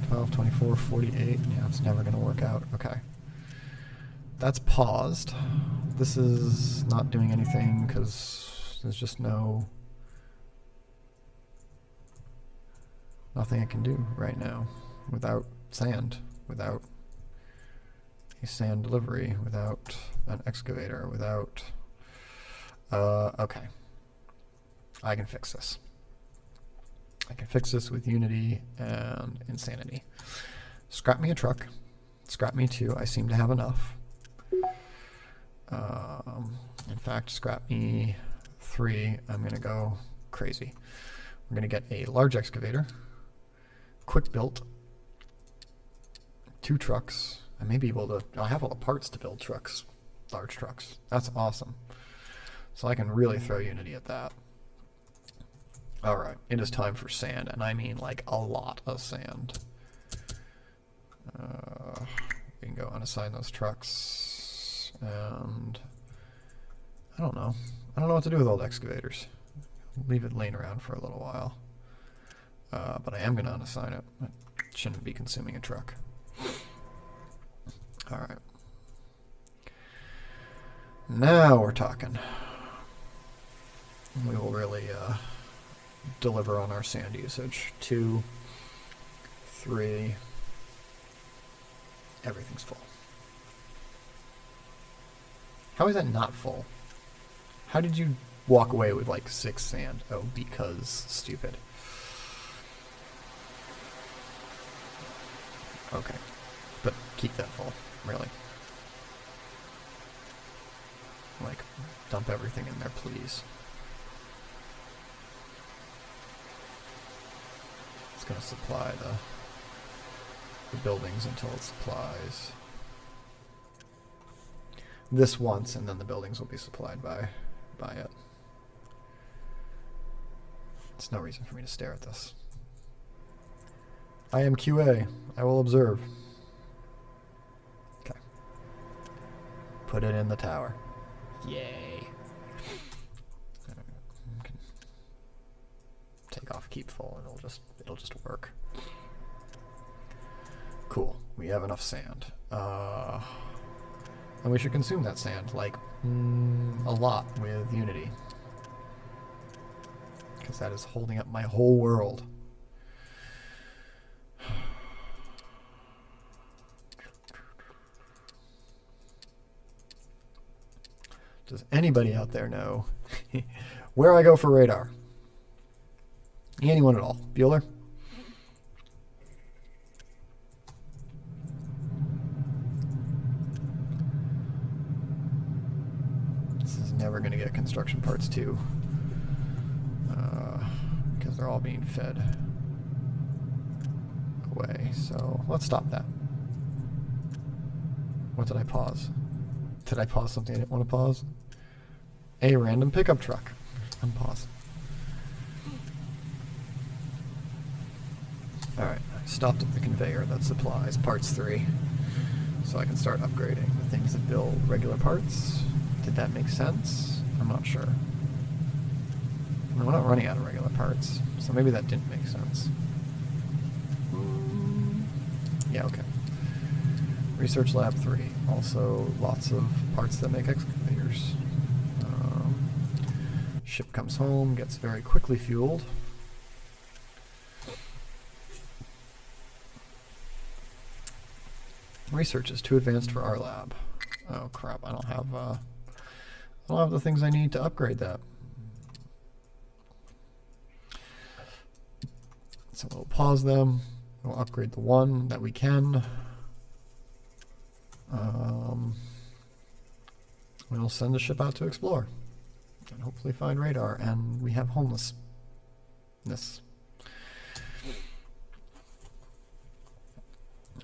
$12, $24, $48. Yeah, it's never going to work out. Okay. That's paused. This is not doing anything because there's just nothing I can do right now without sand, without a sand delivery, without an excavator, without... okay. I can fix this. I can fix this with Unity and Insanity. Scrap me a truck. Scrap me 2. I seem to have enough. In fact, scrap me 3. I'm going to go crazy. We're going to get a large excavator, quick built, 2 trucks. I may be able to... I have all the parts to build trucks, large trucks. That's awesome. So I can really throw Unity at that. Alright, it is time for sand, and I mean like a lot of sand. We can go unassign those trucks, and I don't know. I don't know what to do with old excavators. Leave it laying around for a little while. But I am going to unassign it. It shouldn't be consuming a truck. Alright. Now we're talking. We will really deliver on our sand usage. 2, 3. Everything's full. How is that not full? How did you walk away with like 6 sand? Oh, because stupid. Okay. But keep that full, really. Like, dump everything in there, please. It's going to supply the buildings until it supplies this once, and then the buildings will be supplied by it. There's no reason for me to stare at this. I am QA. I will observe. Okay. Put it in the tower. Yay. Can take off keep full and it'll just work. Cool. We have enough sand. And we should consume that sand, like, a lot with Unity. Because that is holding up my whole world. Does anybody out there know where I go for radar? Anyone at all? Bueller? This is never going to get construction parts 2. Because they're all being fed away. So let's stop that. What did I pause? Did I pause something I didn't want to pause? A random pickup truck. Unpause. Alright, I stopped at the conveyor that supplies parts 3. So I can start upgrading the things that build regular parts. Did that make sense? I'm not sure. No, we're not running out of regular parts, so maybe that didn't make sense. Yeah, okay. Research Lab 3. Also lots of parts that make excavators. Ship comes home, gets very quickly fueled. Research is too advanced for our lab. Oh crap, I don't have the things I need to upgrade that. So we'll pause them. We'll upgrade the one that we can. We'll send the ship out to explore and hopefully find radar. And we have homelessness.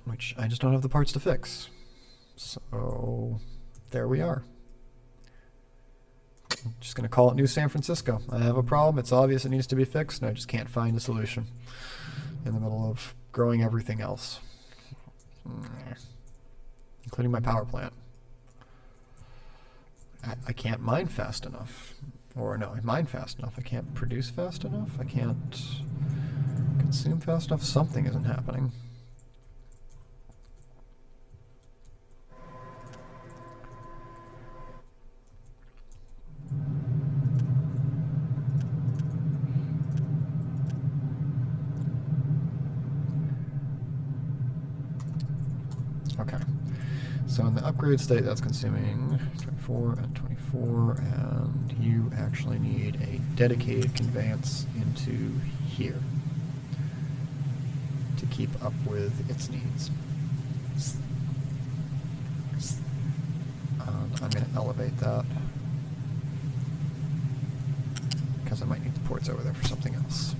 Which I just don't have the parts to fix. So there we are. I'm just going to call it New San Francisco. I have a problem. It's obvious it needs to be fixed, and I just can't find a solution in the middle of growing everything else, including my power plant. I can't mine fast enough. Or no, I mine fast enough. I can't produce fast enough. I can't consume fast enough. Something isn't happening. Okay. So in the upgrade state, that's consuming 24 and 24, and you actually need a dedicated conveyance into here to keep up with its needs. And I'm going to elevate that because I might need the ports over there for something else.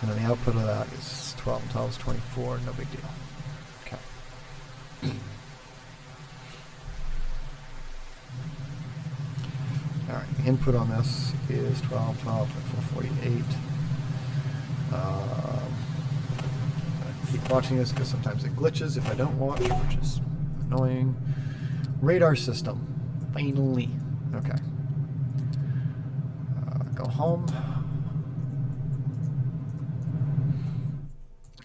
And then the output of that is 12 and 12 is 24, no big deal. Okay. Alright, the input on this is 12, 12, 24, 48. I keep watching this because sometimes it glitches if I don't watch, which is annoying. Radar system. Finally. Okay. Go home.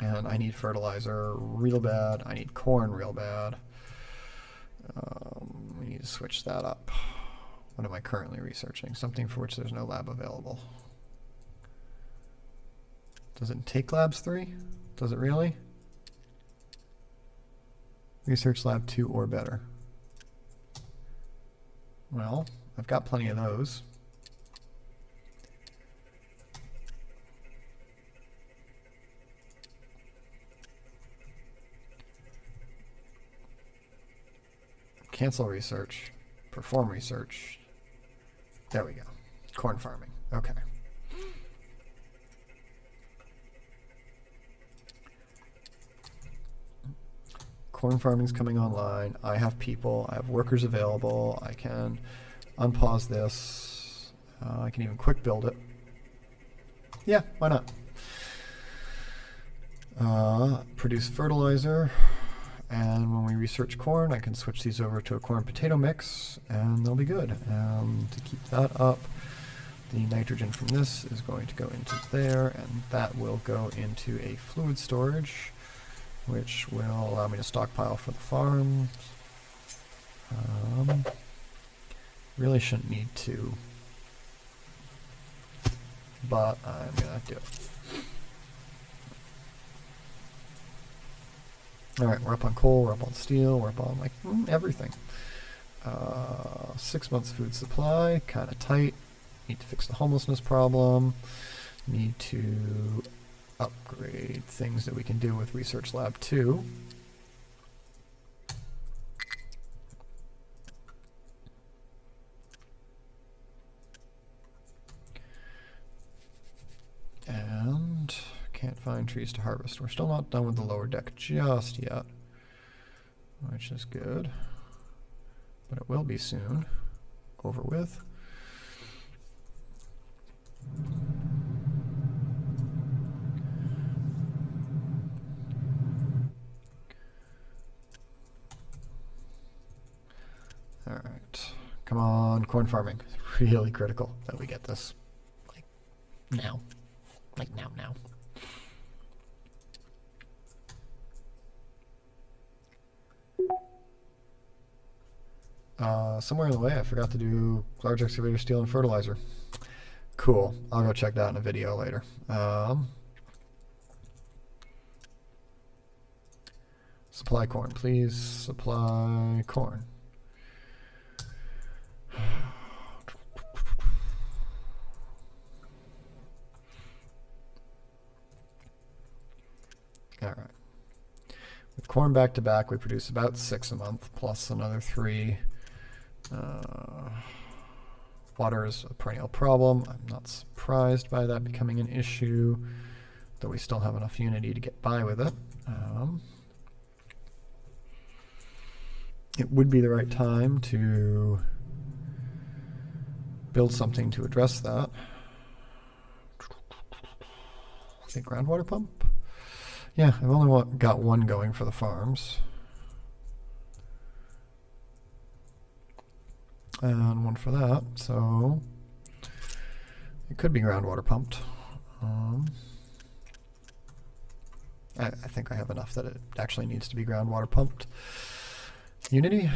And I need fertilizer real bad. I need corn real bad. We need to switch that up. What am I currently researching? Something for which there's no lab available. Does it take labs 3? Does it really? Research lab 2 or better. Well, I've got plenty of those. Cancel research, perform research. There we go. Corn farming. Okay. Corn farming's coming online. I have people. I have workers available. I can unpause this. I can even quick build it. Yeah, why not? Produce fertilizer. And when we research corn, I can switch these over to a corn-potato mix, and they'll be good. To keep that up, the nitrogen from this is going to go into there, and that will go into a fluid storage, which will allow me to stockpile for the farm. Really shouldn't need to, but I'm going to do it. Alright, we're up on coal, we're up on steel, we're up on like everything. 6 months food supply, kind of tight. Need to fix the homelessness problem. Need to upgrade things that we can do with Research Lab 2. And can't find trees to harvest. We're still not done with the lower deck just yet, which is good, but it will be soon over with. All right, come on, corn farming. It's really critical that we get this, like, now. Like, now. Somewhere in the way, I forgot to do large excavator, steel, and fertilizer. Cool. I'll go check that in a video later. Supply corn, please. Supply corn. All right. With corn back to back, we produce about 6 a month, plus another 3. Water is a perennial problem. I'm not surprised by that becoming an issue, though we still have enough unity to get by with it. It would be the right time to build something to address that. I think groundwater pump? Yeah, I've only got one going for the farms. And one for that, so it could be groundwater pumped. I think I have enough that it actually needs to be groundwater pumped. Unity,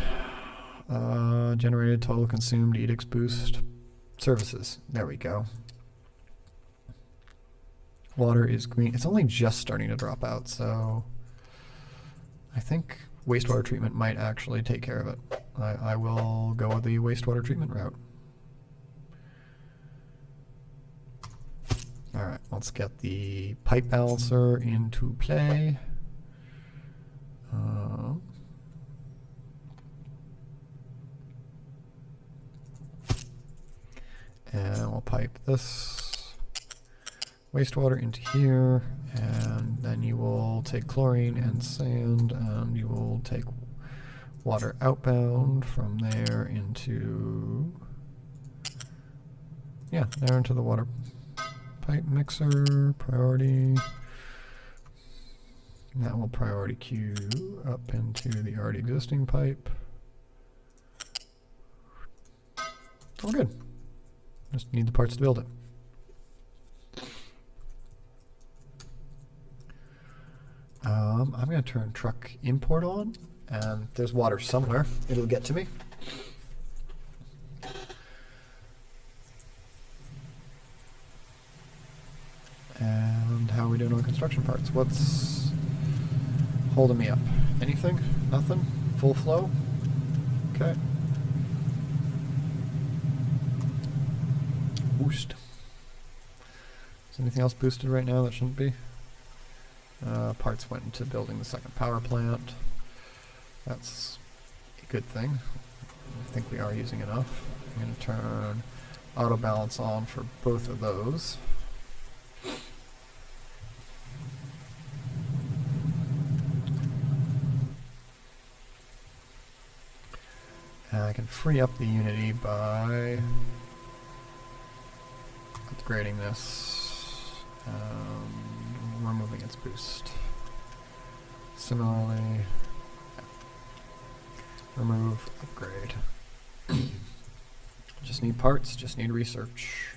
generated, total consumed, edicts boost, services. There we go. Water is green. It's only just starting to drop out, so I think wastewater treatment might actually take care of it. I will go with the wastewater treatment route. All right, let's get the pipe balancer into play. And we'll pipe this wastewater into here, and then you will take chlorine and sand, and you will take water outbound from there into, yeah, there into the water pipe mixer, priority. And that will priority queue up into the already existing pipe. All good. Just need the parts to build it. I'm going to turn truck import on, and there's water somewhere. It'll get to me. And how are we doing on construction parts? What's holding me up? Anything? Nothing? Full flow? Okay. Boost. Is anything else boosted right now that shouldn't be? Parts went into building the second power plant. That's a good thing. I think we are using enough. I'm going to turn auto balance on for both of those. And I can free up the unity by upgrading this and removing its boost. Similarly, remove, upgrade. Just need parts, just need research.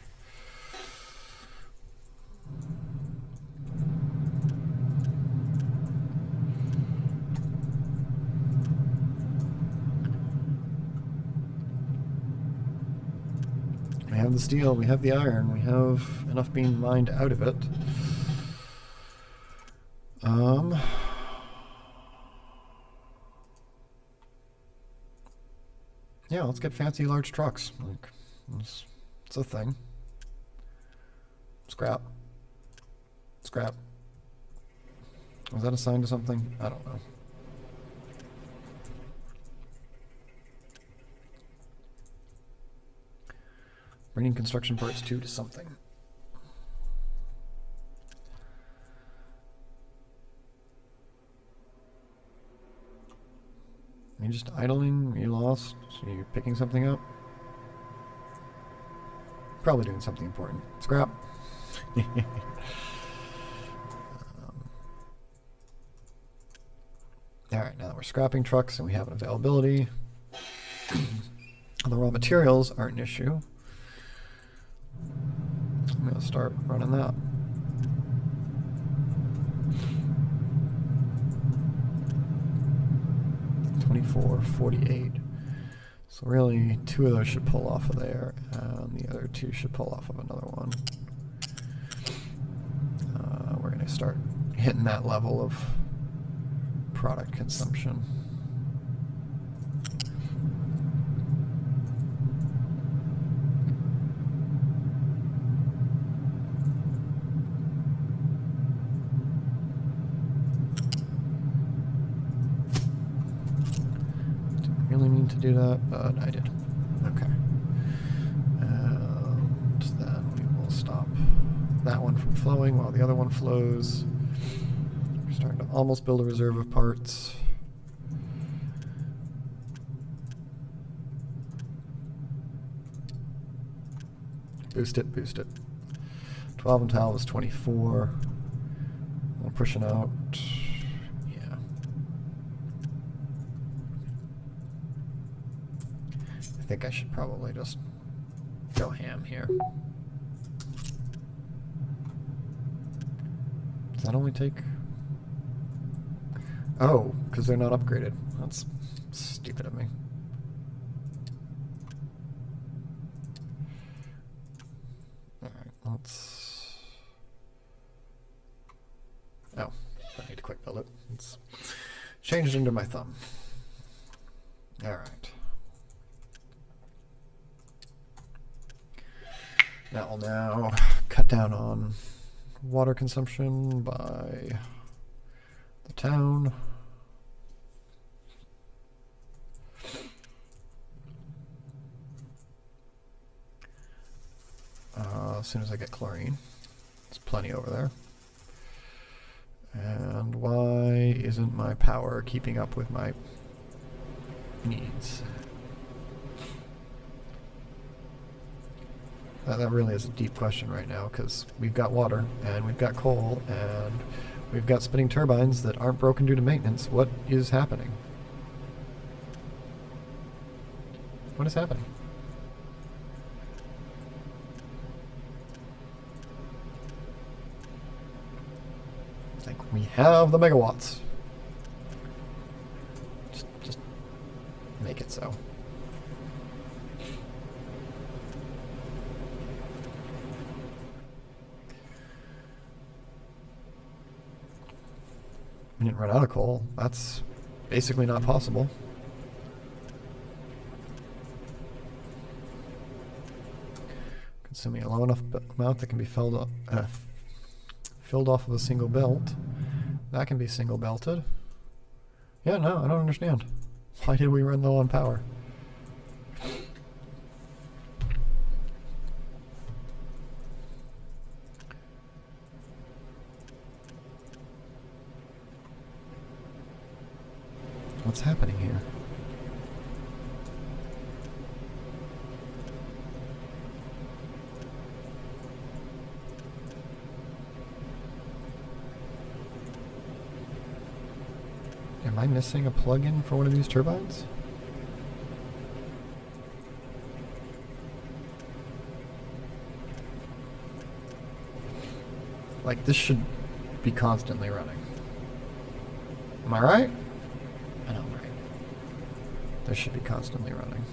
We have the steel, we have the iron, we have enough being mined out of it. Yeah, let's get fancy large trucks. Like, it's a thing. Scrap. Scrap. Was that assigned to something? I don't know. Bringing construction parts 2 to something. Are you just idling? Are you lost? Are you picking something up? Probably doing something important. Scrap. Alright, now that we're scrapping trucks and we have an availability, the raw materials aren't an issue. I'm going to start running that. $24.48. So really, 2 of those should pull off of there, and the other 2 should pull off of another one. We're going to start hitting that level of product consumption. Didn't really mean to do that, but I did. Okay. And then we will stop that one from flowing while the other one flows. We're starting to almost build a reserve of parts. Boost it, boost it. 12 and 12 is 24. We're pushing out. Yeah. I think I should probably just go ham here. Does that only take... Oh, because they're not upgraded. That's stupid of me. Alright, let's... Oh, I need to quick build it. Let's change it into my thumb. Alright. That will now cut down on water consumption by the town. As soon as I get chlorine. There's plenty over there. And why isn't my power keeping up with my needs? That really is a deep question right now, because we've got water, and we've got coal, and we've got spinning turbines that aren't broken due to maintenance. What is happening? What is happening? I think we have the megawatts. Just make it so. We didn't run out of coal. That's basically not possible. Consuming a low enough amount that can be filled off of a single belt. That can be single belted. Yeah, no, I don't understand. Why did we run low on power? What's happening here? Am I missing a plug-in for one of these turbines? Like, this should be constantly running. Am I right? I know I'm right. This should be constantly running.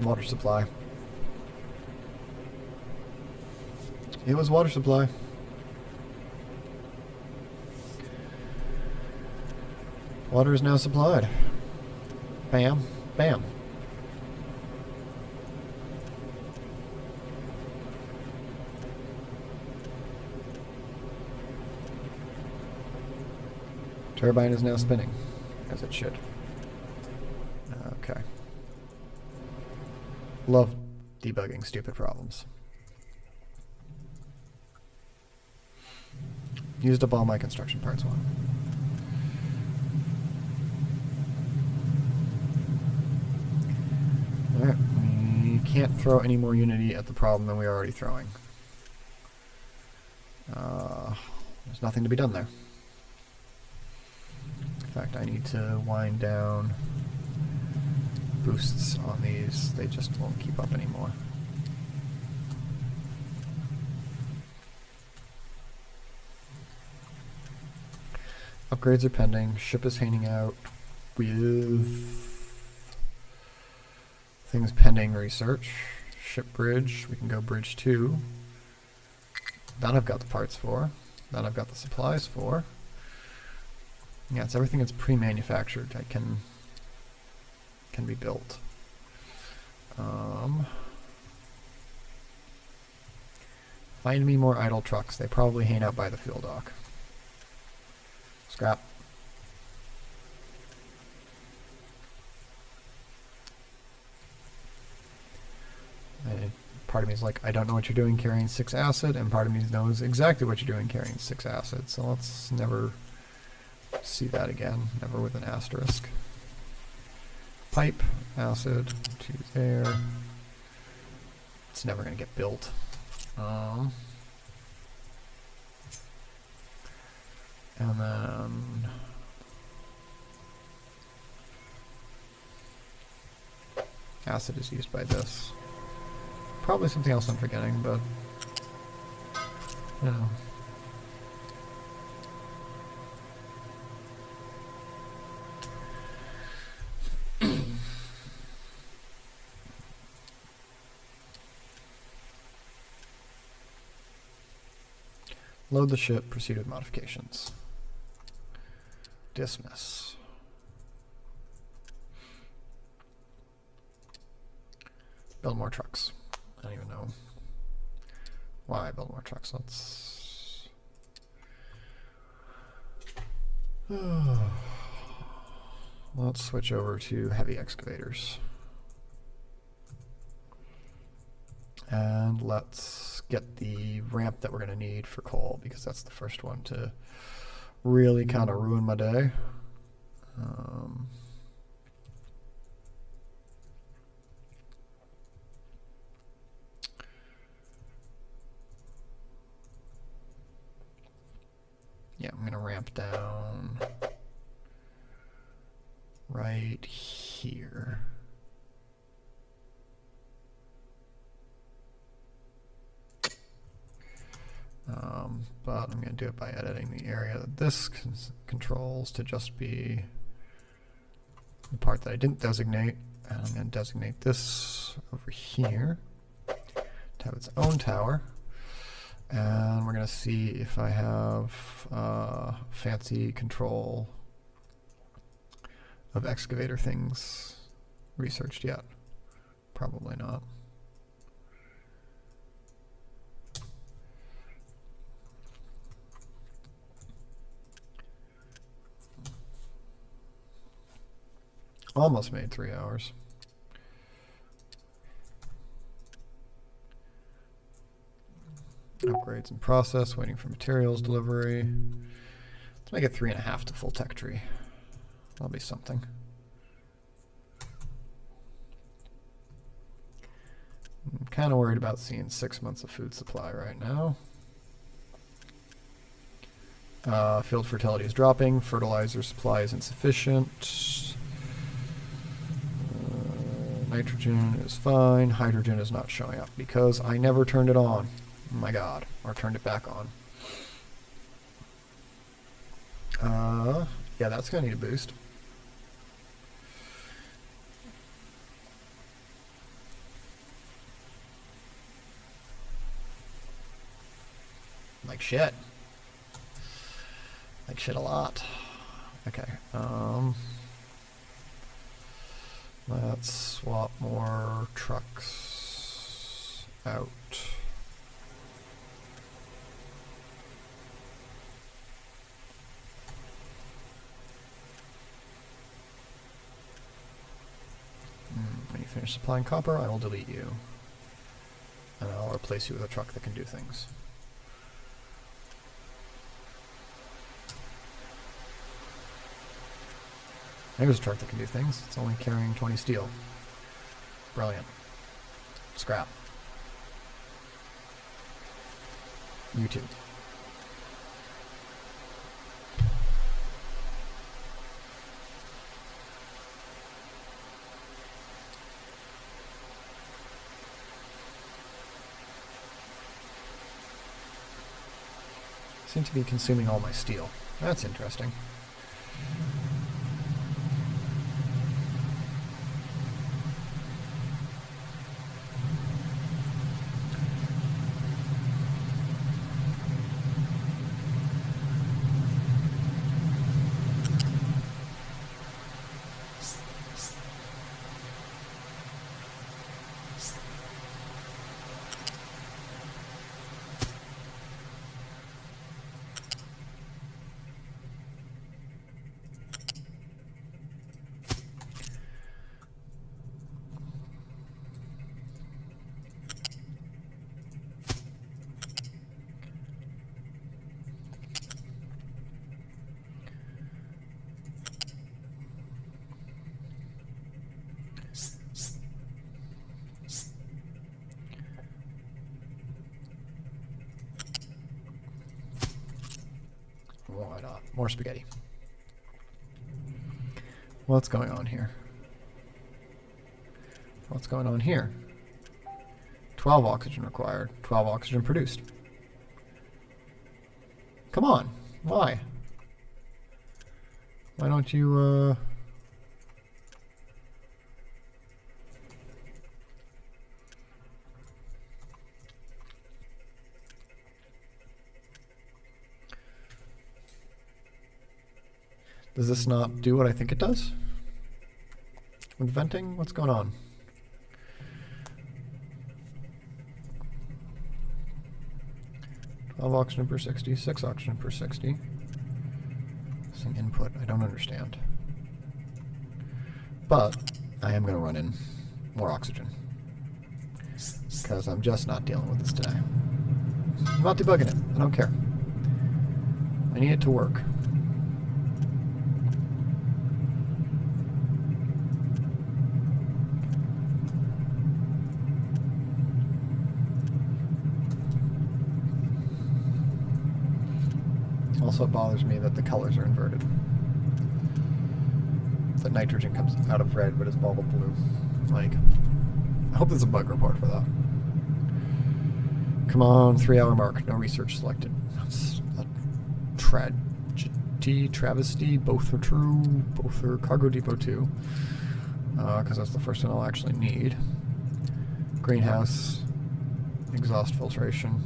Water supply. It was water supply. Water is now supplied. Bam. Bam. Turbine is now spinning, as it should. Okay. Love debugging stupid problems. Used up all my construction parts one. Alright, we can't throw any more Unity at the problem than we are already throwing. There's nothing to be done there. In fact, I need to wind down boosts on these. They just won't keep up anymore. Upgrades are pending. Ship is hanging out with things pending research. Ship bridge. We can go bridge 2. That I've got the parts for. That I've got the supplies for. Yeah, it's everything that's pre-manufactured. I can be built. Find me more idle trucks. They probably hang out by the fuel dock. Scrap. Part of me is like, I don't know what you're doing carrying 6 acid, and part of me knows exactly what you're doing carrying 6 acid. So let's never see that again. Never with an asterisk. Pipe, acid, to there. It's never going to get built. And then acid is used by this. Probably something else I'm forgetting, but you know. Load the ship, proceed with modifications. Dismiss. Build more trucks. I don't even know why I build more trucks. Let's switch over to heavy excavators. And let's get the ramp that we're going to need for coal, because that's the first one to really kind of ruin my day. Yeah, I'm going to ramp down right here. But I'm going to do it by editing the area that this controls to just be the part that I didn't designate. And I'm going to designate this over here to have its own tower. And we're going to see if I have fancy control of excavator things researched yet. Probably not. Almost made 3 hours. Upgrades in process, waiting for materials delivery. Let's make it 3.5 to full tech tree. That'll be something. I'm kind of worried about seeing 6 months of food supply right now. Field fertility is dropping. Fertilizer supply is insufficient. Nitrogen is fine. Hydrogen is not showing up because I never turned it on. Oh my god. Or turned it back on. Yeah, that's going to need a boost. Like shit. Like shit a lot. Okay. Let's swap more trucks out. When you finish finish supplying copper, I will delete you. And I'll replace you with a truck that can do things. There's a truck that can do things. It's only carrying 20 steel. Brilliant. Scrap. You too. Seem to be consuming all my steel. That's interesting. Why not? More spaghetti. What's going on here? What's going on here? 12 oxygen required. 12 oxygen produced. Come on. Why? Why don't you, Does this not do what I think it does? With venting? What's going on? Twelve oxygen per 60, 6 oxygen per 60. Missing input, I don't understand. But I am going to run in more oxygen. Because I'm just not dealing with this today. I'm not debugging it, I don't care. I need it to work. Also, it bothers me that the colors are inverted. The nitrogen comes out of red, but it's bubble blue. Like, I hope there's a bug report for that. Come on, 3-hour mark. No research selected. That's a tragedy, travesty. Both are true. Both are cargo depot 2. Because that's the first one I'll actually need. Greenhouse, exhaust filtration.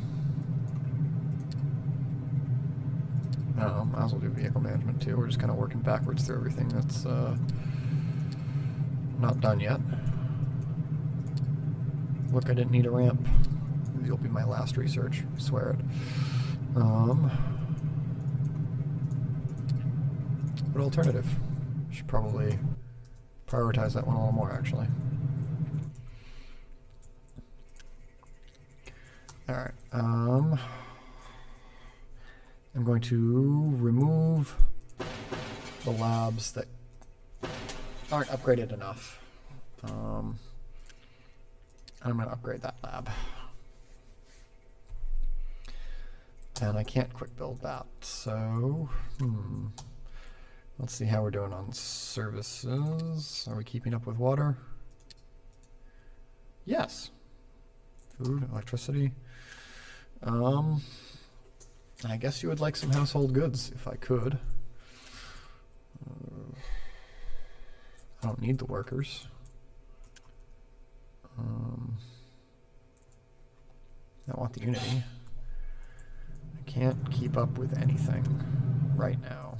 Might as well do vehicle management too. We're just kind of working backwards through everything that's not done yet. Look, I didn't need a ramp. You'll be my last research, I swear it. What alternative? Should probably prioritize that one a little more, actually. Alright, I'm going to remove the labs that aren't upgraded enough. I'm going to upgrade that lab. And I can't quick build that, so let's see how we're doing on services. Are we keeping up with water? Yes. Food, electricity. I guess you would like some household goods, if I could. I don't need the workers. I want the Unity. I can't keep up with anything right now.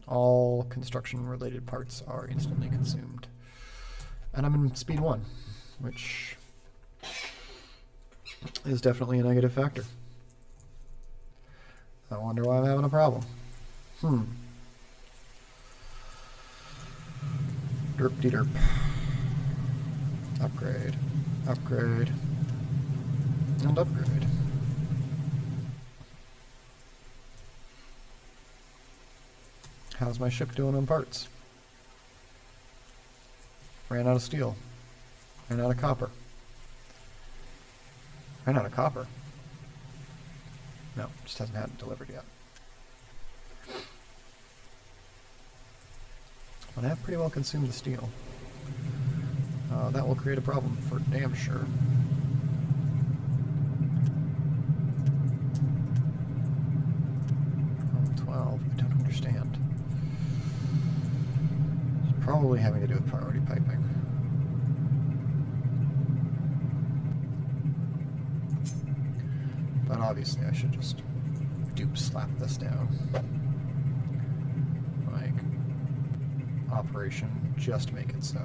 All construction-related parts are instantly consumed. And I'm in speed 1, which is definitely a negative factor. I wonder why I'm having a problem. Derp-de-derp. Upgrade. Upgrade. And upgrade. How's my ship doing on parts? Ran out of steel. Ran out of copper. Ran out of copper. No, just hasn't had it delivered yet. But I have pretty well consumed the steel. That will create a problem for damn sure. Oh, 12, I don't understand. It's probably having to do with priority piping. But obviously I should just dupe slap this down. Like, operation, just make it so.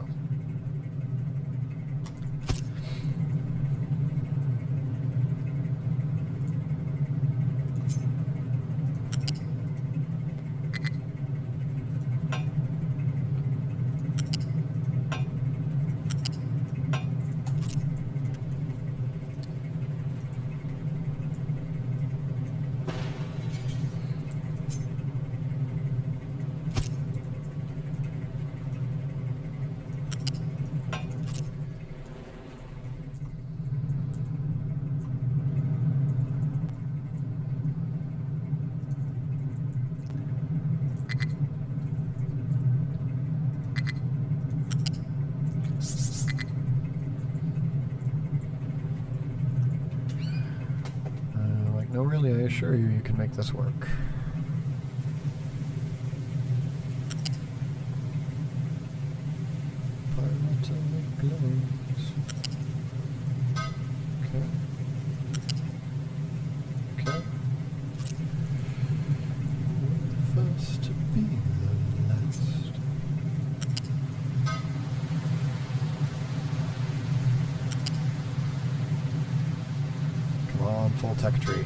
No, really, I assure you, you can make this work. Okay. Okay. The first to be the last. Come on, full tech tree.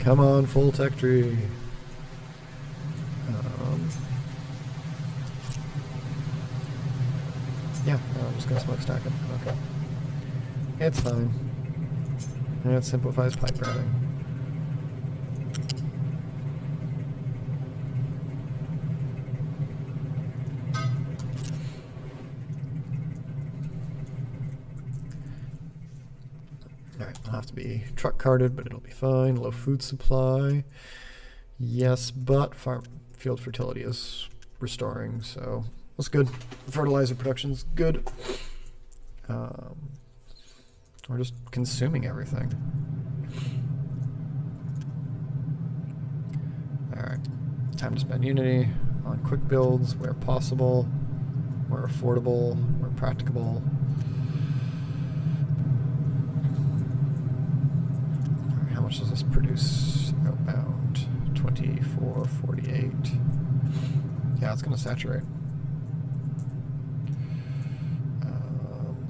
Come on, full tech tree. Yeah, no, I'm just gonna smokestack it. Okay. It's fine. And it simplifies pipe routing. Alright, I'll have to be truck carted, but it'll be fine. Low food supply. Yes, but farm field fertility is restoring, so that's good. Fertilizer production's good. We're just consuming everything. Alright, time to spend Unity on quick builds where possible, where affordable, where practicable. Alright, how much does this produce outbound? 2448. Yeah, it's going to saturate.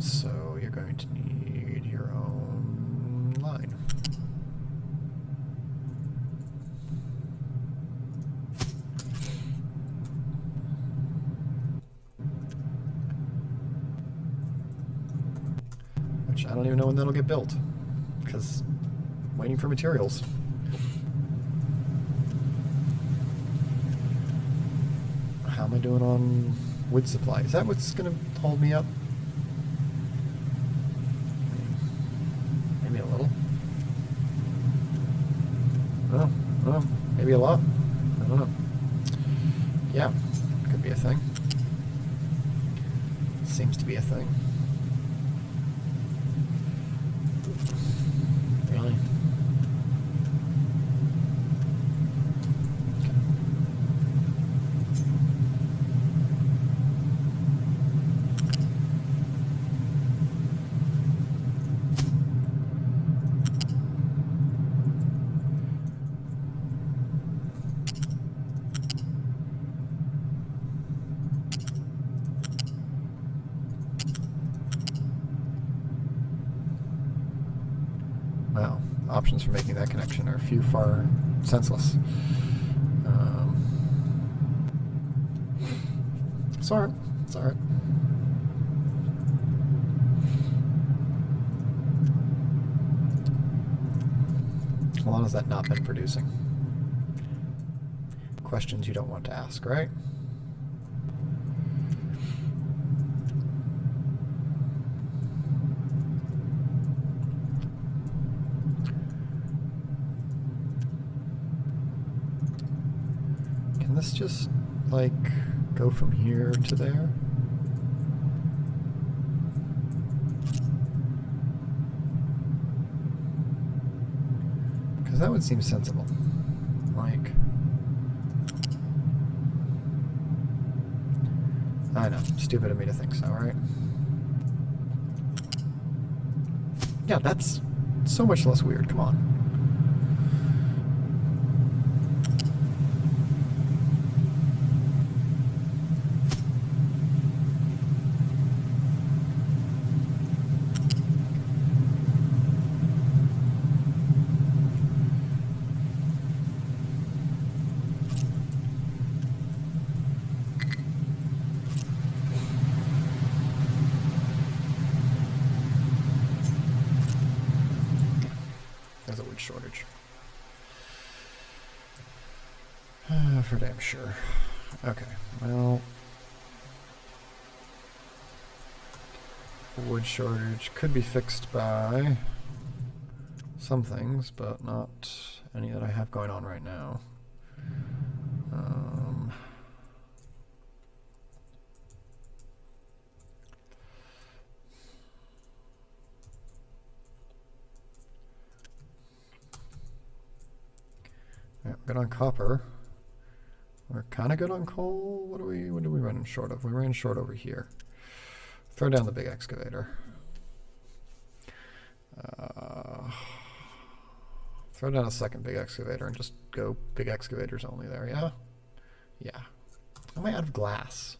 So you're going to need your own line. Which I don't even know when that'll get built, because waiting for materials. How am I doing on wood supply? Is that what's going to hold me up? Maybe a little. Oh, maybe a lot. I don't know. Yeah, could be a thing. Seems to be a thing. Really? Wow, options for making that connection are few, far senseless. It's alright. It's alright. How long has that not been producing? Questions you don't want to ask, right? Can this just, like, go from here to there? Because that would seem sensible. Like, I know, stupid of me to think so, right? Yeah, that's so much less weird, come on. There's a wood shortage. For damn sure. Okay, well... wood shortage could be fixed by some things, but not any that I have going on right now. Yeah, good on copper. We're kind of good on coal. What are we running short of? We ran short over here. Throw down the big excavator. Throw down a second big excavator and just go big excavators only there, yeah? Yeah. Am I out of glass?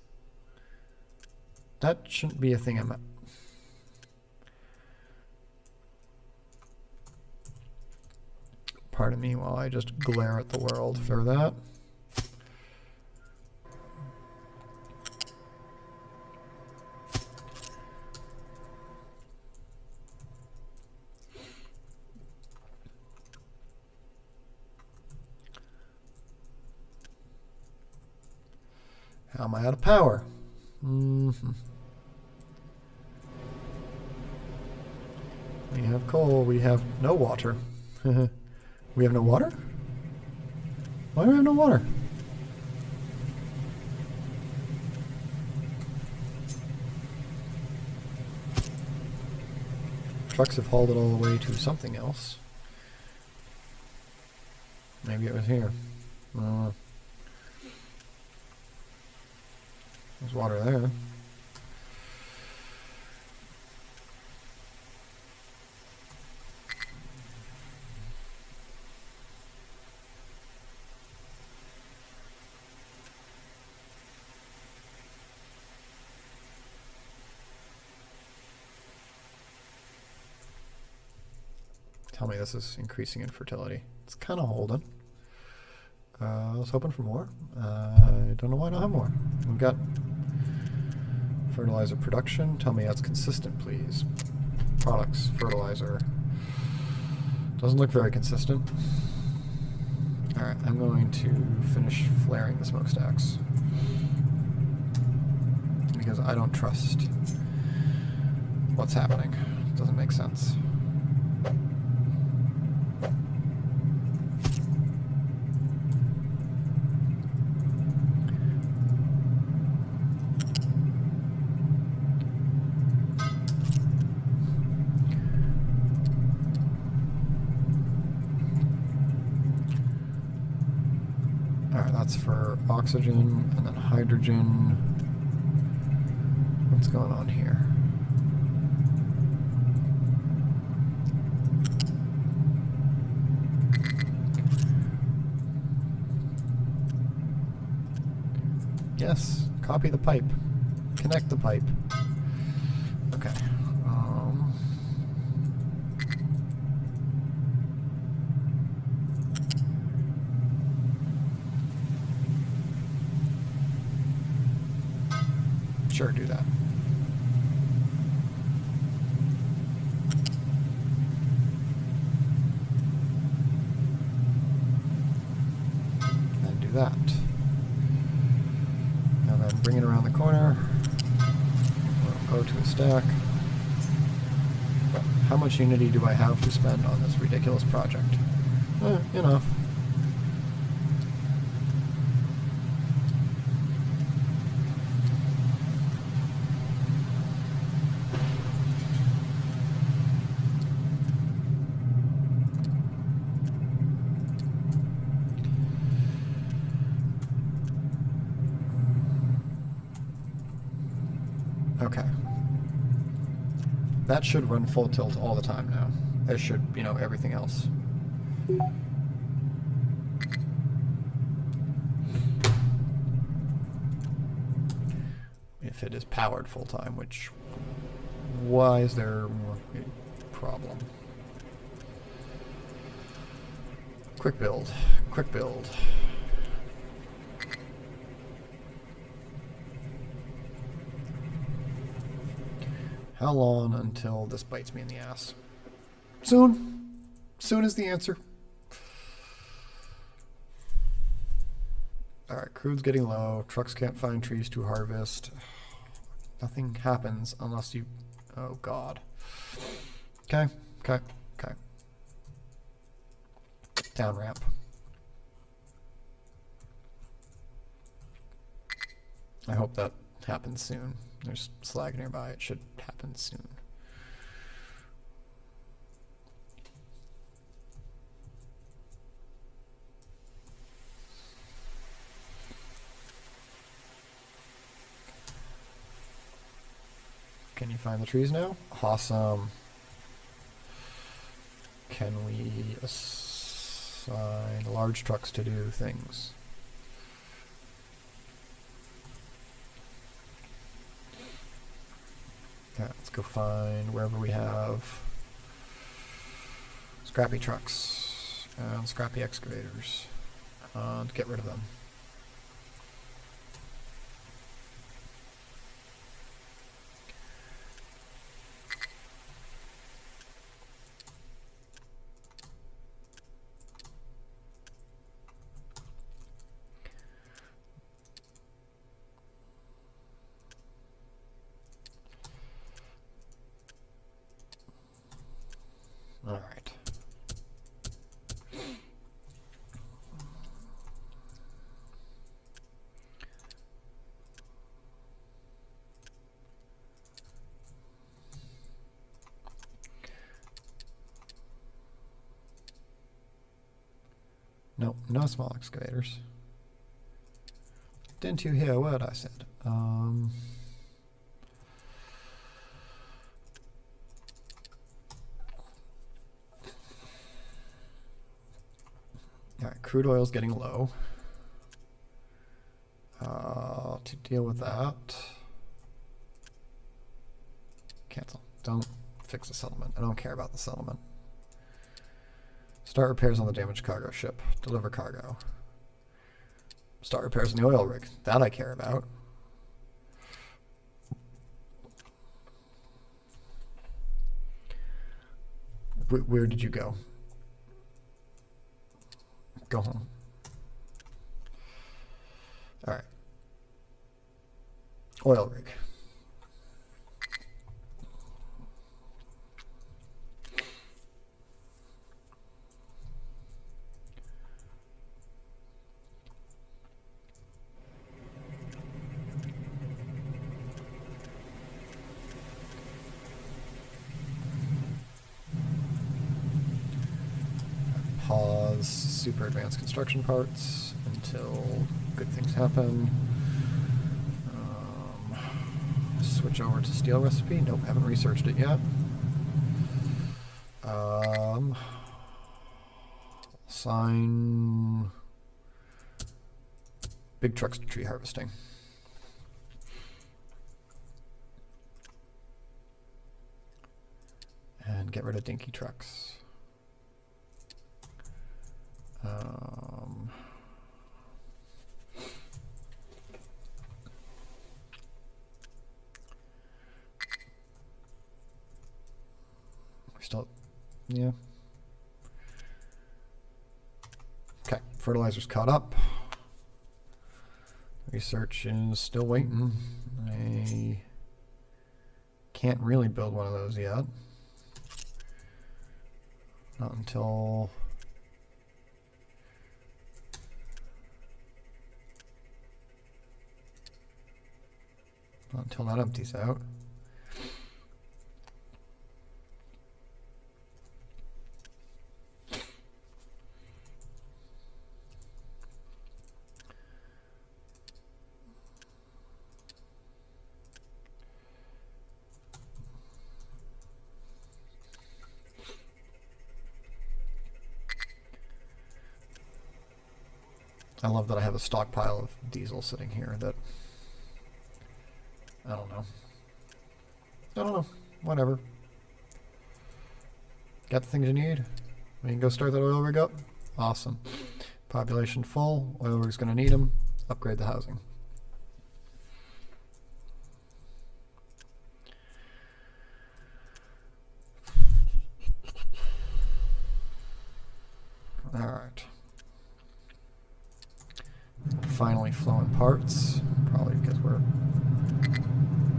That shouldn't be a thing I'm... Pardon me while I just glare at the world for that. How am I out of power? Mm-hmm. We have coal, we have no water. We have no water? Why do we have no water? Trucks have hauled it all the way to something else. Maybe it was here. There's water there. Tell me this is increasing in fertility. It's kind of holding. I was hoping for more. I don't know why I don't have more. We've got fertilizer production. Tell me that's consistent, please. Products, fertilizer. Doesn't look very consistent. Alright, I'm going to finish flaring the smokestacks. Because I don't trust what's happening. It doesn't make sense. That's for oxygen and then hydrogen. What's going on here? Yes, copy the pipe. Connect the pipe. Okay. Sure, do that. that. And then bring it around the corner. We'll go to a stack. How much Unity do I have to spend on this ridiculous project? Enough. Okay. That should run full tilt all the time now. As should, everything else. If it is powered full time, which... Why is there a problem? Quick build. Quick build. How long until this bites me in the ass? Soon. Soon is the answer. Alright, crude's getting low. Trucks can't find trees to harvest. Nothing happens unless you... Oh, God. Okay. Down ramp. I hope that happens soon. There's slag nearby. It should happen soon. Can you find the trees now? Awesome. Can we assign large trucks to do things? Yeah, let's go find wherever we have scrappy trucks and scrappy excavators and get rid of them. All right. Nope, no small excavators. Didn't you hear what I said? Alright, crude oil's getting low. To deal with that, cancel. Don't fix the settlement. I don't care about the settlement. Start repairs on the damaged cargo ship. Deliver cargo. Start repairs on the oil rig. That I care about. Where did you go? Go home. All right. Oil rig. Pause super advanced construction parts until good things happen. Switch over to steel recipe. Nope, haven't researched it yet. Assign big trucks to tree harvesting. And get rid of dinky trucks. Still, yeah. Okay, fertilizer's caught up. Research is still waiting. I can't really build one of those yet. Not until that empties out. I love that I have a stockpile of diesel sitting here that I don't know. Whatever. Got the things you need? We can go start that oil rig up? Awesome. Population full. Oil rig's going to need them. Upgrade the housing. Alright. Finally flowing parts. Probably because we're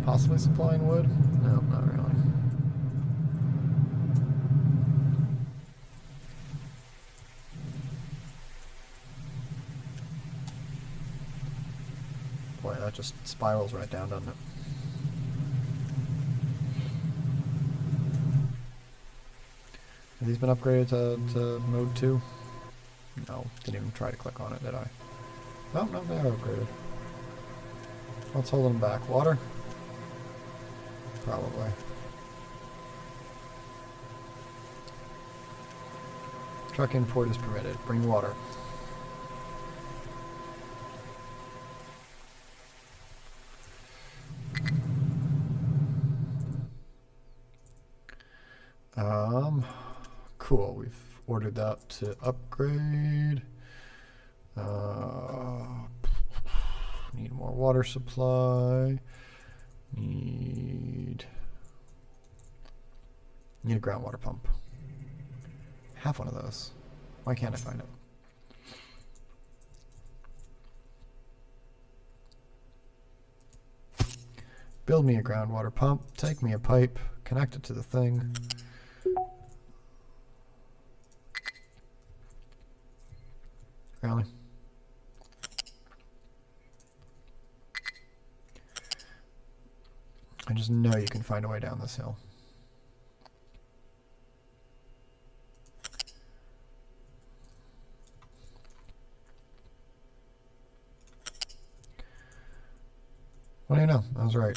possibly supplying wood. No, not really. Boy, that just spirals right down, doesn't it? Have these been upgraded to mode 2? No, didn't even try to click on it, did I? Oh, no, they are upgraded. What's holding them back? Water? Probably. Truck import is permitted. Bring water. Cool. We've ordered that to upgrade. Need more water supply. Need a groundwater pump. Have one of those. Why can't I find it? Build me a groundwater pump. Take me a pipe. Connect it to the thing. Really? I just know you can find a way down this hill. What do you know? I was right.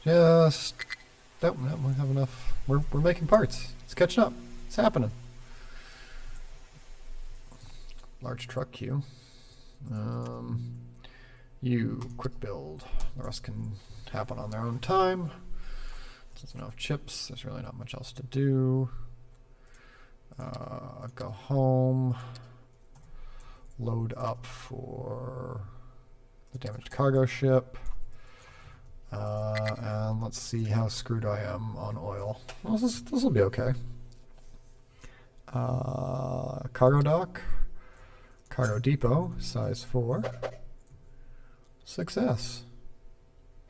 Just nope, we have enough. We're making parts. It's catching up. It's happening. Large truck queue. You quick build. The rest can happen on their own time. There's enough chips. There's really not much else to do. Go home. Load up for the damaged cargo ship. And let's see how screwed I am on oil. Well, this will be okay. Cargo dock. Cargo depot, size 4. Success.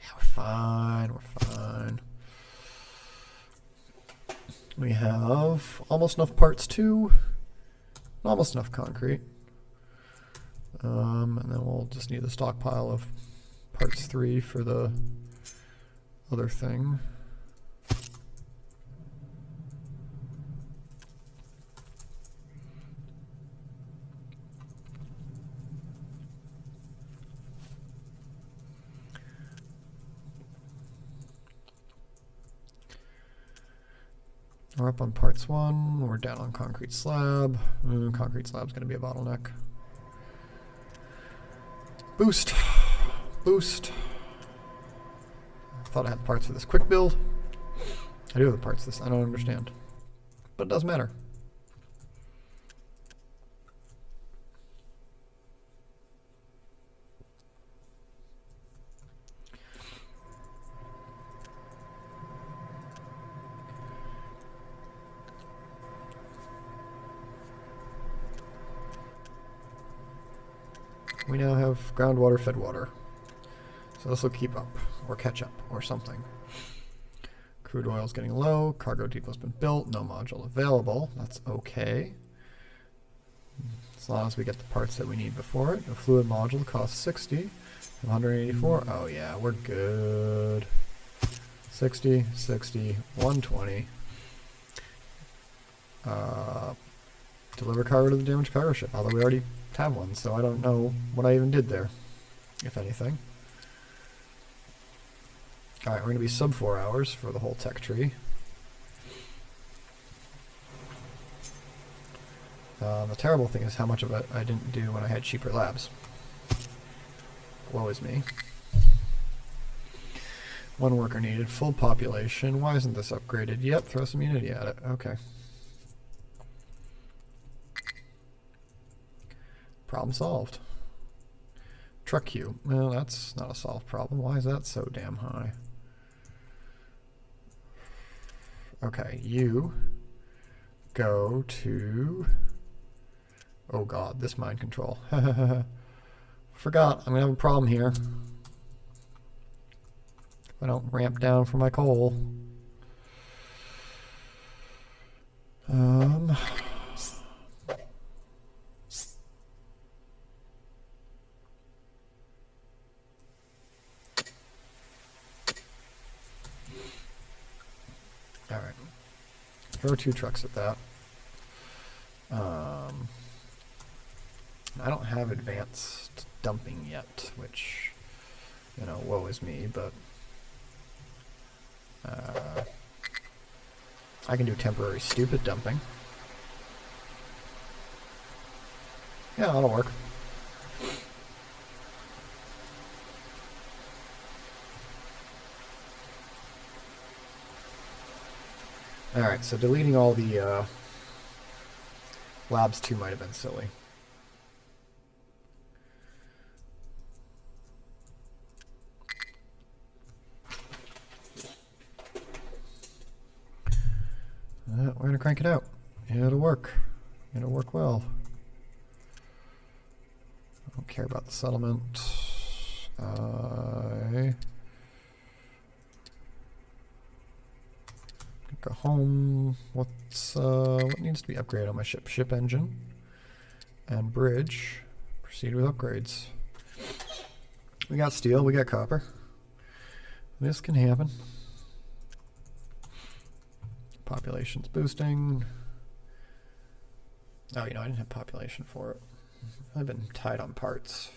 Yeah, we're fine, we're fine. We have almost enough parts 2. Almost enough concrete. And then we'll just need the stockpile of parts 3 for the other thing. We're up on parts 1. We're down on concrete slab. Concrete slab's going to be a bottleneck. Boost. Boost. I thought I had parts for this quick build. I do have the parts for this. I don't understand. But it doesn't matter. we now have groundwater fed water. So this will keep up, or catch up, or something. Crude oil's getting low, cargo depot's been built, no module available. That's okay. As long as we get the parts that we need before it. The fluid module costs 60, 184. Oh yeah, we're good. 60, 60, 120. Deliver cargo to the damaged cargo ship, although we already have one, so I don't know what I even did there, if anything. Alright, we're going to be sub 4 hours for the whole tech tree. The terrible thing is how much of it I didn't do when I had cheaper labs. Woe is me. 1 worker needed, full population. Why isn't this upgraded? Yep, throw some Unity at it. Okay. Problem solved. Truck queue. Well, that's not a solved problem. Why is that so damn high? Okay, you go to... Oh god, this mind control. Forgot, I'm gonna have a problem here. If I don't ramp down for my coal. Alright. Throw 2 trucks at that. I don't have advanced dumping yet, which, you know, woe is me, but I can do temporary stupid dumping. Yeah, that'll work. Alright, so deleting all the labs 2 might have been silly. We're going to crank it out. It'll work. It'll work well. I don't care about the settlement. Go home. What needs to be upgraded on my ship? Ship engine and bridge. Proceed with upgrades. We got steel. We got copper. This can happen. Population's boosting. Oh, you know, I didn't have population for it. I've been tight on parts.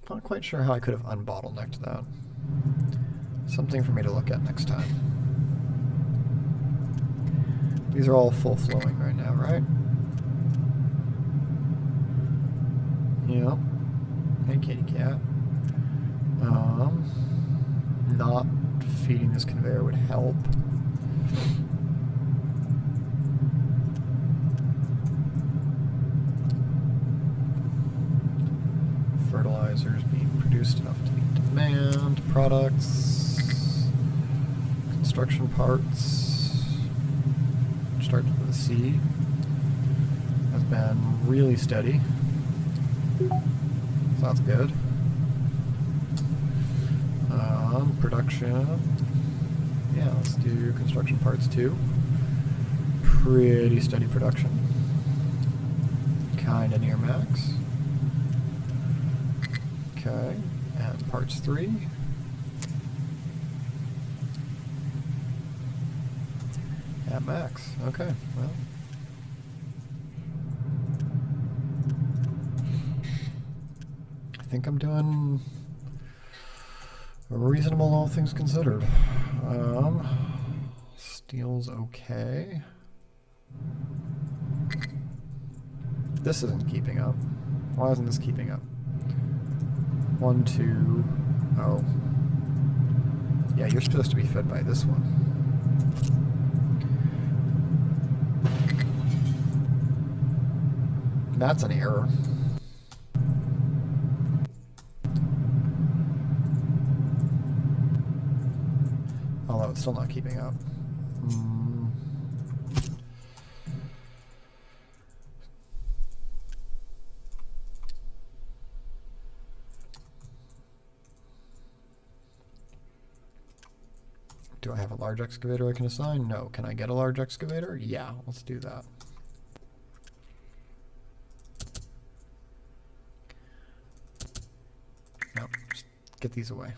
Not quite sure how I could have unbottlenecked that. Something for me to look at next time. These are all full flowing right now, right? Yep. Hey, kitty cat. Not feeding this conveyor would help. Fertilizers being produced enough to meet demand. Products. Construction parts. Start with a C. Has been really steady. So that's good. Production. Yeah, let's do construction parts too. Pretty steady production. Kinda near max. Okay, and parts 3. At max. Okay, well. I think I'm doing reasonable, all things considered. Steel's okay. This isn't keeping up. Why isn't this keeping up? 1, 2. Oh. Yeah, you're supposed to be fed by this one. That's an error. Although it's still not keeping up. Do I have a large excavator I can assign? No. Can I get a large excavator? Yeah, let's do that. No, just get these away.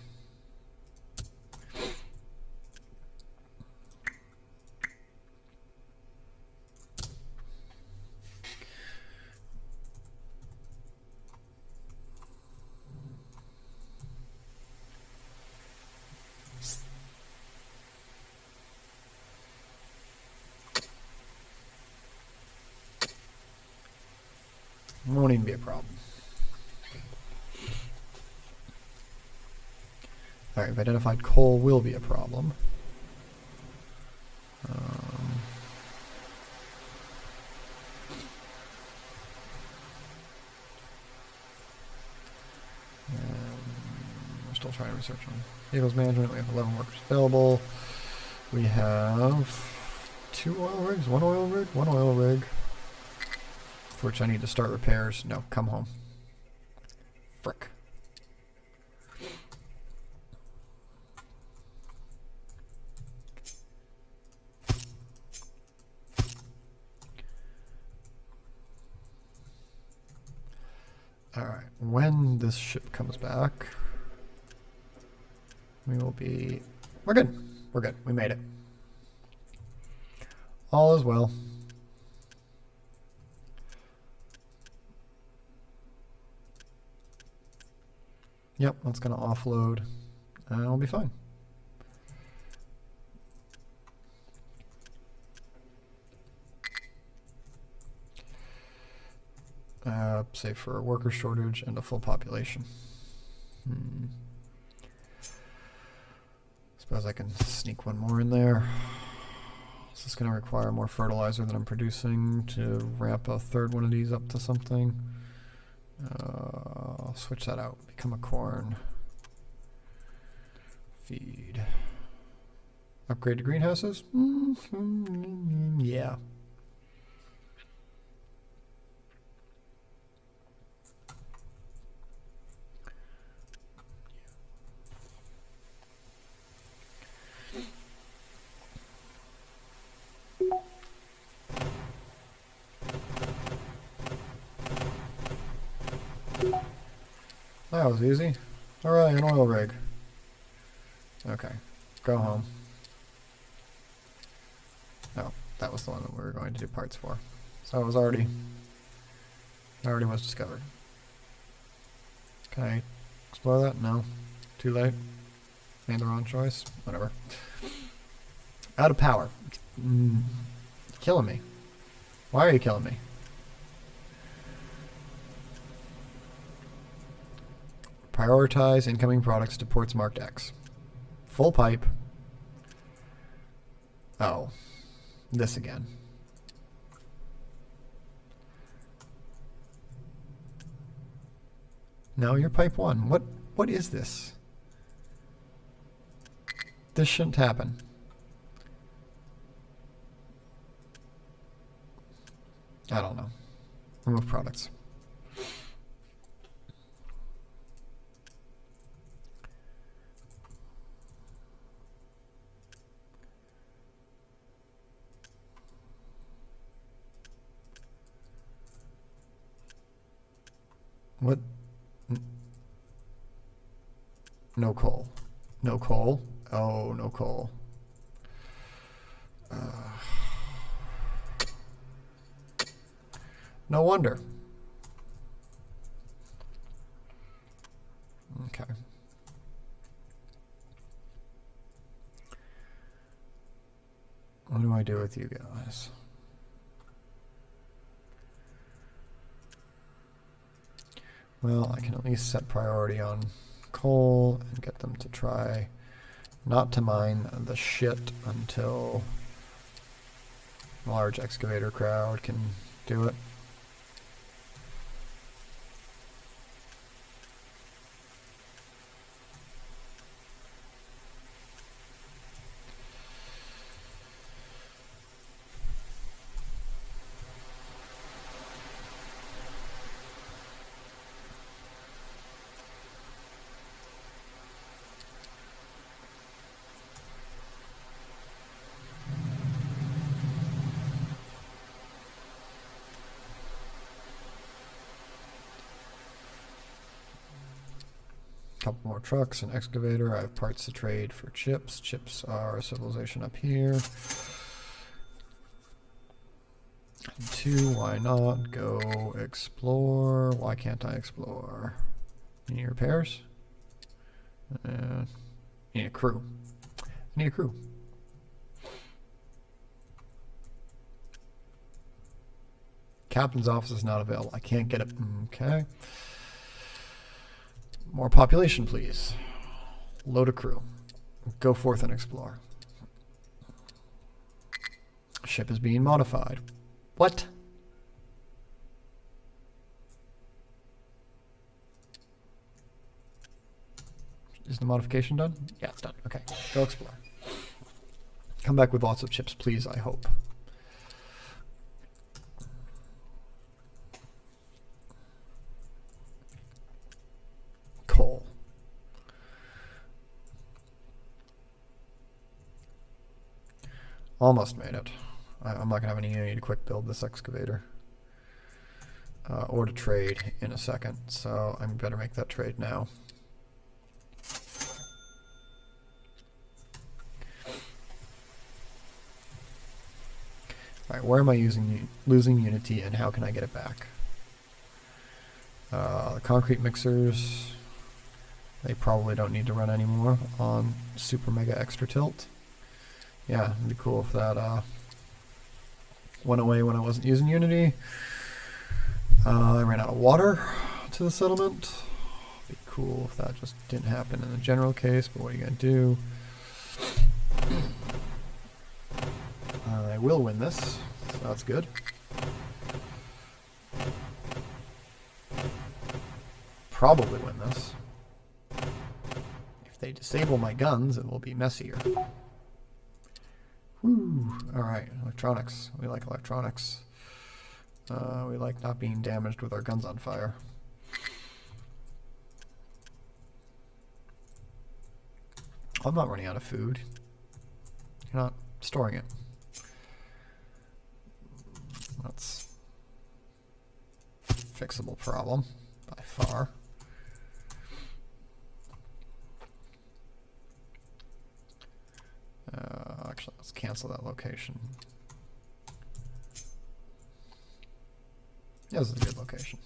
Won't even be a problem. Alright, I've identified coal will be a problem. We're still trying to research on vehicles management. We have 11 workers available. We have 2 oil rigs, 1 oil rig, 1 oil rig. For which I need to start repairs. No, come home. Frick. Alright, when this ship comes back, we will be... We're good. We're good. We made it. All is well. Yep, that's going to offload, and it'll be fine. Save for a worker shortage and a full population. Suppose I can sneak one more in there. Is this going to require more fertilizer than I'm producing to ramp a third one of these up to something? I'll switch that out. Become a corn. Feed. Upgrade to greenhouses? Yeah. That was easy. Alright, an oil rig. Okay, go home. Oh, that was the one that we were going to do parts for. So it was already was discovered. Can I explore that? No. Too late. Made the wrong choice. Whatever. Out of power. Killing me. Why are you killing me? Prioritize incoming products to ports marked X. Full pipe. Oh. This again. No, you're pipe 1. What is this? This shouldn't happen. I don't know. Remove products. What? No coal. No coal? Oh, no coal. No wonder. Okay. What do I do with you guys? Well, I can at least set priority on coal and get them to try not to mine the shit until a large excavator crowd can do it. Couple more trucks, an excavator. I have parts to trade for chips. Chips are civilization up here. And 2, why not? Go explore. Why can't I explore? Any repairs? Need a crew. I need a crew. Captain's office is not available. I can't get it. Okay. More population, please. Load a crew. Go forth and explore. Ship is being modified. What? Is the modification done? Yeah, it's done. Okay, go explore. Come back with lots of chips, please, I hope. Coal. Almost made it. I'm not going to have any need to quick build this excavator. Or to trade in a second, so I better make that trade now. Alright, where am I losing unity and how can I get it back? The concrete mixers, they probably don't need to run anymore on super mega extra tilt. Yeah, it'd be cool if that went away when I wasn't using Unity. I ran out of water to the settlement. It'd be cool if that just didn't happen in the general case, but what are you going to do? I will win this, so that's good. Probably win this. If they disable my guns, it will be messier. Woo! Alright, electronics. We like electronics. We like not being damaged with our guns on fire. I'm not running out of food. You're not storing it. That's a fixable problem by far. Actually, let's cancel that location. Yeah, this is a good location.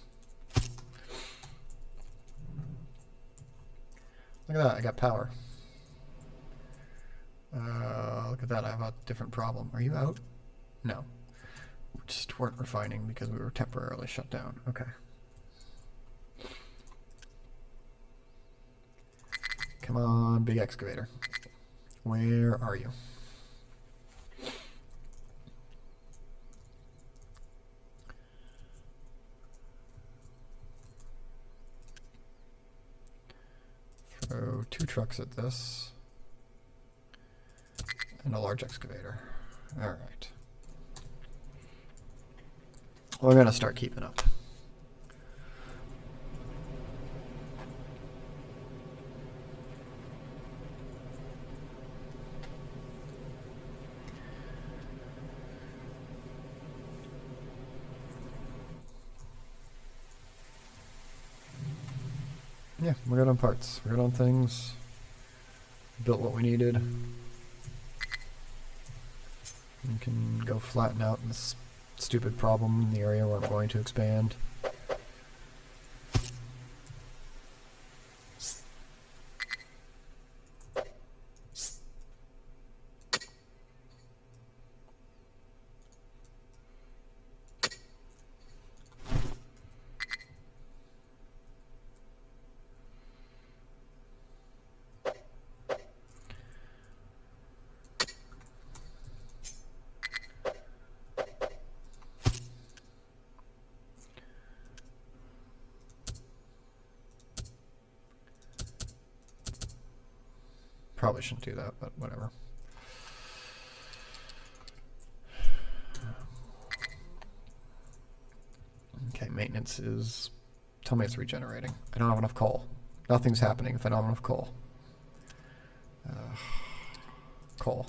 Look at that, I got power. Look at that, I have a different problem. Are you out? No. We just weren't refining because we were temporarily shut down. Okay. Come on, big excavator. Where are you? Throw 2 trucks at this. And a large excavator. Alright. We're going to start keeping up. Yeah, we're good on parts. We're good on things. Built what we needed. We can go flatten out this stupid problem in the area where I'm going to expand. Probably shouldn't do that, but whatever. Okay, maintenance is... Tell me it's regenerating. I don't have enough coal. Nothing's happening if I don't have enough coal. Coal.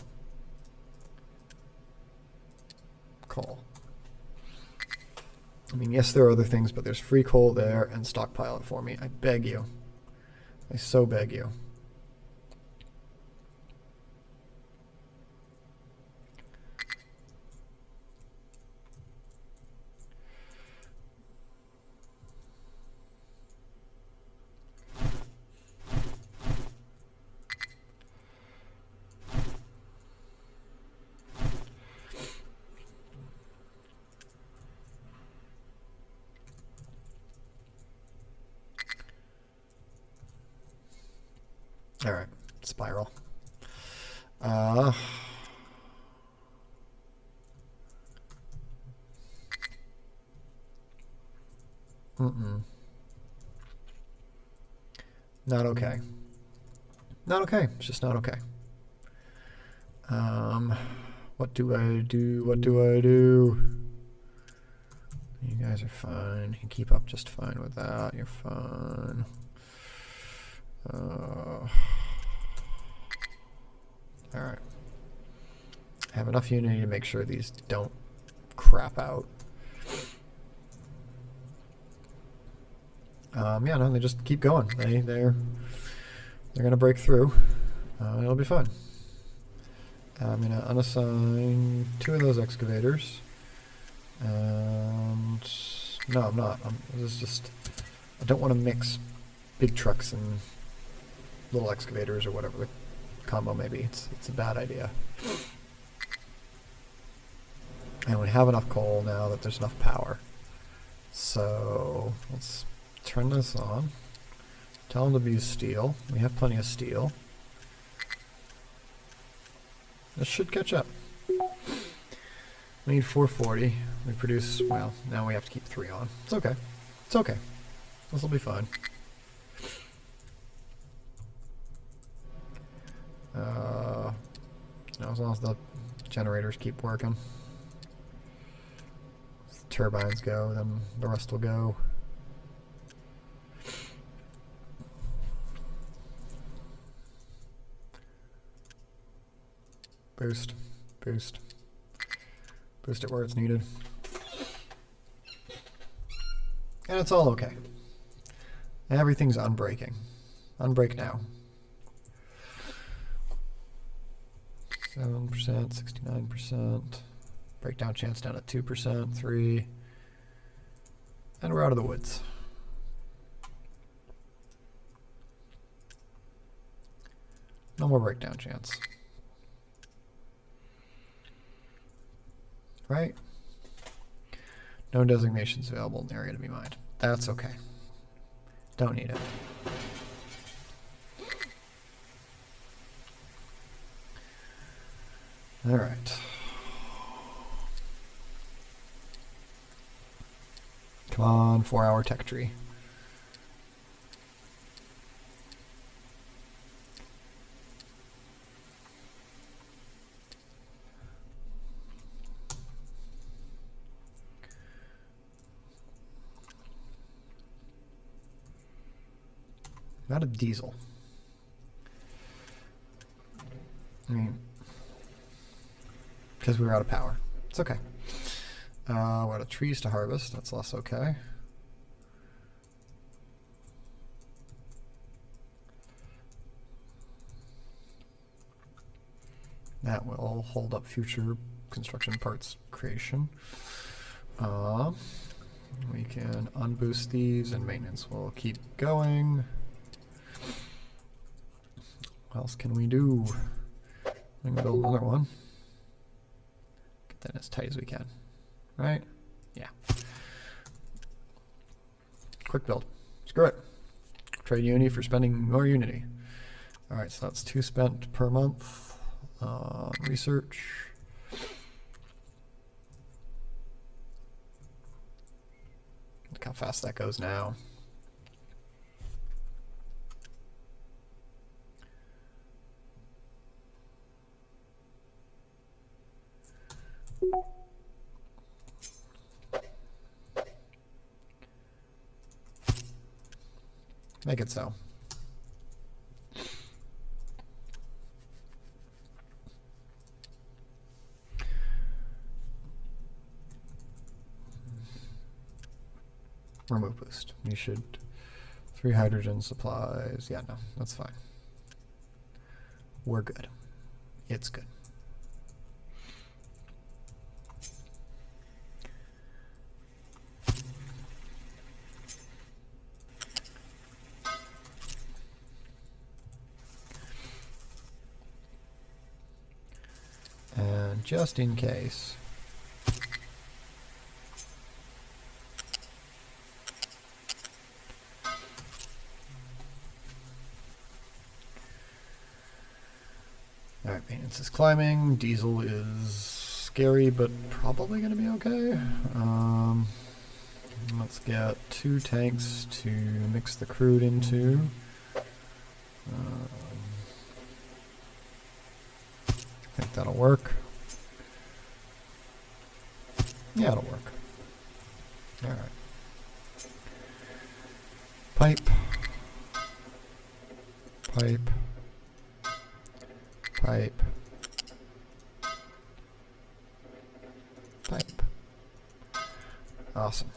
Coal. I mean, yes, there are other things, but there's free coal there, and stockpile it for me. I beg you. I so beg you. All right, spiral. Not okay. Not okay. It's just not okay. What do I do? What do I do? You guys are fine. You keep up just fine with that. You're fine. Alright. Have enough unity to make sure these don't crap out. Yeah, no, they just keep going. They're gonna break through. It'll be fun. I'm gonna unassign 2 of those excavators. And no, I'm not. This is just, I don't want to mix big trucks and little excavators or whatever the combo may be. It's a bad idea. And we have enough coal now that there's enough power. So let's turn this on. Tell them to use steel. We have plenty of steel. This should catch up. We need 440. We produce, well, now we have to keep 3 on. It's okay. It's okay. This will be fine. Now as long as the generators keep working. If the turbines go, then the rest will go. Boost. Boost. Boost it where it's needed. And it's all okay. Everything's unbreaking. Unbreak now. 7%, 69%. Breakdown chance down at 2%, 3. And we're out of the woods. No more breakdown chance. Right? No designations available in the area to be mined. That's okay. Don't need it. All right. Come on, 4-hour tech tree. Not a diesel. I mean, because we were out of power. It's okay. We're out of trees to harvest. That's less okay. That will hold up future construction parts creation. We can unboost these and maintenance will keep going. What else can we do? We can build another one. Get that as tight as we can. Right? Yeah. Quick build. Screw it. Trade Unity for spending more Unity. Alright, so that's 2 spent per month. Research. Look how fast that goes now. Make it so. Remove boost. You should 3 hydrogen supplies. Yeah, no, that's fine. We're good. It's good. And just in case, alright, maintenance is climbing. Diesel is scary, but probably going to be okay. Let's get 2 tanks to mix the crude into. I think that'll work. Yeah, it'll work. Alright. Pipe. Pipe. Pipe. Pipe. Awesome.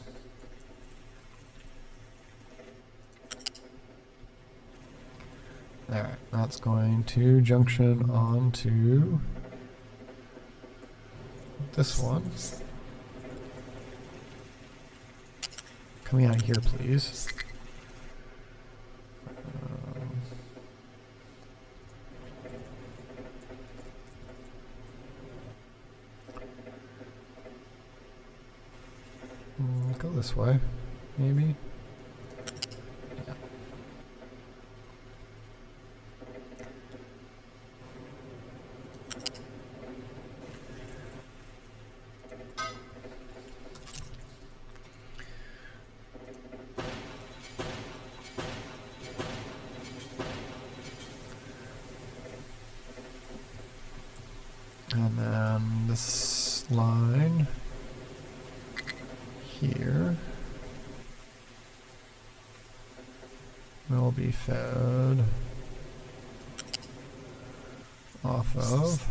Alright, that's going to junction onto this one. Coming out of here, please. Go this way, maybe. Yeah. And then this line here will be fed off of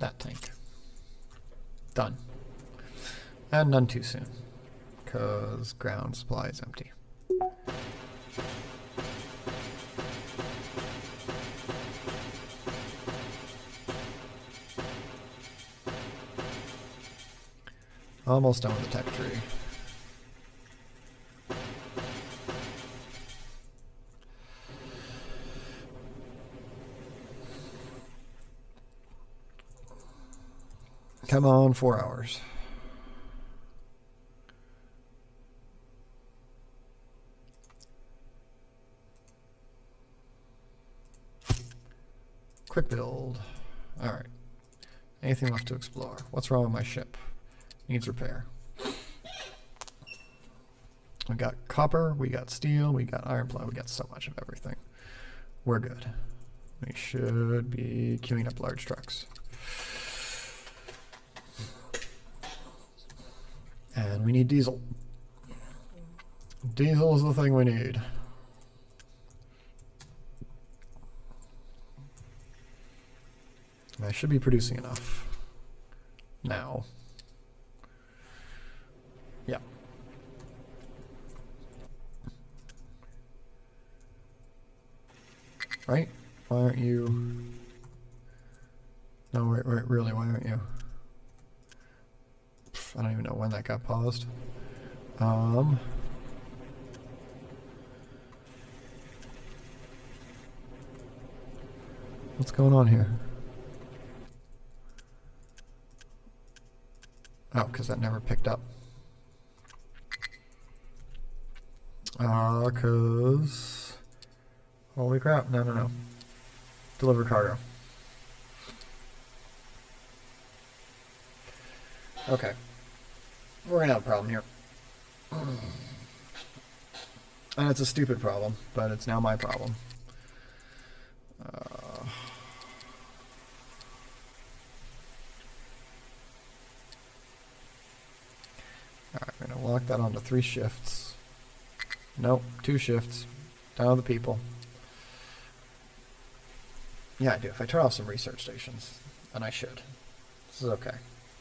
that tank. Done. And none too soon, because ground supply is empty. Almost done with the tech tree. Come on, 4 hours. Quick build. Alright. Anything left to explore? What's wrong with my ship? Needs repair. We got copper, we got steel, we got iron ply, we got so much of everything. We're good. We should be queuing up large trucks. And we need diesel. Diesel is the thing we need. I should be producing enough now. Yeah. Right? Why aren't you? No, wait, really, why aren't you? I don't even know when that got paused. What's going on here? Oh, because that never picked up. Because... Holy crap, no. Deliver cargo. Okay. We're gonna have a problem here. And it's a stupid problem, but it's now my problem. Alright, we're gonna lock that onto 3 shifts. Nope, 2 shifts. Down to the people. Yeah, I do. If I turn off some research stations, and I should. This is okay.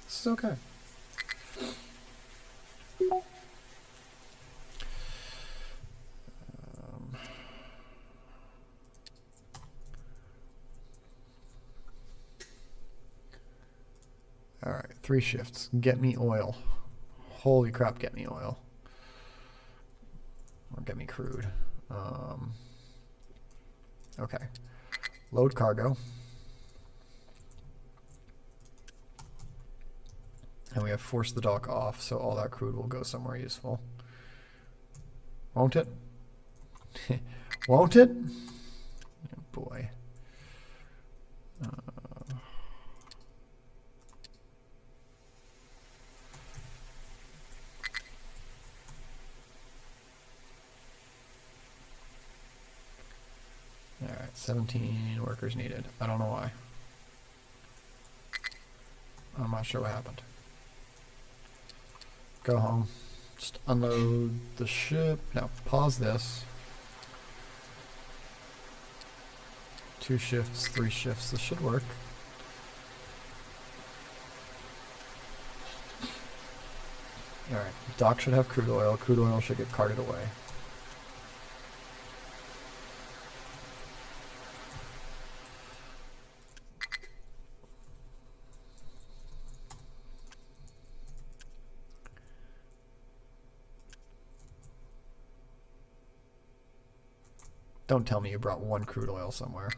This is okay. All right, 3 shifts. Get me oil. Holy crap, get me oil. Or get me crude. Okay. Load cargo. And we have forced the dock off, so all that crude will go somewhere useful. Won't it? Won't it? Oh boy. Alright, 17 workers needed. I don't know why. I'm not sure what happened. Go home. Just unload the ship. Now pause this. 2 shifts, 3 shifts. This should work. Alright, dock should have crude oil. Crude oil should get carted away. Don't tell me you brought 1 crude oil somewhere.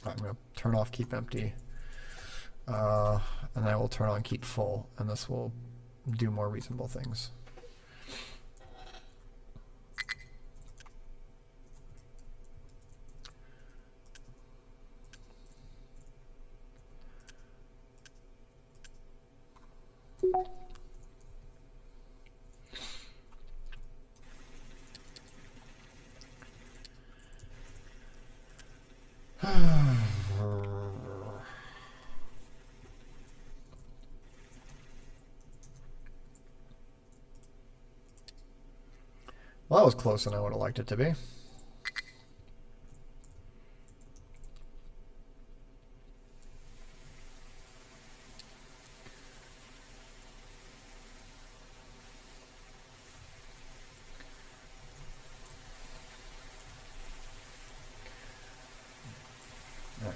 I'm going to turn off keep empty. And I will turn on keep full, and this will do more reasonable things. Well, that was closer than I would have liked it to be. All right.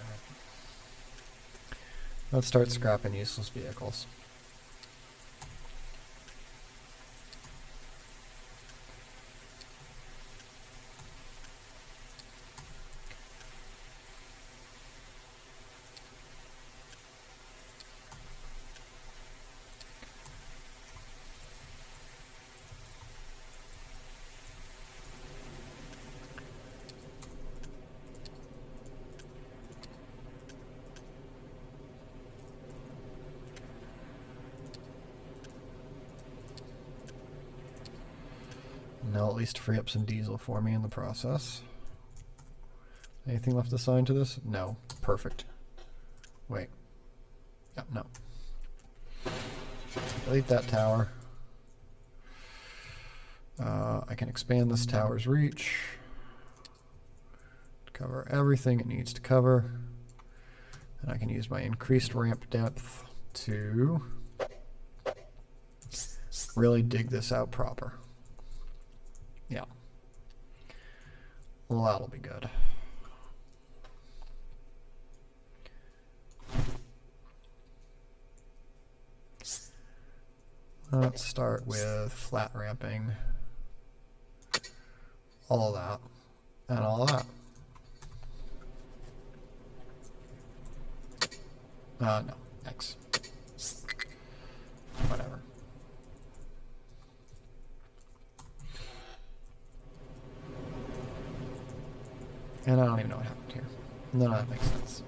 Let's start scrapping useless vehicles. And they'll at least free up some diesel for me in the process. Anything left assigned to this? No. Perfect. Wait. Yep, no. Delete that tower. I can expand this tower's reach. Cover everything it needs to cover. And I can use my increased ramp depth to really dig this out proper. Yeah. Well, that'll be good. Let's start with flat ramping all of that and all of that. No, X. Whatever. And I don't even know what happened here. None of that makes sense.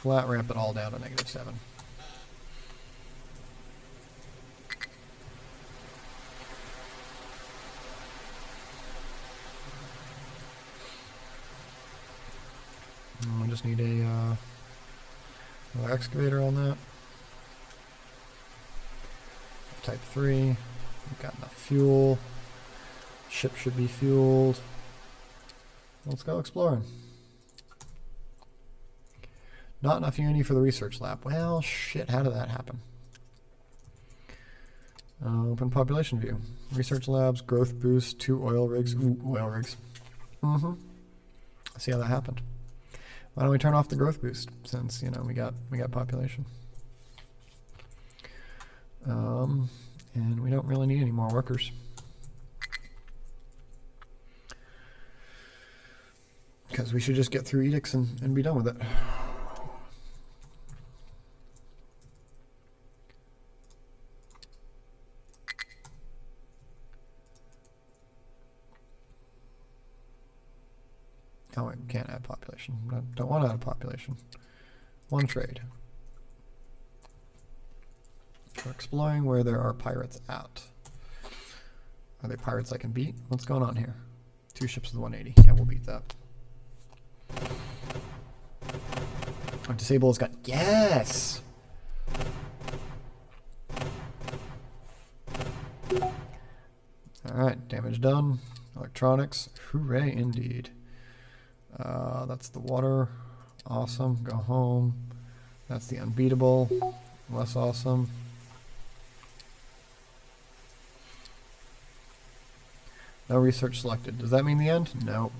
flat ramp it all down to -7. And we just need another excavator on that. Type 3. We've got enough fuel. Ship should be fueled. Let's go exploring. Not enough Unity for the research lab. Well, shit, how did that happen? Open population view. Research labs, growth boost, 2 oil rigs. Ooh, oil rigs. See how that happened. Why don't we turn off the growth boost since, you know, we got population. And we don't really need any more workers. Because we should just get through edicts and be done with it. Oh, we can't add population. Don't want to add population. One trade. We're exploring where there are pirates at. Are they pirates I can beat? What's going on here? 2 ships with 180. Yeah, we'll beat that. Oh, disable has got... Yes! Alright, damage done. Electronics. Hooray indeed. That's the water. Awesome. Go home. That's the unbeatable. Less awesome. No research selected. Does that mean the end? No.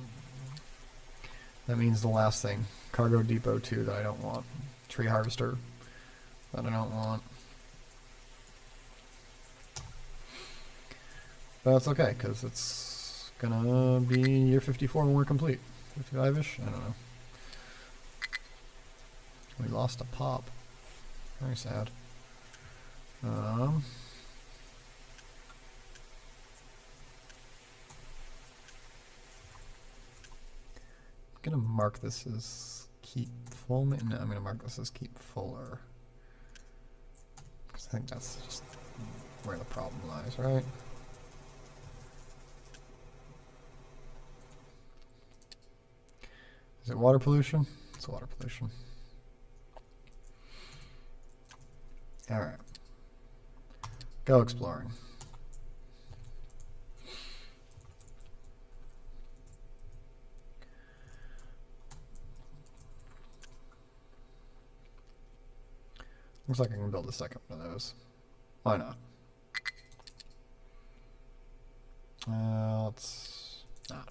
That means the last thing. Cargo Depot 2 that I don't want. Tree Harvester that I don't want. But that's okay, because it's gonna be year 54 when we're complete. 55-ish? I don't know. We lost a pop. Very sad. I'm gonna mark this as keep full. No, I'm gonna mark this as keep fuller. Because I think that's just where the problem lies, right? Is it water pollution? It's water pollution. Alright. Go exploring. Looks like I can build a second one of those. Why not? Let's not.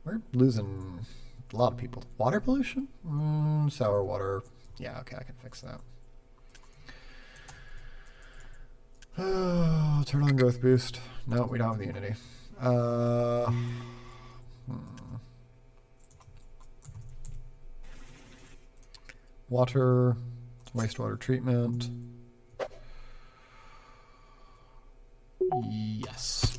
We're losing a lot of people. Water pollution? Sour water. Yeah, okay, I can fix that. Turn on growth boost. No, we don't have the Unity. Water, wastewater treatment. Yes.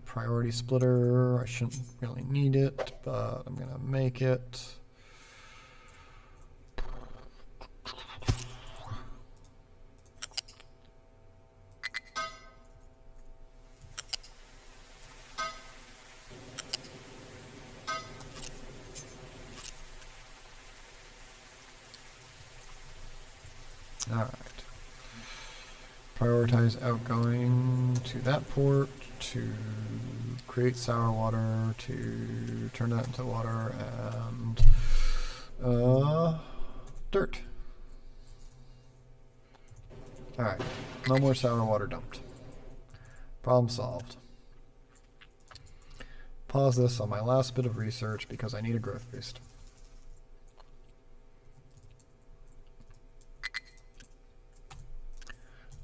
Priority splitter, I shouldn't really need it, but I'm gonna make it. All right. Prioritize outgoing to that port, to create sour water, to turn that into water, and dirt. Alright, no more sour water dumped. Problem solved. Pause this on my last bit of research because I need a growth boost.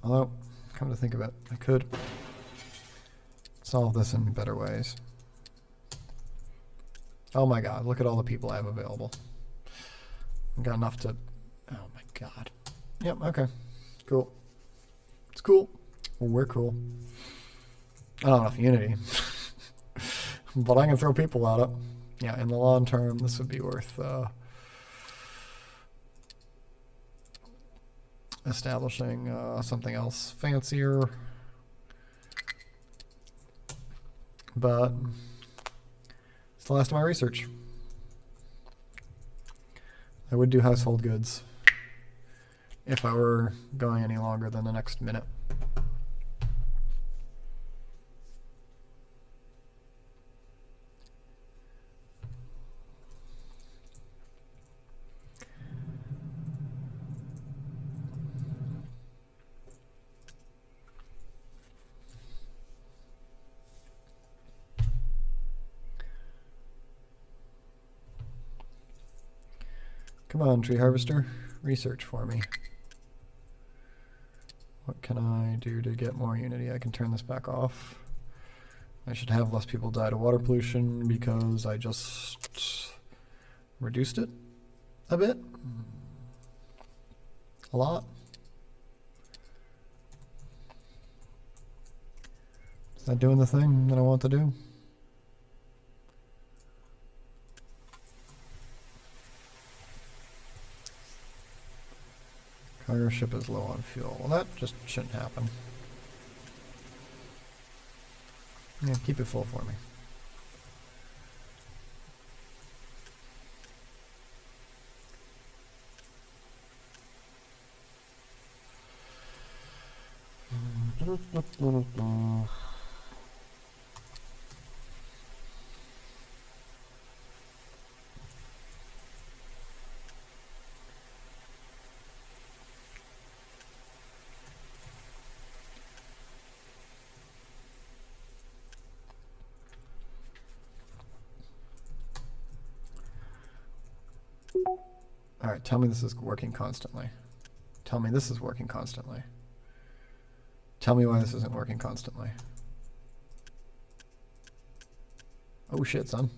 Although, come to think of it, I could solve this in better ways. Oh my god, look at all the people I have available. I've got enough to... Oh my god. Yep, okay. Cool. It's cool. Well, we're cool. I don't know if Unity. But I can throw people at it. Yeah, in the long term, this would be worth establishing something else fancier. But it's the last of my research. I would do household goods if I were going any longer than the next minute. Come on, tree harvester, research for me. What can I do to get more Unity? I can turn this back off. I should have less people die to water pollution because I just reduced it a bit. A lot. Is that doing the thing that I want to do? Cargo ship is low on fuel. Well, that just shouldn't happen. Yeah, keep it full for me. All right, tell me this is working constantly. Tell me this is working constantly. Tell me why this isn't working constantly. Oh shit, son.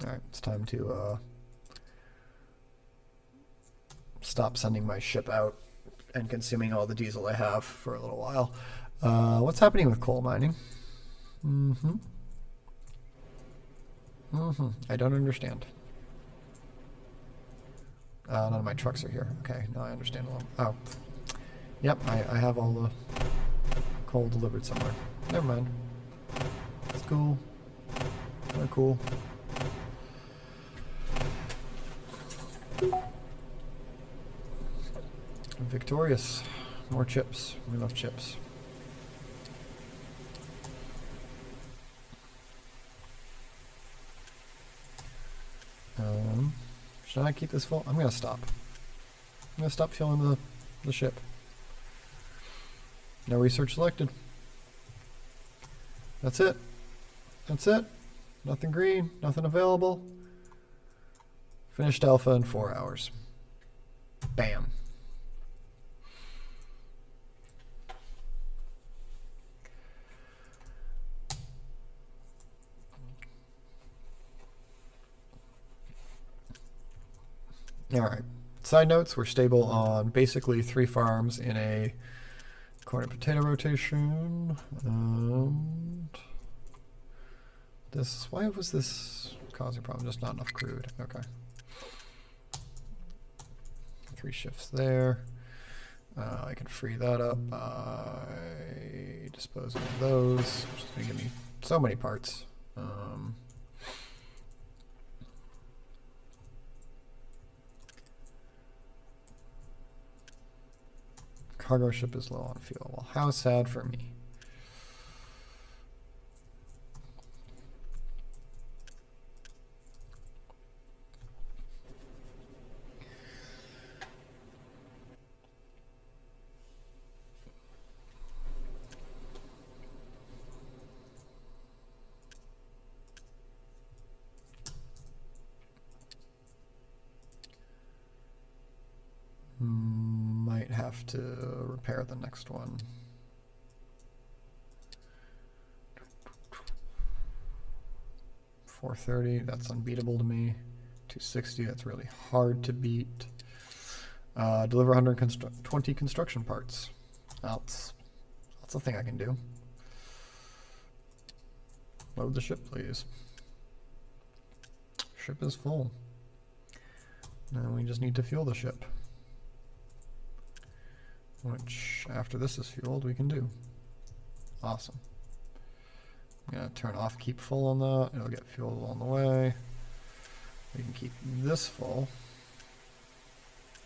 All right, it's time to stop sending my ship out and consuming all the diesel I have for a little while. What's happening with coal mining? I don't understand. None of my trucks are here. Okay, now I understand a little. Oh. Yep, I have all the coal delivered somewhere. Never mind. It's cool. They're cool. Victorious. More chips. We love chips. Should I keep this full? I'm gonna stop. I'm gonna stop fueling the ship. No research selected. That's it. That's it. Nothing green, nothing available. Finished alpha in 4 hours. Bam. All right. Side notes, we're stable on basically 3 farms in a corn and potato rotation. Why was this causing a problem? Just not enough crude. Okay. 3 shifts there. I can free that up by disposing of those, which is going to give me so many parts. Cargo ship is low on fuel. Well, how sad for me. Might have to repair the next one. $430, that's unbeatable to me. 260, that's really hard to beat. Deliver 120 construction parts. That's a thing I can do. Load the ship, please. Ship is full. Now we just need to fuel the ship. Which, after this is fueled, we can do. Awesome. I'm going to turn off keep full on that. It'll get fueled along the way. We can keep this full.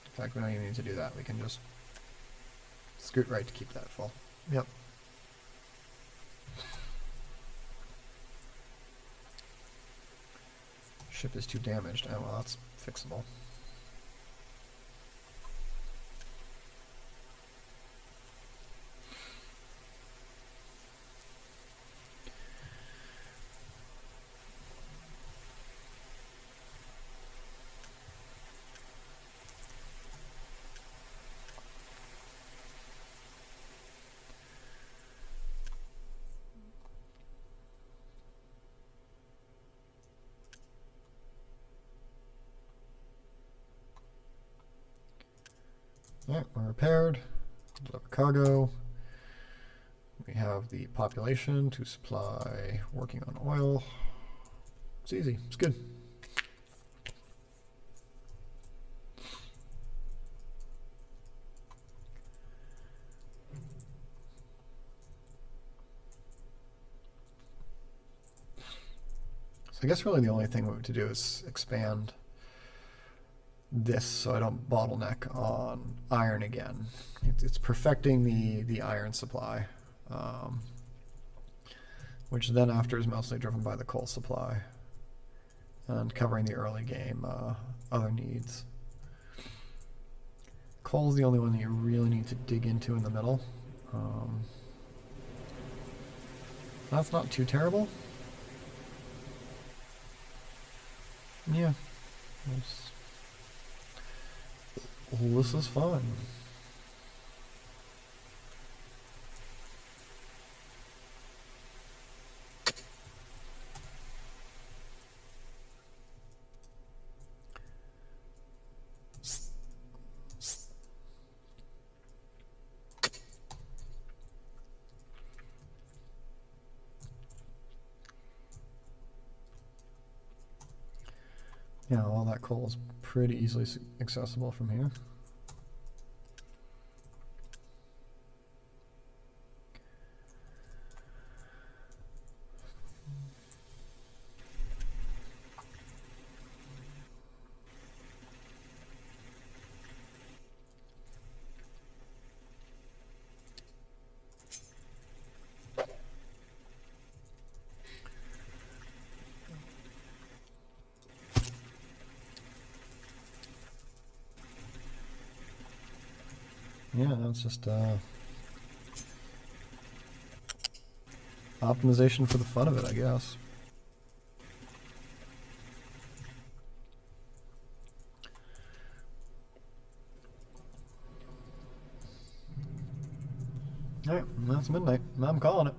In fact, we don't even need to do that. We can just scoot right to keep that full. Yep. Ship is too damaged. Oh, well, that's fixable. Alright, we're repaired. Deliver cargo. We have the population to supply working on oil. It's easy. It's good. So I guess really the only thing we have to do is expand this so I don't bottleneck on iron again. It's perfecting the iron supply, which then after is mostly driven by the coal supply and covering the early game other needs. Coal is the only one that you really need to dig into in the middle. That's not too terrible. Yeah. This is fun. Yeah, all that coal is pretty easily accessible from here. Yeah, that's just optimization for the fun of it, I guess. Alright, that's midnight. I'm calling it.